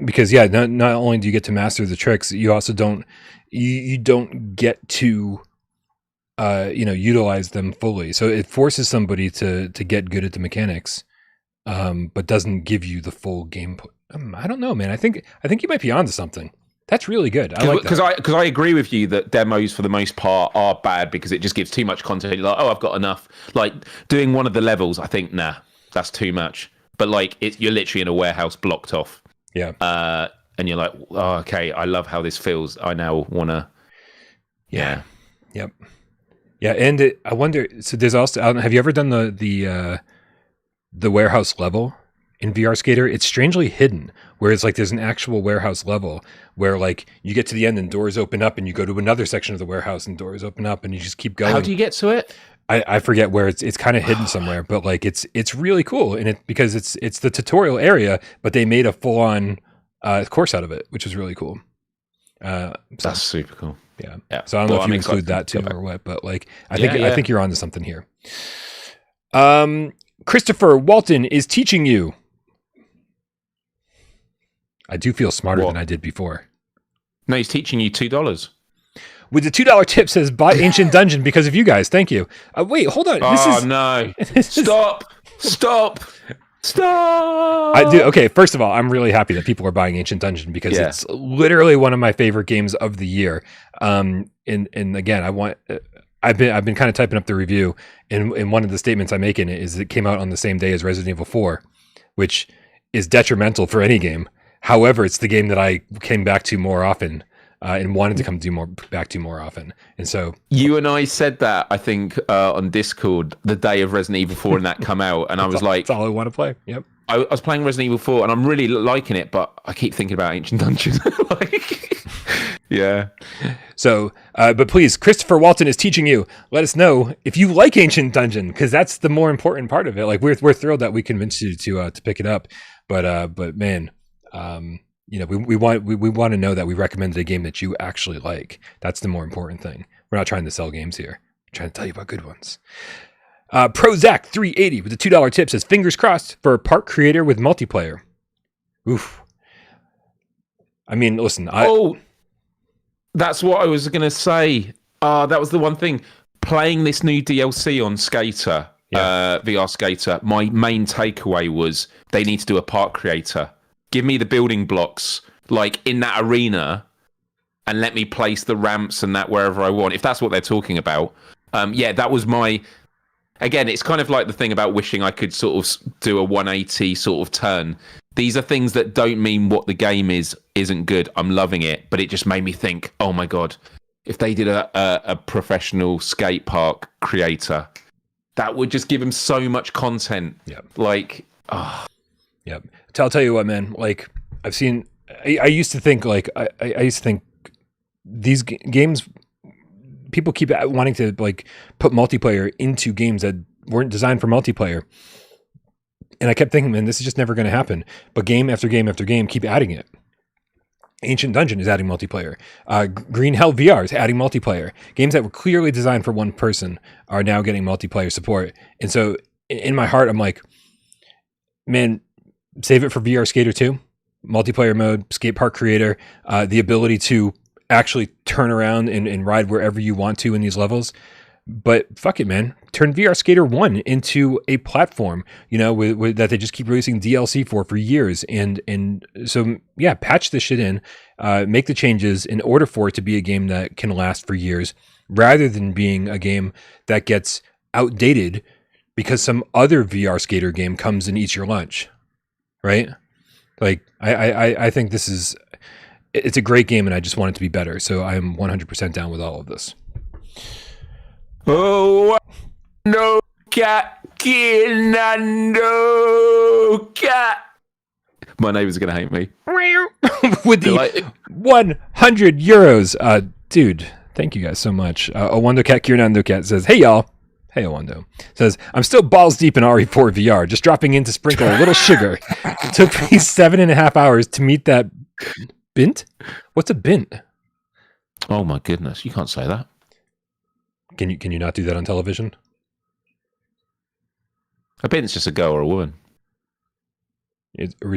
Because, not only do you get to master the tricks, you also don't get to utilize them fully. So it forces somebody to get good at the mechanics, but doesn't give you the full gameplay. I don't know, man. I think you might be onto something. That's really good. I like that. Because I agree with you that demos for the most part are bad, because it just gives too much content. You're like, oh, I've got enough. Like, doing one of the levels, I think, nah, that's too much. But like, you're literally in a warehouse blocked off. Yeah. And you're like, oh, okay, I love how this feels. I now want to. Yeah. Yep. Yeah, and I wonder. So there's also. Have you ever done the warehouse level in VR Skater? It's strangely hidden, where it's like there's an actual warehouse level where, like, you get to the end and doors open up, and you go to another section of the warehouse and doors open up, and you just keep going. How do you get to it? I forget where it's kind of hidden somewhere, but like it's really cool, and because it's the tutorial area, but they made a full on course out of it, which is really cool. That's super cool. Yeah. So I don't know if you include that too or what, but like I think you're onto something here. Christopher Walton is teaching you. I do feel smarter than I did before. No, he's teaching you $2. With the $2 tip, says buy Ancient Dungeon because of you guys. Thank you. Wait, hold on. No! Stop! Okay, first of all, I'm really happy that people are buying Ancient Dungeon, because it's literally one of my favorite games of the year. And again, I've been kind of typing up the review, and one of the statements I make in it is it came out on the same day as Resident Evil 4, which is detrimental for any game. However, it's the game that I came back to more often. And wanted to come back to more often. And so you and I said that, I think, on Discord the day of Resident Evil 4 and that come out, and I was like, that's all I want to play. Yep. I was playing Resident Evil 4 and I'm really liking it, but I keep thinking about Ancient Dungeon. Yeah. So, but please, Christopher Walton is teaching you. Let us know if you like Ancient Dungeon, because that's the more important part of it. Like, we're thrilled that we convinced you to pick it up, but man, we want to know that we recommended a game that you actually like. That's the more important thing. We're not trying to sell games here. We're trying to tell you about good ones. Prozac 380 with a $2 tip says, fingers crossed for a park creator with multiplayer. Oof. I mean, listen. That's what I was going to say. That was the one thing. Playing this new DLC on Skater, VR Skater, my main takeaway was they need to do a park creator. Give me the building blocks, like, in that arena, and let me place the ramps and that wherever I want. If that's what they're talking about. That was my... Again, it's kind of like the thing about wishing I could sort of do a 180 sort of turn. These are things that don't mean what the game isn't good. I'm loving it, but it just made me think, oh my God, if they did a professional skate park creator, that would just give them so much content. Yep. Like, Yep. I'll tell you what, man. Like, I've seen. I used to think these games. People keep wanting to like put multiplayer into games that weren't designed for multiplayer, and I kept thinking, man, this is just never going to happen. But game after game after game keep adding it. Ancient Dungeon is adding multiplayer. Green Hell VR is adding multiplayer. Games that were clearly designed for one person are now getting multiplayer support. And so, in my heart, I'm like, man, save it for VR Skater 2, multiplayer mode, skate park creator, the ability to actually turn around and ride wherever you want to in these levels. But fuck it, man. Turn VR Skater 1 into a platform, with that they just keep releasing DLC for years. And so, yeah, patch this shit in, make the changes in order for it to be a game that can last for years, rather than being a game that gets outdated because some other VR Skater game comes and eats your lunch. Right? Like, I think this is, it's a great game, and I just want it to be better. So I'm 100% down with all of this. Oh, no cat, no cat. My neighbors are going to hate me. With the 100 euros. Dude, thank you guys so much. Ownado Cat Kirinando Cat says, hey, y'all. Hey, Ownado. Says, I'm still balls deep in RE4 VR, just dropping in to sprinkle a little sugar. It took me 7.5 hours to meet that bint? What's a bint? Oh, my goodness. You can't say that. Can you not do that on television? A bint's just a girl or a woman. It's a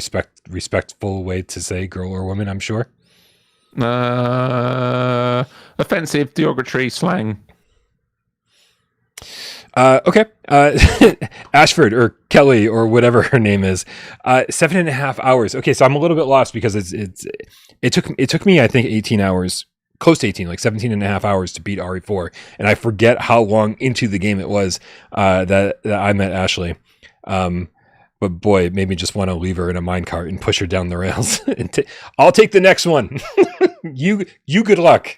respectful way to say girl or woman, I'm sure. Offensive, derogatory slang. Okay. Ashford or Kelly or whatever her name is. 7.5 hours. Okay, so I'm a little bit lost because it took me, I think, 18 hours, close to 18, like 17.5 hours to beat RE4, and I forget how long into the game it was that I met Ashley. But boy, it made me just want to leave her in a minecart and push her down the rails. I'll take the next one. You good luck.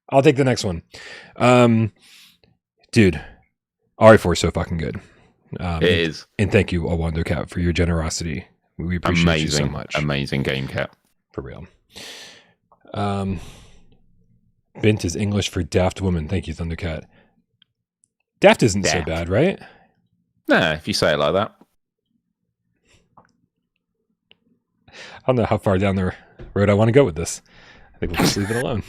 I'll take the next one. Dude, RE4 is so fucking good. It is. And thank you, Ownado Cat, for your generosity. We appreciate you so much. Amazing game, Cat. For real. Bint is English for daft woman. Thank you, Thundercat. Daft isn't so bad, right? Nah, if you say it like that. I don't know how far down the road I want to go with this. I think we'll just leave it alone.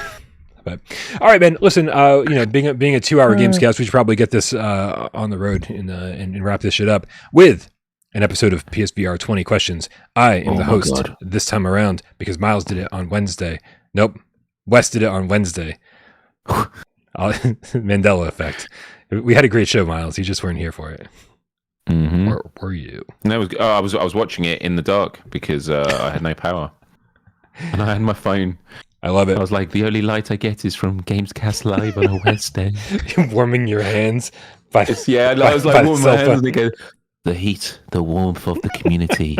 But all right, man. Listen, being a 2-hour GAMESCAST, we should probably get this on the road and wrap this shit up with an episode of PSVR 20 questions. I am the host this time around because Miles did it on Wednesday. Nope, Wes did it on Wednesday. Mandela effect. We had a great show, Miles. You just weren't here for it. Mm-hmm. Or were you? No, I was watching it in the dark because I had no power, and I had my phone. I love it. I was like, the only light I get is from GAMESCAST Live on a Wednesday. Warming your hands. I was like warming my hands and go, the heat, the warmth of the community,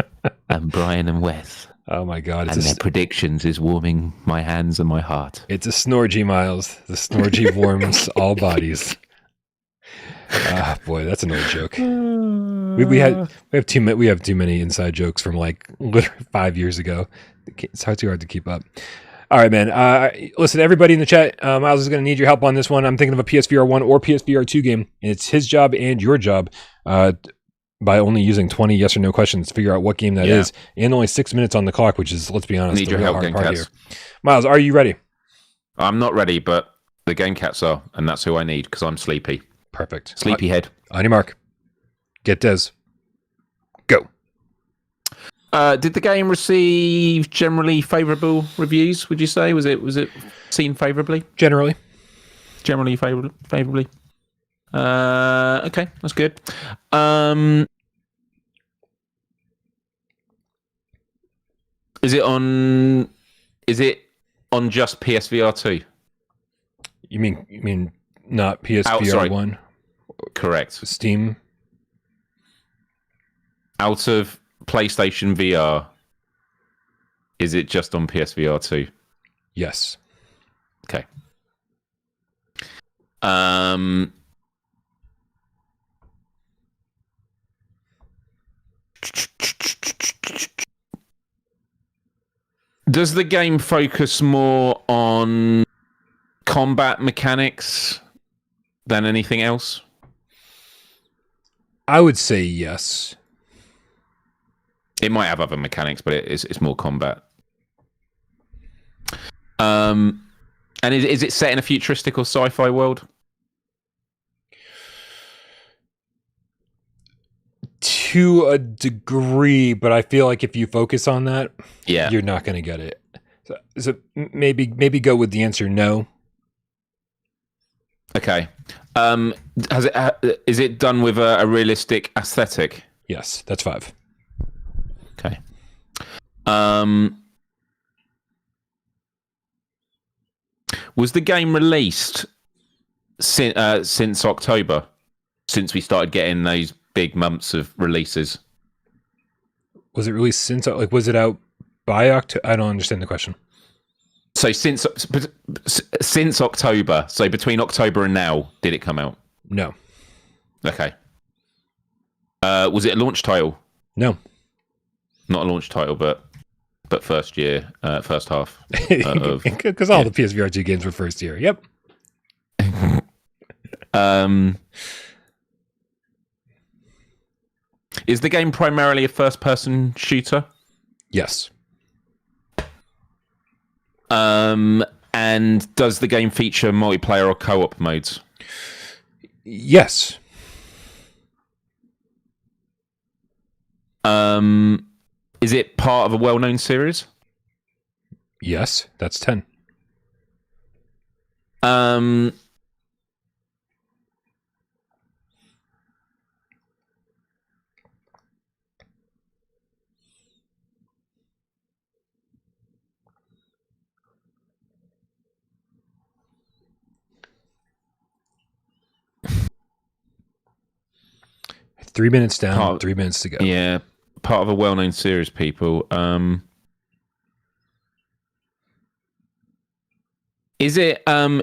and Brian and Wes. Oh my God. And their predictions is warming my hands and my heart. It's a snorgy, Miles. The snorgy warms all bodies. Boy, that's an old joke. We have too many inside jokes from like literally 5 years ago. It's too hard to keep up. All right, man. Listen, everybody in the chat, Miles is going to need your help on this one. I'm thinking of a PSVR 1 or PSVR 2 game, and it's his job and your job by only using 20 yes or no questions to figure out what game that is, and only 6 minutes on the clock, which is, let's be honest, need the your real help, hard part Cats. here. Miles, are you ready? I'm not ready, but the Game Cats are, and that's who I need because I'm sleepy. Perfect. Sleepy head. On your mark. Get Des. Go. Did the game receive generally favourable reviews? Would you say was it seen favourably? Generally favourably. Okay, that's good. Is it on just PSVR 2? You mean not PSVR 1? Correct. Steam. Out of PlayStation VR, is it just on PSVR 2? Yes. Okay. Does the game focus more on combat mechanics than anything else? I would say yes. It might have other mechanics, but it's more combat. And is it set in a futuristic or sci-fi world? To a degree, but I feel like if you focus on that, you're not going to get it. So maybe go with the answer no. Okay. Is it done with a realistic aesthetic? Yes, that's 5. Okay. Was the game released since October? Since we started getting those big months of releases? Was it released since? Like, was it out by October? I don't understand the question. So since October, so between October and now, did it come out? No. Okay. Was it a launch title? No. Not a launch title, but first half. Because all the PSVR2 games were first year. Yep. Is the game primarily a first-person shooter? Yes. And does the game feature multiplayer or co-op modes? Yes. Is it part of a well-known series? Yes, that's 10. 3 minutes down, 3 minutes to go. Yeah, part of a well-known series, people. Is it a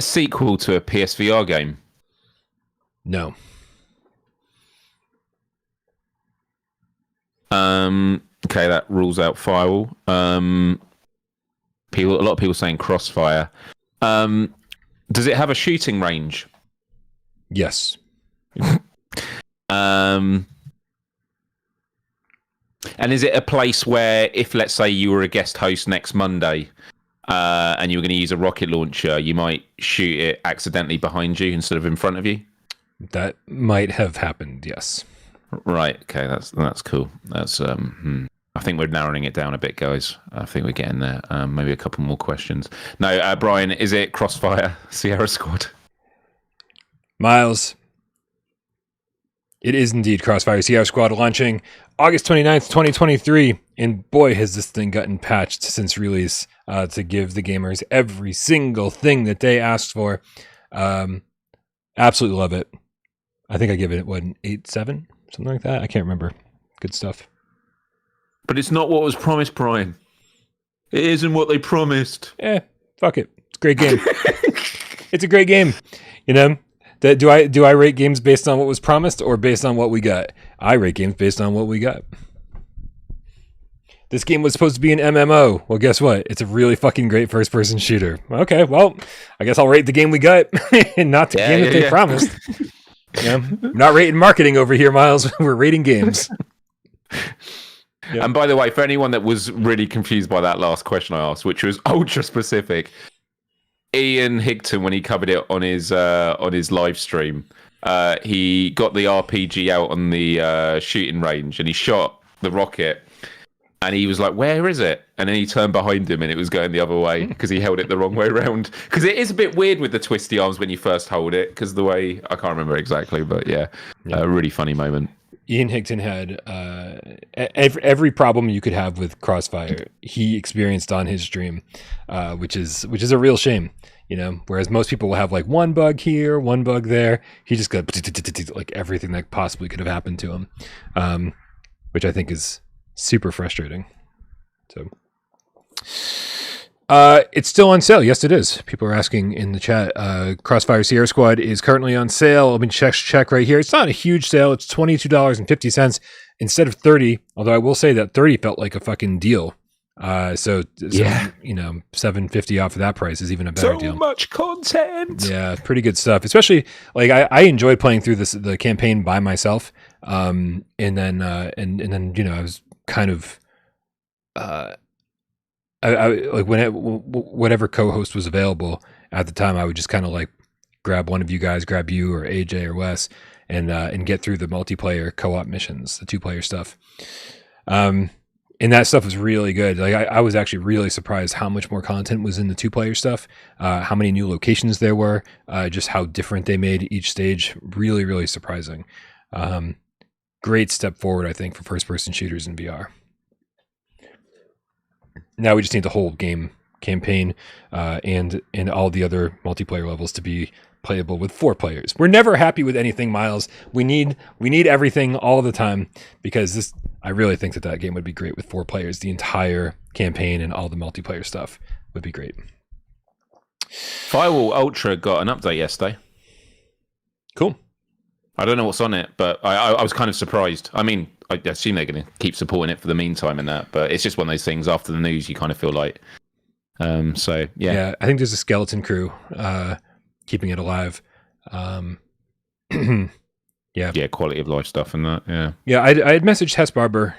sequel to a PSVR game? No. Okay, that rules out Firewall. A lot of people saying Crossfire. Does it have a shooting range? Yes. And is it a place where, if let's say you were a guest host next Monday, and you were going to use a rocket launcher, you might shoot it accidentally behind you instead of in front of you? That might have happened. Yes. Right. Okay. That's cool. That's I think we're narrowing it down a bit, guys. I think we're getting there. Maybe a couple more questions. No, Brian, is it Crossfire Sierra Squad? Miles, it is indeed Crossfire Sierra Squad, launching August 29th, 2023. And boy, has this thing gotten patched since release to give the gamers every single thing that they asked for. Absolutely love it. I think I give it, an 8.7? Something like that. I can't remember. Good stuff. But it's not what was promised, Brian. It isn't what they promised. Fuck it. It's a great game. It's a great game. You know? Do I rate games based on what was promised or based on what we got? I rate games based on what we got. This game was supposed to be an MMO. Well, guess what? It's a really fucking great first-person shooter. Okay, well, I guess I'll rate the game we got and not the game that they promised. Yeah. Not rating marketing over here, Miles. We're rating games. Yep. And by the way, for anyone that was really confused by that last question I asked, which was ultra specific, Ian Higton, when he covered it on his live stream, he got the RPG out on the shooting range and he shot the rocket. And he was like, "Where is it?" And then he turned behind him, and it was going the other way because he held it the wrong way around. Because it is a bit weird with the twisty arms when you first hold it. Because the way I can't remember exactly, but yeah, a really funny moment. Ian Higton had every problem you could have with Crossfire. He experienced on his stream, which is a real shame. You know, whereas most people will have like one bug here, one bug there. He just got like everything that possibly could have happened to him, which I think is super frustrating. So it's still on sale. Yes, it is. People are asking in the chat. Crossfire Sierra Squad is currently on sale. Let me check right here. It's not a huge sale. It's $22.50 instead of $30. Although I will say that $30 felt like a fucking deal. So yeah, you know, $7.50 off of that price is even a better deal. So much content. Yeah, pretty good stuff. Especially like I enjoyed playing through the campaign by myself. And then you know, I was kind of I like whatever co-host was available at the time, I would just kind of like grab one of you guys, grab you or AJ or Wes, and get through the multiplayer co-op missions, the 2-player stuff. And that stuff was really good. Like I was actually really surprised how much more content was in the 2-player stuff, how many new locations there were, just how different they made each stage. Really, really surprising. Great step forward, I think, for first-person shooters in VR. Now we just need the whole game campaign and all the other multiplayer levels to be playable with 4 players. We're never happy with anything, Miles. We need everything all the time because this. I really think that game would be great with 4 players. The entire campaign and all the multiplayer stuff would be great. Firewall Ultra got an update yesterday. Cool. I don't know what's on it, but I was kind of surprised. I mean, I assume they're going to keep supporting it for the meantime and that, but it's just one of those things after the news you kind of feel like. So, yeah. Yeah, I think there's a skeleton crew keeping it alive. Yeah, quality of life stuff and that, yeah. Yeah, I had messaged Hess Barber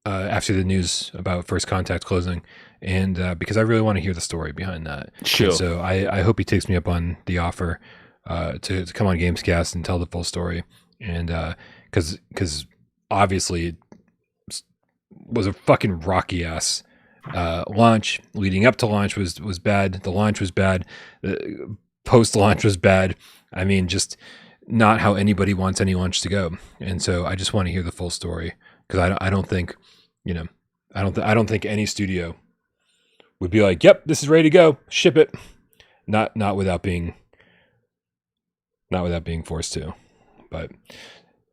after the news about First Contact closing, and because I really want to hear the story behind that. Sure. And so I hope he takes me up on the offer to come on GAMESCAST and tell the full story, and because obviously it was a fucking rocky ass launch. Leading up to launch was bad. The launch was bad. The post launch was bad. I mean, just not how anybody wants any launch to go. And so I just want to hear the full story, because I don't think, I don't think any studio would be like, yep, this is ready to go, ship it. Not without being forced to. But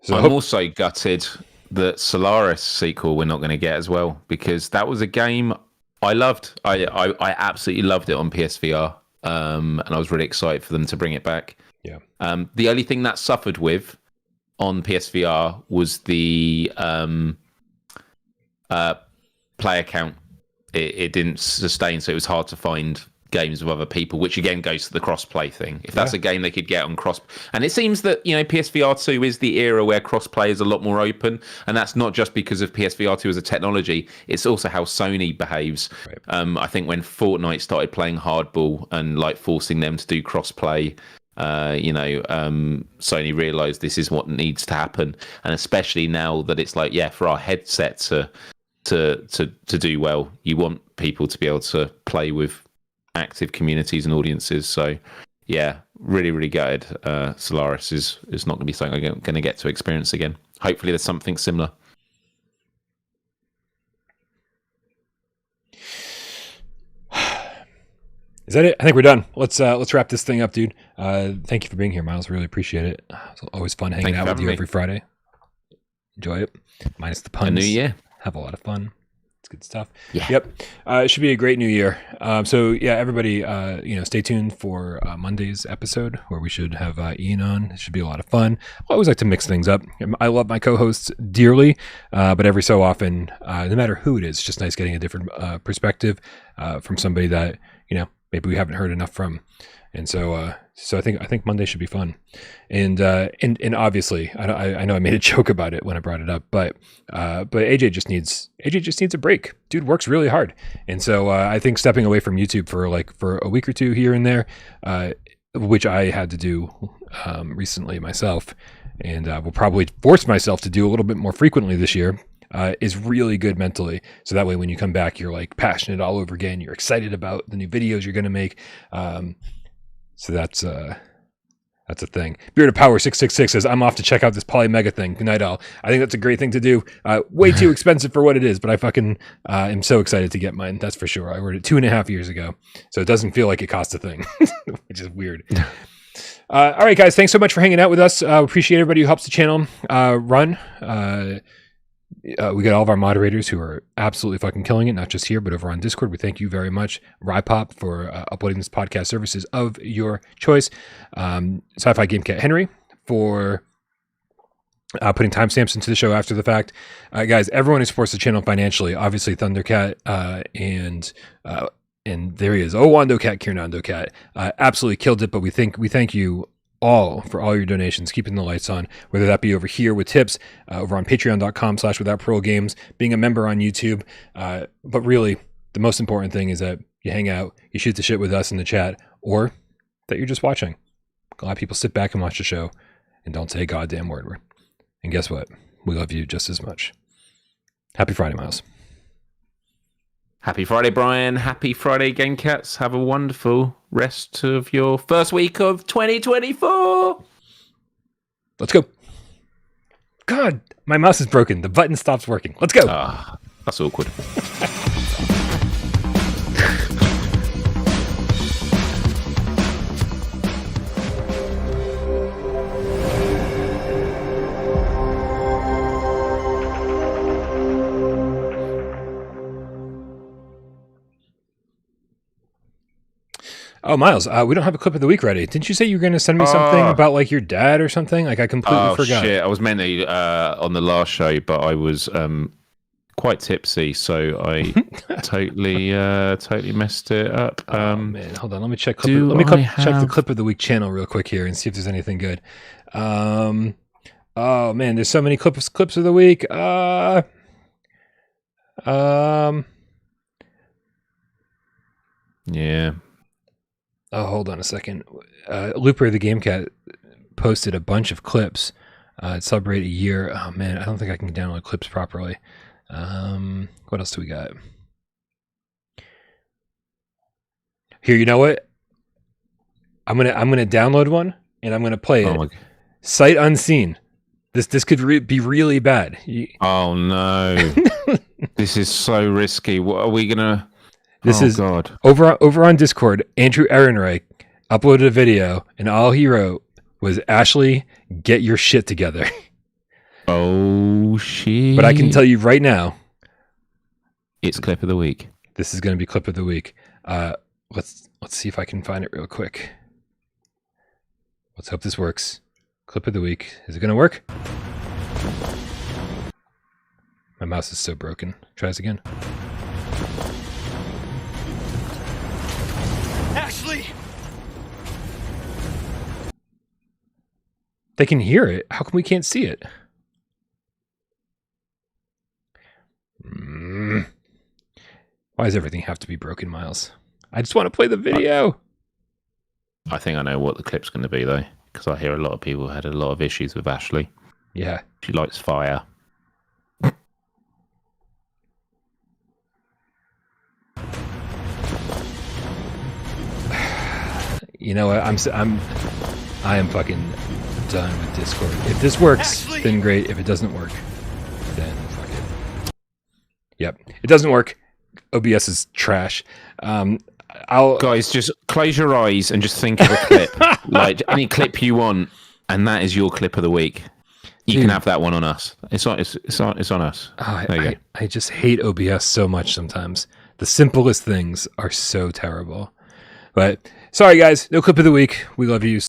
so I'm also gutted that Solaris sequel we're not going to get as well, because that was a game I loved. I absolutely loved it on PSVR, and I was really excited for them to bring it back. Yeah. The only thing that suffered with on PSVR was the player count. It didn't sustain, so it was hard to find games with other people, which again goes to the cross-play thing. If that's a game they could get on cross, and it seems that PSVR2 is the era where cross-play is a lot more open, and that's not just because of PSVR2 as a technology, it's also how Sony behaves. Right. I think when Fortnite started playing hardball and like forcing them to do cross-play, Sony realized this is what needs to happen, and especially now that it's like, for our headset to do well, you want people to be able to play with active communities and audiences. So really, really gutted. Solaris is not going to be something I'm going to get to experience again. Hopefully there's something similar. Is that it? I think we're done. Let's wrap this thing up, dude. Thank you for being here, Miles. Really appreciate it. It's always fun hanging out with you every Friday. Enjoy it. Minus the puns. A new year. Have a lot of fun. It's good stuff. Yeah. Yep. It should be a great new year. So everybody, stay tuned for Monday's episode where we should have Ian on. It should be a lot of fun. I always like to mix things up. I love my co-hosts dearly, but every so often, no matter who it is, it's just nice getting a different perspective from somebody that maybe we haven't heard enough from. And so I think Monday should be fun. And obviously I know I made a joke about it when I brought it up, but AJ just needs a break. Dude works really hard. And so I think stepping away from YouTube for a week or two here and there, which I had to do recently myself, and will probably force myself to do a little bit more frequently this year, is really good mentally. So that way when you come back, you're like passionate all over again. You're excited about the new videos you're going to make. So that's a thing. Beard of Power 666 says, I'm off to check out this Polymega thing. Good night, all. I think that's a great thing to do. Way too expensive for what it is, but I fucking am so excited to get mine. That's for sure. I ordered it 2.5 years ago, so it doesn't feel like it costs a thing, which is weird. All right, guys. Thanks so much for hanging out with us. Appreciate everybody who helps the channel run. We got all of our moderators who are absolutely fucking killing it, not just here, but over on Discord. We thank you very much, Rypop, for uploading this podcast services of your choice. Sci-Fi Game Cat Henry for putting timestamps into the show after the fact. Guys, everyone who supports the channel financially, obviously Thundercat and there he is, Ownado Cat, Kiernando Cat, absolutely killed it. But we thank you all for all your donations, keeping the lights on, whether that be over here with tips, over on patreon.com/withoutparolegames, being a member on YouTube. But really, the most important thing is that you hang out, you shoot the shit with us in the chat, or that you're just watching. A lot of people sit back and watch the show and don't say a goddamn word. And guess what? We love you just as much. Happy Friday, Miles. Happy Friday, Brian. Happy Friday, Game Cats. Have a wonderful rest of your first week of 2024. Let's go. God, my mouse is broken. The button stops working. Let's go. That's awkward. Oh, Miles, we don't have a clip of the week ready. Didn't you say you were going to send me something about like your dad or something? Like I completely forgot. Shit, I was meant to on the last show, but I was quite tipsy, so I totally messed it up. Oh man, hold on. Let me check. Check the clip of the week channel real quick here and see if there's anything good. Oh man, there's so many clips of the week. Yeah. Oh, hold on a second. Looper the Game Cat posted a bunch of clips. Celebrate a year. Oh man, I don't think I can download clips properly. What else do we got? Here, you know what? I'm gonna download one and I'm gonna play it. Sight unseen. This could be really bad. Oh no! This is so risky. What are we gonna? This is God. Over on Discord. Andrew Ehrenreich uploaded a video, and all he wrote was, "Ashley, get your shit together." Oh shit! But I can tell you right now, it's clip of the week. This is going to be clip of the week. Let's see if I can find it real quick. Let's hope this works. Clip of the week. Is it going to work? My mouse is so broken. Try this again. Ashley! They can hear it. How come we can't see it? Why does everything have to be broken, Miles? I just want to play the video. I think I know what the clip's going to be, though, because I hear a lot of people had a lot of issues with Ashley. Yeah. She likes fire. You know what? I am fucking done with Discord. If this works, then great. If it doesn't work, then fuck it. Yep, it doesn't work. OBS is trash. Guys, just close your eyes and just think of a clip, like any clip you want, and that is your clip of the week. You can have that one on us. It's on us. I just hate OBS so much sometimes. The simplest things are so terrible. But sorry, guys, no clip of the week. We love you.